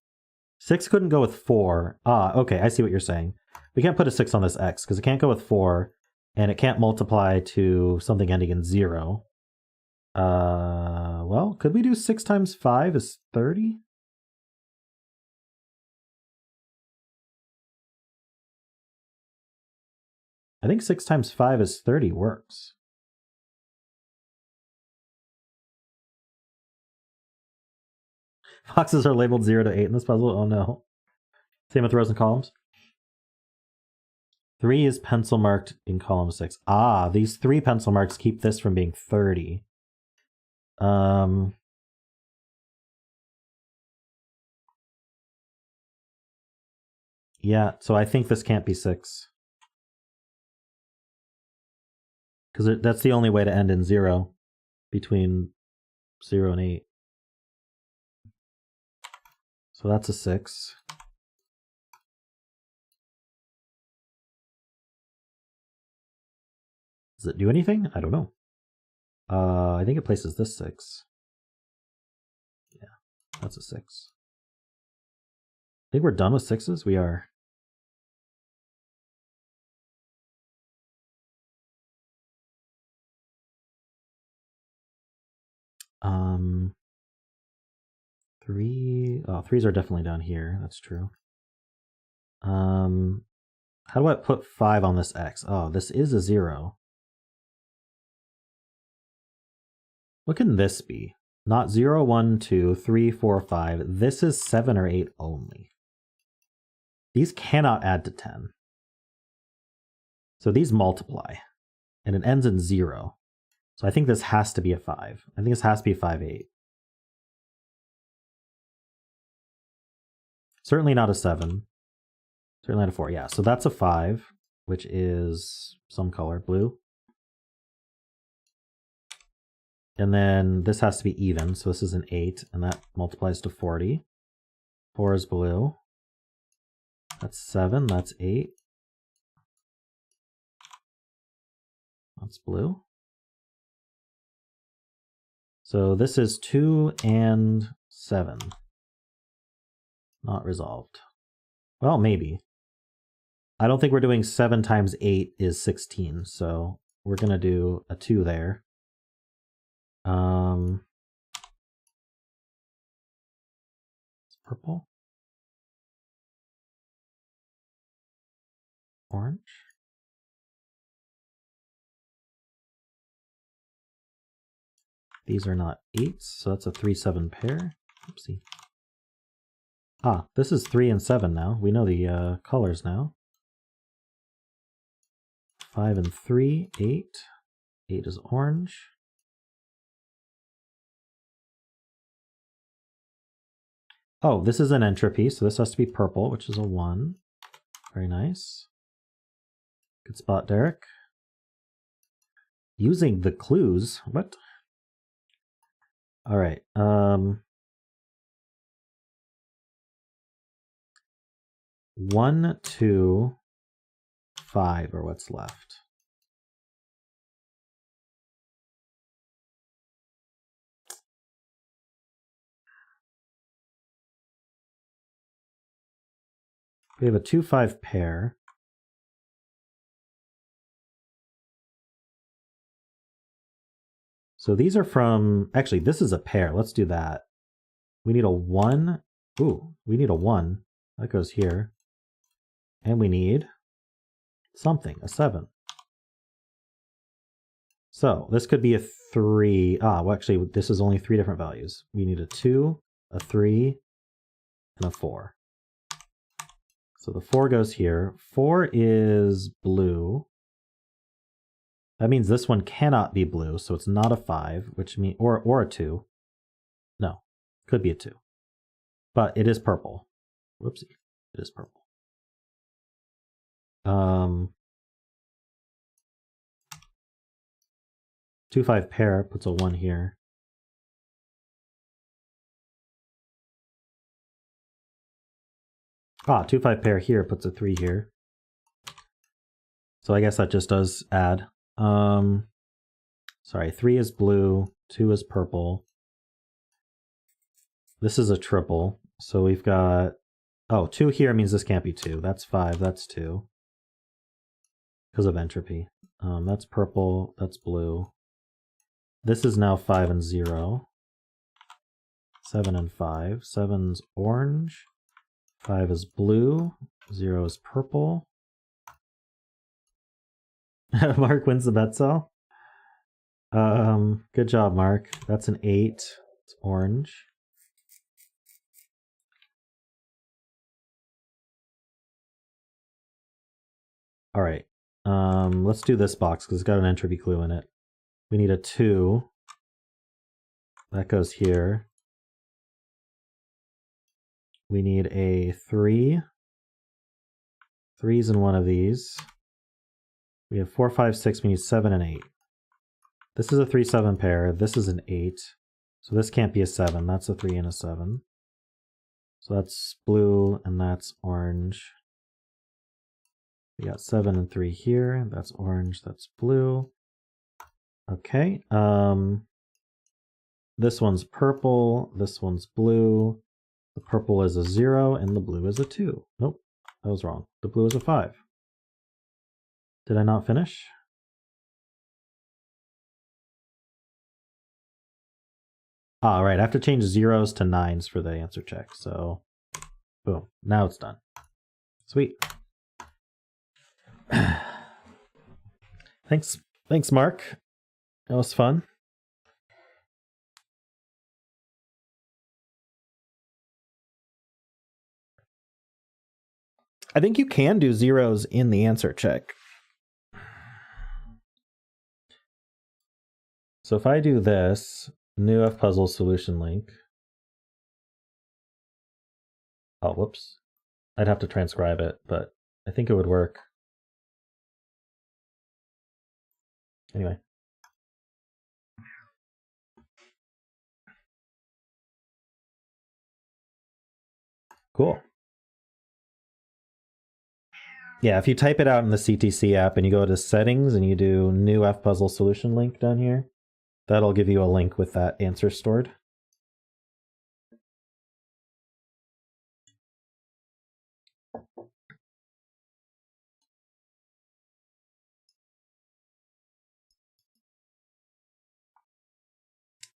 6 couldn't go with 4. Ah, okay, I see what you're saying. We can't put a 6 on this X because it can't go with 4, and it can't multiply to something ending in 0. Well, could we do 6 times 5 is 30? I think 6 times 5 is 30 works. Boxes are labeled 0 to 8 in this puzzle. Oh no. Same with rows and columns. 3 is pencil marked in column 6. Ah, these 3 pencil marks keep this from being 30. Yeah, so I think this can't be 6. Because that's the only way to end in 0 between 0 and 8. So that's a 6. Does it do anything? I don't know. I think it places this 6. Yeah, that's a 6. I think we're done with 6s. We are. Three. Oh, 3s are definitely down here. That's true. How do I put 5 on this X? Oh, this is a 0. What can this be? Not 0, 1, 2, 3, 4, 5. This is 7 or 8 only. These cannot add to 10. So these multiply. And it ends in 0. So I think this has to be a 5. I think this has to be 5, 8. Certainly not a 7. Certainly not a 4. Yeah, so that's a 5, which is some color, blue. And then this has to be even, so this is an 8, and that multiplies to 40. 4 is blue. That's 7, that's 8. That's blue. So this is 2 and 7. Not resolved. Well, maybe. I don't think we're doing 7 times 8 is 16, so we're going to do a 2 there. It's purple. Orange. These are not 8s, so that's a 3-7 pair. Oopsie. Ah, this is 3 and 7 now. We know the colors now. 5 and 3, 8. 8 is orange. Oh, this is an entropy, so this has to be purple, which is a 1. Very nice. Good spot, Derek. Using the clues. What? All right. 1, 2, 5 are what's left. We have a 2-5 pair. So these are from, actually, this is a pair. Let's do that. We need a 1. Ooh, we need a 1. That goes here. And we need something, a 7. So this could be a 3. Well, actually, this is only 3 different values. We need a 2, a 3, and a 4. So the 4 goes here. 4 is blue. That means this one cannot be blue, so it's not a 5, which means or a 2. No, could be a 2. But it is purple. Whoopsie. It is purple. 2-5 pair puts a 1 here. Ah, 2-5 pair here puts a 3 here. So I guess that just does add. Sorry, 3 is blue, 2 is purple. This is a triple. So we've got, oh, 2 here means this can't be 2. That's 5, that's 2. Because of entropy. That's purple, that's blue. This is now 5 and 0. 7 and 5. 7's orange. 5 is blue. 0 is purple. Mark wins the bet cell. Good job, Mark. That's an 8. It's orange. All right. Let's do this box because it's got an entropy clue in it. We need a 2. That goes here. We need a 3. 3's in one of these. We have 4, 5, 6. We need 7 and 8. This is a 3-7 pair. This is an 8. So this can't be a 7. That's a 3 and a 7. So that's blue and that's orange. We got 7 and 3 here. That's orange, that's blue. Okay. This one's purple, this one's blue. The purple is a 0 and the blue is a 2. Nope, that was wrong. The blue is a 5. Did I not finish? Ah, right, I have to change 0s to 9s for the answer check. So, boom, now it's done. Sweet. Thanks, Mark. That was fun. I think you can do 0s in the answer check. So if I do this, new F puzzle solution link. Oh, whoops. I'd have to transcribe it, but I think it would work. Anyway. Cool. Yeah, if you type it out in the CTC app and you go to settings and you do new F puzzle solution link down here, that'll give you a link with that answer stored.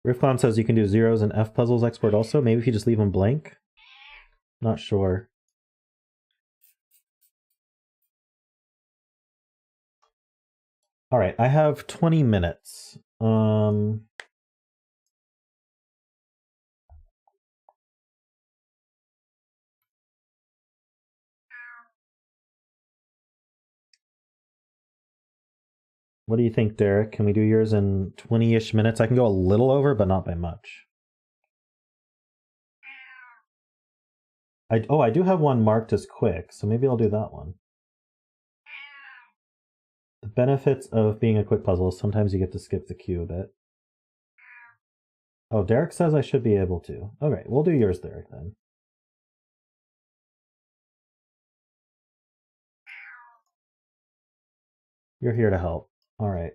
Riffclown says you can do 0s and F puzzles export also. Maybe if you just leave them blank. Not sure. All right, I have 20 minutes. What do you think, Derek? Can we do yours in 20-ish minutes? I can go a little over, but not by much. I do have one marked as quick, so maybe I'll do that one. The benefits of being a quick puzzle is sometimes you get to skip the queue a bit. Oh, Derek says I should be able to. Okay, we'll do yours, Derek, then. You're here to help. All right.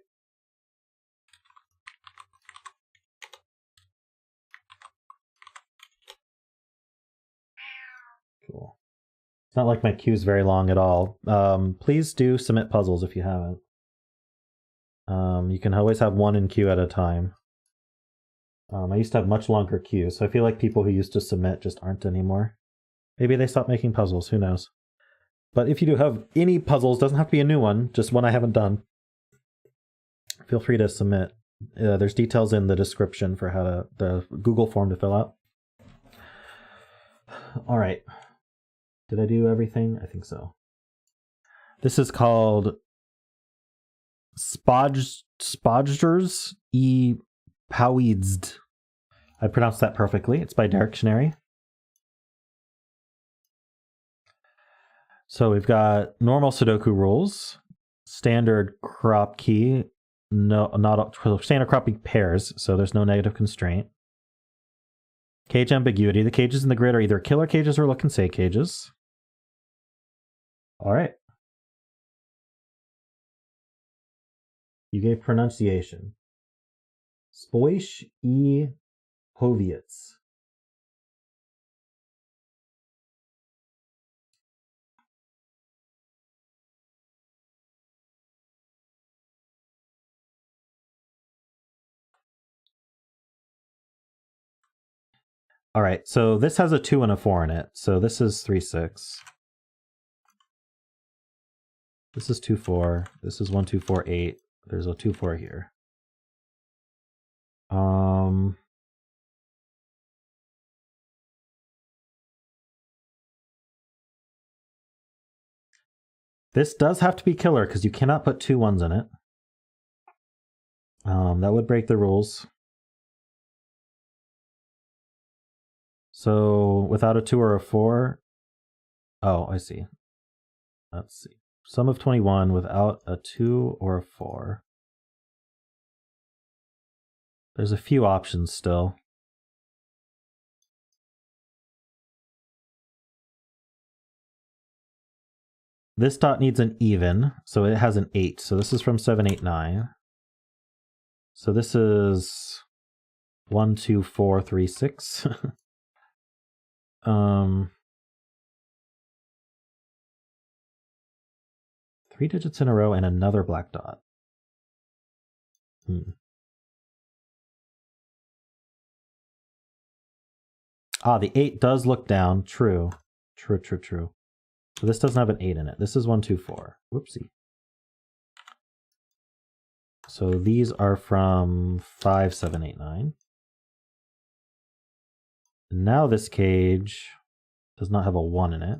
Cool. It's not like my queue's very long at all. Please do submit puzzles if you haven't. You can always have one in queue at a time. I used to have much longer queues, so I feel like people who used to submit just aren't anymore. Maybe they stopped making puzzles, who knows. But if you do have any puzzles, doesn't have to be a new one, just one I haven't done, feel free to submit. There's details in the description for how to, the Google form to fill out. All right. Did I do everything? I think so. This is called Spojrz Powiedz. I pronounced that perfectly. It's by Derektionary. So we've got normal Sudoku rules, standard crop key, standard crop key pairs, so there's no negative constraint. Cage ambiguity. The cages in the grid are either killer cages or look and say cages. All right. You gave pronunciation. Spojrz I Powiedz. All right, so this has a 2 and a 4 in it. So this is 3, 6. This is 2, 4. This is 1, 2, 4, 8. There's a 2, 4 here. This does have to be killer because you cannot put 2 1s in it. That would break the rules. So without a 2 or a 4, oh, I see. Let's see. Sum of 21 without a 2 or a 4. There's a few options still. This dot needs an even, so it has an 8. So this is from 7, 8, 9. So this is 1, 2, 4, 3, 6. 3 digits in a row and another black dot. Ah, the 8 does look down. True. True. So this doesn't have an 8 in it. This is 1, 2, 4. Whoopsie. So these are from 5, 7, 8, 9. Now this cage does not have a 1 in it.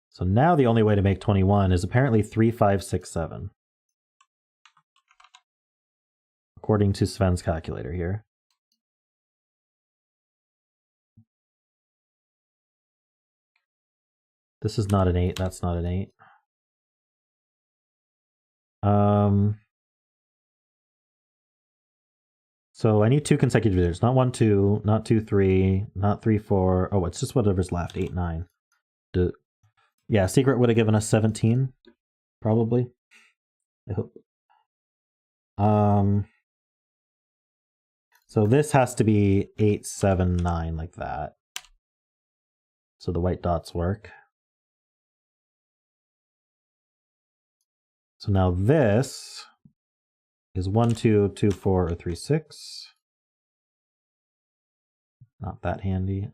So now the only way to make 21 is apparently 3, 5, 6, 7. According to Sven's calculator here. This is not an 8, that's not an 8. So I need 2 consecutive digits, not 1, 2, not 2, 3, not 3, 4. Oh, it's just whatever's left, 8, 9. Yeah, secret would have given us 17, probably. I hope. So this has to be 8, 7, 9, like that. So the white dots work. So now this is 1, 2, 2, 4, or 3, 6. Not that handy.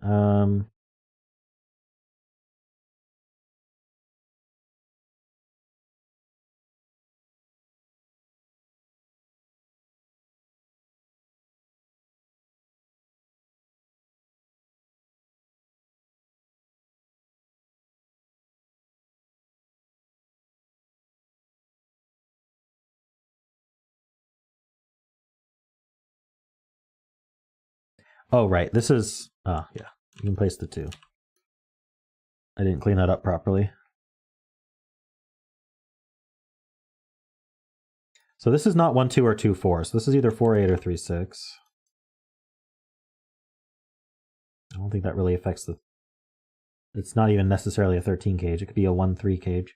Oh, right. This is... Oh, yeah. You can place the 2. I didn't clean that up properly. So this is not 1, 2, or 2, 4. So this is either 4, 8, or 3, 6. I don't think that really affects the... It's not even necessarily a 13 cage. It could be a 1, 3 cage.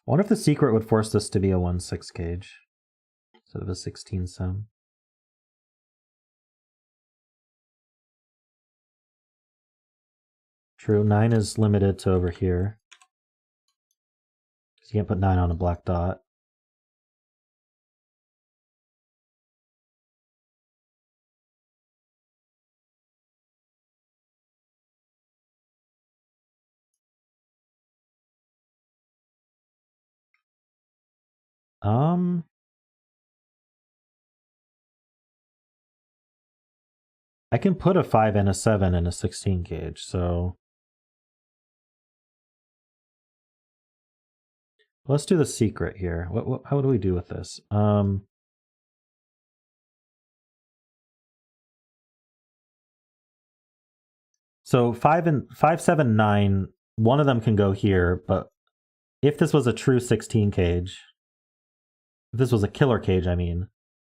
I wonder if the secret would force this to be a 1, 6 cage instead of a 16 7. True, 9 is limited to over here. You can't put 9 on a black dot. I can put a 5 and a 7 in a 16 cage, so... Let's do the secret here. How do we do with this? So 5, 7, 9, one of them can go here, but if this was a true 16 cage, if this was a killer cage, I mean,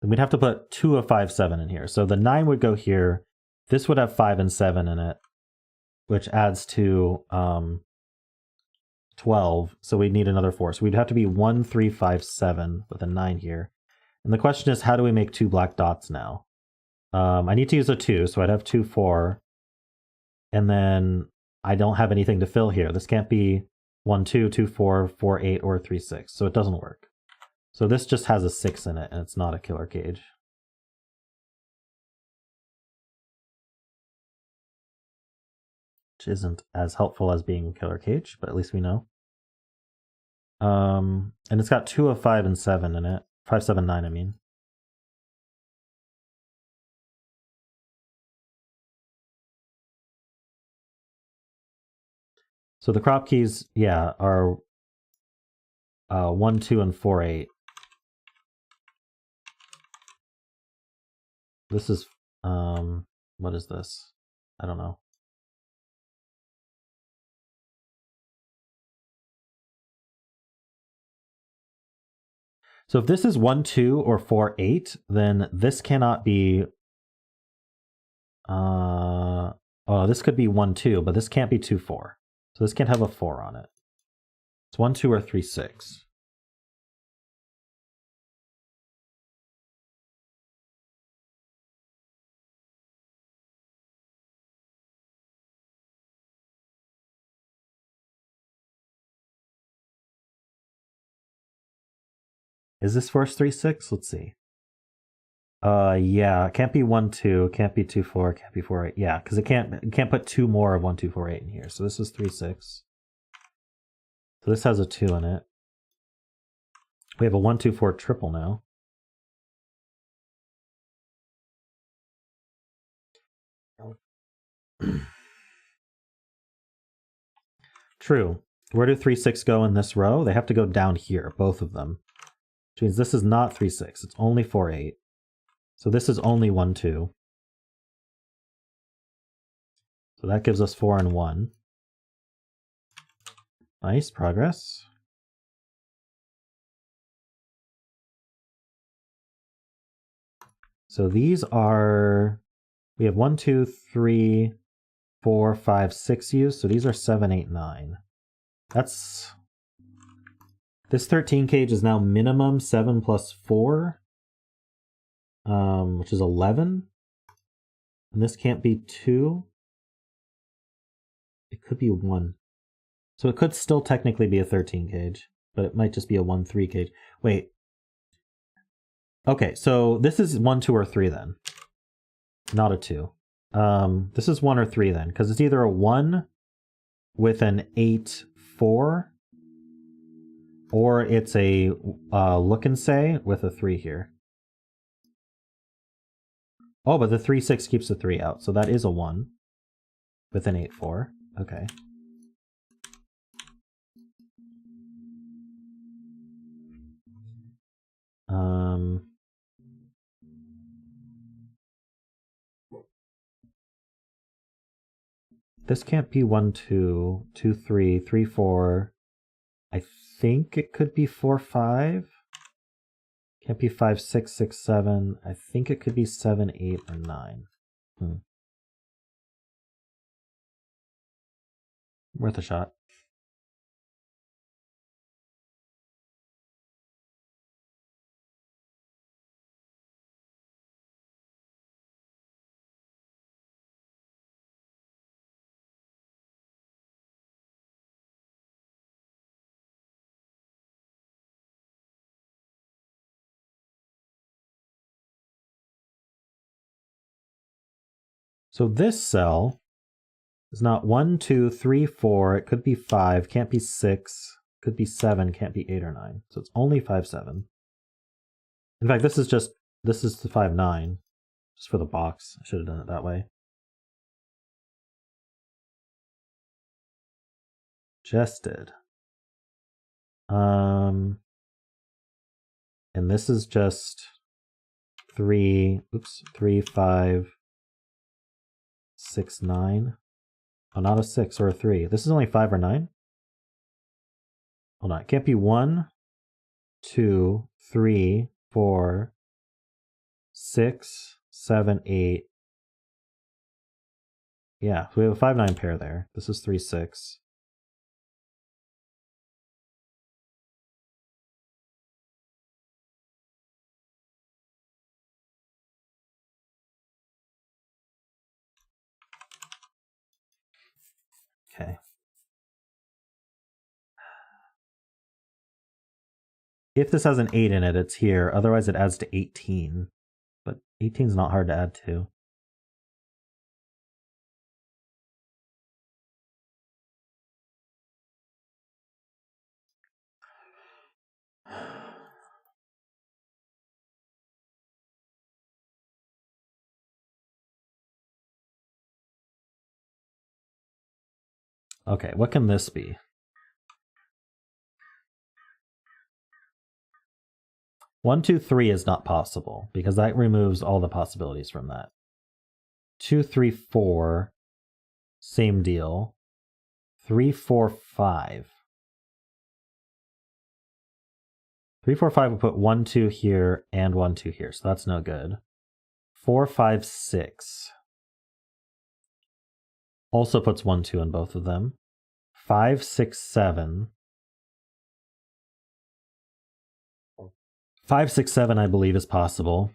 then we'd have to put 2 of 5, 7 in here. So the 9 would go here. This would have 5 and 7 in it, which adds to 12. So we'd need another 4. So we'd have to be 1, 3, 5, 7 with a 9 here. And the question is, how do we make 2 black dots now? I need to use a 2, so I'd have 2, 4. And then I don't have anything to fill here. This can't be 1, 2, 2, 4, 4, 8, or 3, 6. So it doesn't work. So this just has a 6 in it, and it's not a killer cage. Which isn't as helpful as being a killer cage, but at least we know. And it's got 2 of 5 and 7 in it. 5, 7, 9, I mean. So the crop keys, yeah, are 1, 2, and 4, 8. This is, what is this? I don't know. So if this is 1, 2, or 4, 8, then this cannot be Oh, this could be 1, 2, but this can't be 2, 4. So this can't have a 4 on it. It's 1, 2, or 3, 6. Is this force 3, 6? Let's see. Yeah, it can't be 1, 2, can't be 2, 4, can't be 4, 8. Yeah, because it can't put 2 more of 1, 2, 4, 8 in here. So this is 3, 6. So this has a 2 in it. We have a 1, 2, 4 triple now. True. Where do 3, 6 go in this row? They have to go down here, both of them. Which means this is not 3, 6. It's only 4, 8. So this is only 1, 2. So that gives us 4 and 1. Nice progress. So these are, we have 1, 2, 3, 4, 5, 6 used. So these are 7, 8, 9. That's, this 13 cage is now minimum 7 plus 4, which is 11. And this can't be 2. It could be 1. So it could still technically be a 13 cage, but it might just be a 1, 3 cage. Wait. Okay, so this is 1, 2, or 3 then. Not a 2. This is 1 or 3 then, because it's either a 1 with an 8, 4, or it's a look and say with a 3 here. Oh, but the 3, 6 keeps the 3 out, so that is a 1 with an 8, 4. Okay. This can't be 1, 2, 2, 3, 3, 4. I think it could be 4, 5. Can't be 5, 6, 6, 7. I think it could be 7, 8, or 9. Worth a shot. So this cell is not 1, 2, 3, 4. It could be 5. Can't be 6. Could be 7. Can't be 8 or 9. So it's only 5, 7. In fact, this is the 5, 9. Just for the box. I should have done it that way. Just did. And this is just 3, 5, 6, 9. Oh, not a 6 or a 3. This is only 5 or 9? Hold on. It can't be 1, 2, 3, 4, 6, 7, 8. Yeah, so we have a 5, 9 pair there. This is 3, 6. Okay. If this has an 8 in it, it's here. Otherwise, it adds to 18. But 18 is not hard to add to. Okay, what can this be? 1, 2, 3 is not possible because that removes all the possibilities from that. 2, 3, 4, same deal. 3, 4, 5. 3, 4, 5 will put 1, 2 here and 1, 2 here, so that's no good. 4, 5, 6. Also puts 1, 2 in both of them. 5, 6, 7. 5, 6, 7, I believe, is possible.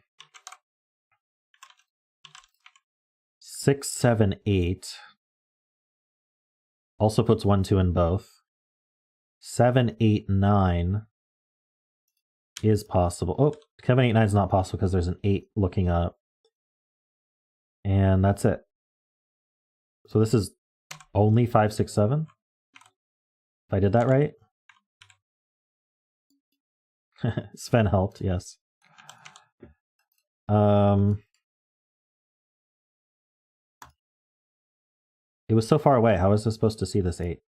6, 7, 8. Also puts 1, 2 in both. 7, 8, 9 is possible. Oh, 7, 8, 9 is not possible because there's an 8 looking up. And that's it. So this is only 5, 6, 7? If I did that right? Sven helped, yes. It was so far away. How was I supposed to see this 8?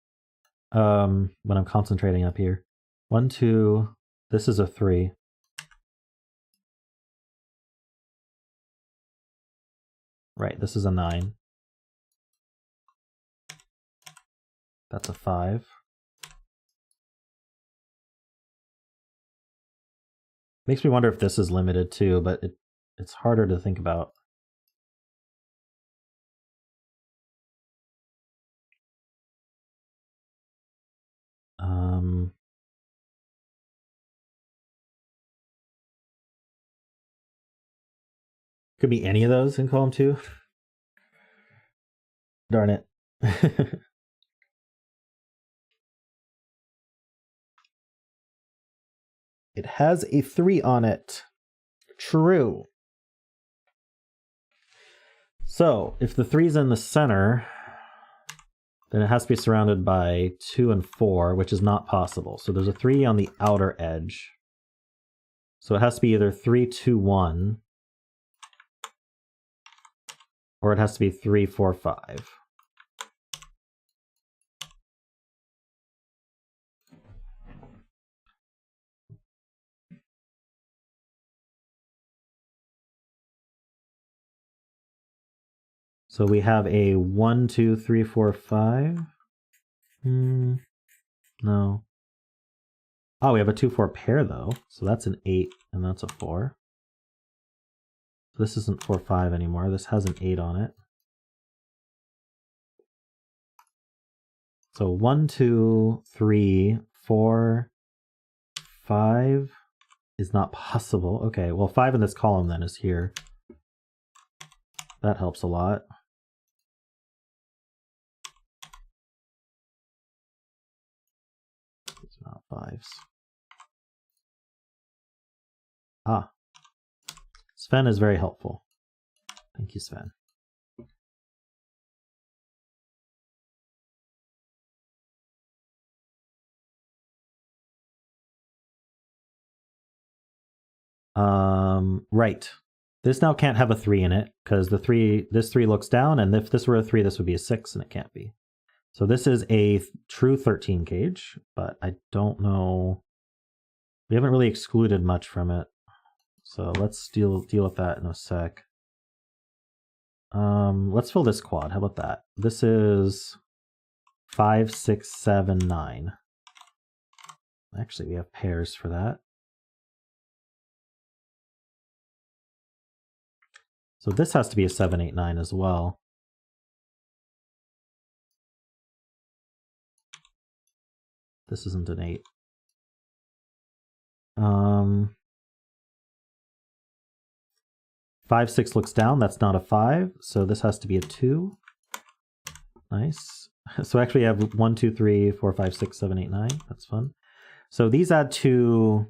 When I'm concentrating up here. 1, 2, this is a 3. Right, this is a 9. That's a 5. Makes me wonder if this is limited too, but it's harder to think about. Could be any of those in column 2. Darn it. It has a 3 on it. True. So, if the 3's in the center, then it has to be surrounded by 2 and 4, which is not possible. So there's a 3 on the outer edge. So it has to be either 3, 2, 1, or it has to be 3, 4, 5. So we have a 1, 2, 3, 4, 5. No. Oh, we have a 2, 4 pair though. So that's an 8 and that's a 4. This isn't 4, 5 anymore. This has an 8 on it. So 1, 2, 3, 4, 5 is not possible. Okay, well 5 in this column then is here. That helps a lot. It's not 5s. Ah. Sven is very helpful. Thank you, Sven. Right. This now can't have a 3 in it because this 3 looks down, and if this were a 3, this would be a 6, and it can't be. So this is a true 13 cage, but I don't know. We haven't really excluded much from it. So let's deal with that in a sec. Let's fill this quad. How about that? This is 5, 6, 7, 9. Actually, we have pairs for that. So this has to be a 7, 8, 9 as well. This isn't an 8. 5, 6 looks down. That's not a 5. So this has to be a 2. Nice. So actually, you have 1, 2, 3, 4, 5, 6, 7, 8, 9. That's fun. So these add to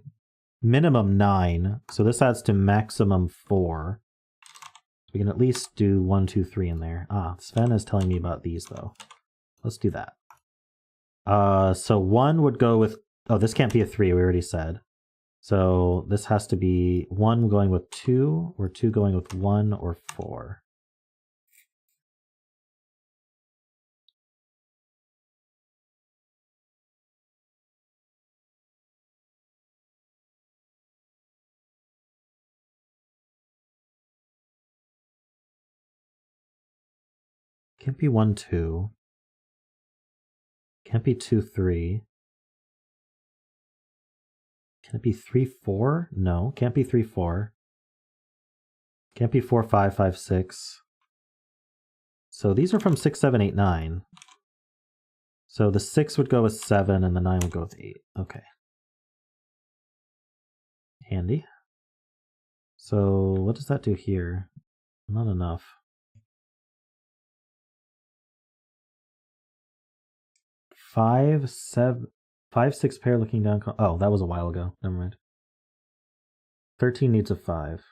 minimum 9. So this adds to maximum 4. We can at least do 1, 2, 3 in there. Ah, Sven is telling me about these though. Let's do that. So 1 would go with, oh, this can't be a 3, we already said. So this has to be 1 going with 2, or 2 going with 1, or 4. Can't be 1, 2. Can't be 2, 3. Can it be 3, 4? No, can't be 3, 4. Can't be 4, 5, 5, 6. So these are from 6, 7, 8, 9. So the 6 would go with 7 and the 9 would go with 8. Okay. Handy. So what does that do here? Not enough. 5, 7, 5, 6 pair looking down. Oh, that was a while ago. Never mind. 13 needs a 5.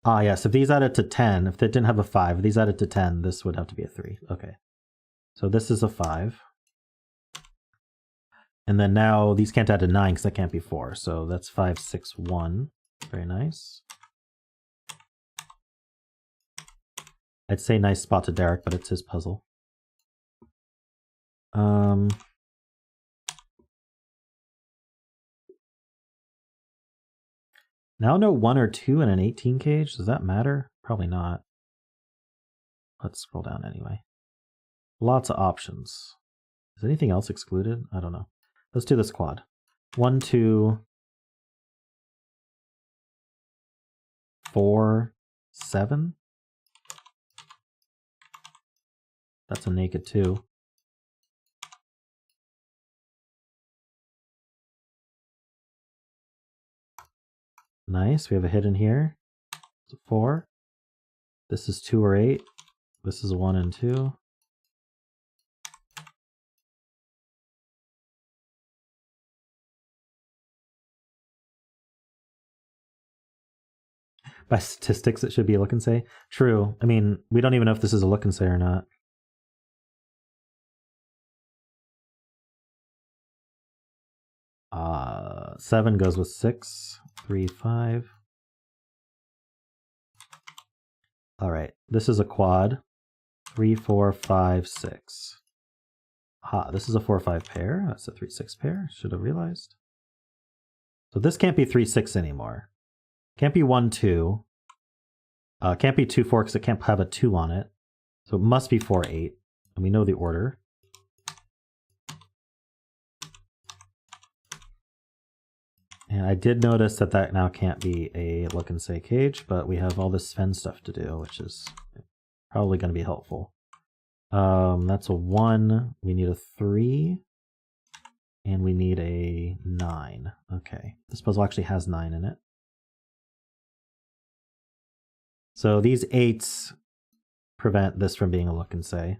Ah, yes. If these added to 10, if they didn't have a 5, if these added to 10, this would have to be a 3. Okay. So this is a 5. And then now these can't add to 9 because that can't be 4. So that's 5, 6, 1. Very nice. I'd say nice spot to Derek, but it's his puzzle. Now no 1 or 2 in an 18 cage. Does that matter? Probably not. Let's scroll down anyway. Lots of options. Is anything else excluded? I don't know. Let's do this quad. 1, 2, 4, 7. That's a naked 2. Nice. We have a hidden here. It's a 4. This is 2 or 8. This is a 1 and 2. By statistics, it should be a look and say. True. I mean, we don't even know if this is a look and say or not. Uh, 7 goes with 6. 3, 5. All right. This is a quad. 3, 4, 5, 6. Ah, this is a 4, 5 pair. That's a 3, 6 pair. Should have realized. So this can't be 3, 6 anymore. Can't be 1, 2. Can't be 2, 4 because it can't have a 2 on it. So it must be 4, 8. And we know the order. And I did notice that that now can't be a look and say cage, but we have all this Sven stuff to do, which is probably going to be helpful. That's a 1. We need a 3. And we need a 9. Okay. This puzzle actually has 9 in it. So these 8s prevent this from being a look and say. In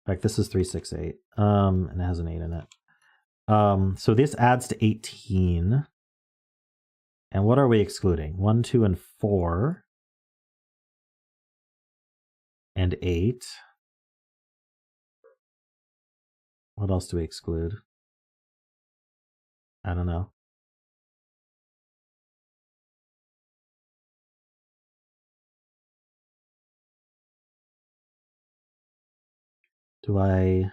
fact, this is 3, 6, 8. And it has an 8 in it. So this adds to 18. And what are we excluding? 1, 2, and 4. And 8. What else do we exclude? I don't know. Do I...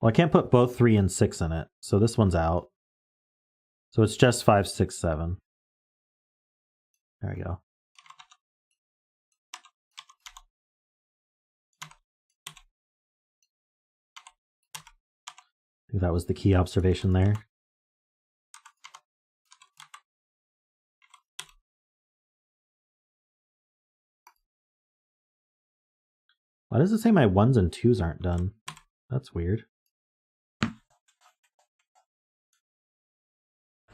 Well, I can't put both 3 and 6 in it, so this one's out. So it's just 5, 6, 7. There we go. I think that was the key observation there. Why does it say my 1s and 2s aren't done? That's weird.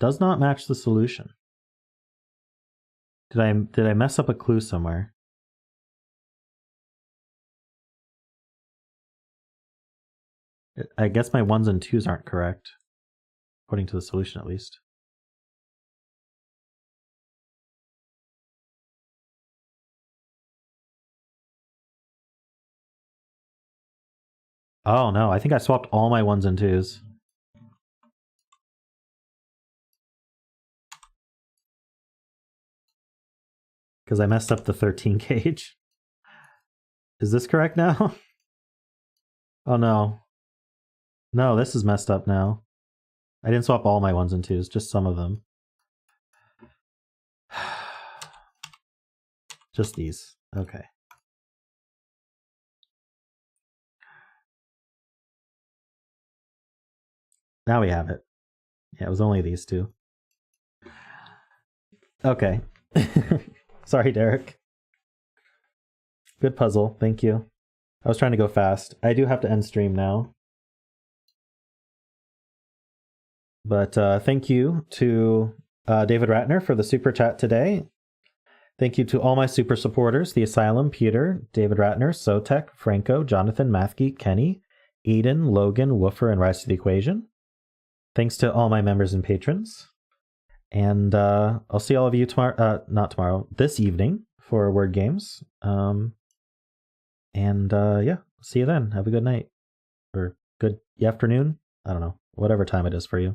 Does not match the solution. Did I mess up a clue somewhere? I guess my 1s and 2s aren't correct, according to the solution at least. Oh no, I think I swapped all my 1s and 2s. Because I messed up the 13 cage. Is this correct now? Oh no. No, this is messed up now. I didn't swap all my 1s and 2s, just some of them. Just these. Okay. Now we have it. Yeah, it was only these two. Okay. Sorry, Derek. Good puzzle. Thank you. I was trying to go fast. I do have to end stream now. But thank you to David Ratner for the super chat today. Thank you to all my super supporters, The Asylum, Peter, David Ratner, Sotek, Franco, Jonathan, Mathke, Kenny, Eden, Logan, Woofer, and Rise to the Equation. Thanks to all my members and patrons. And I'll see all of you tomorrow, not tomorrow, this evening for Word Games. Yeah, see you then. Have a good night. Or good afternoon. I don't know. Whatever time it is for you.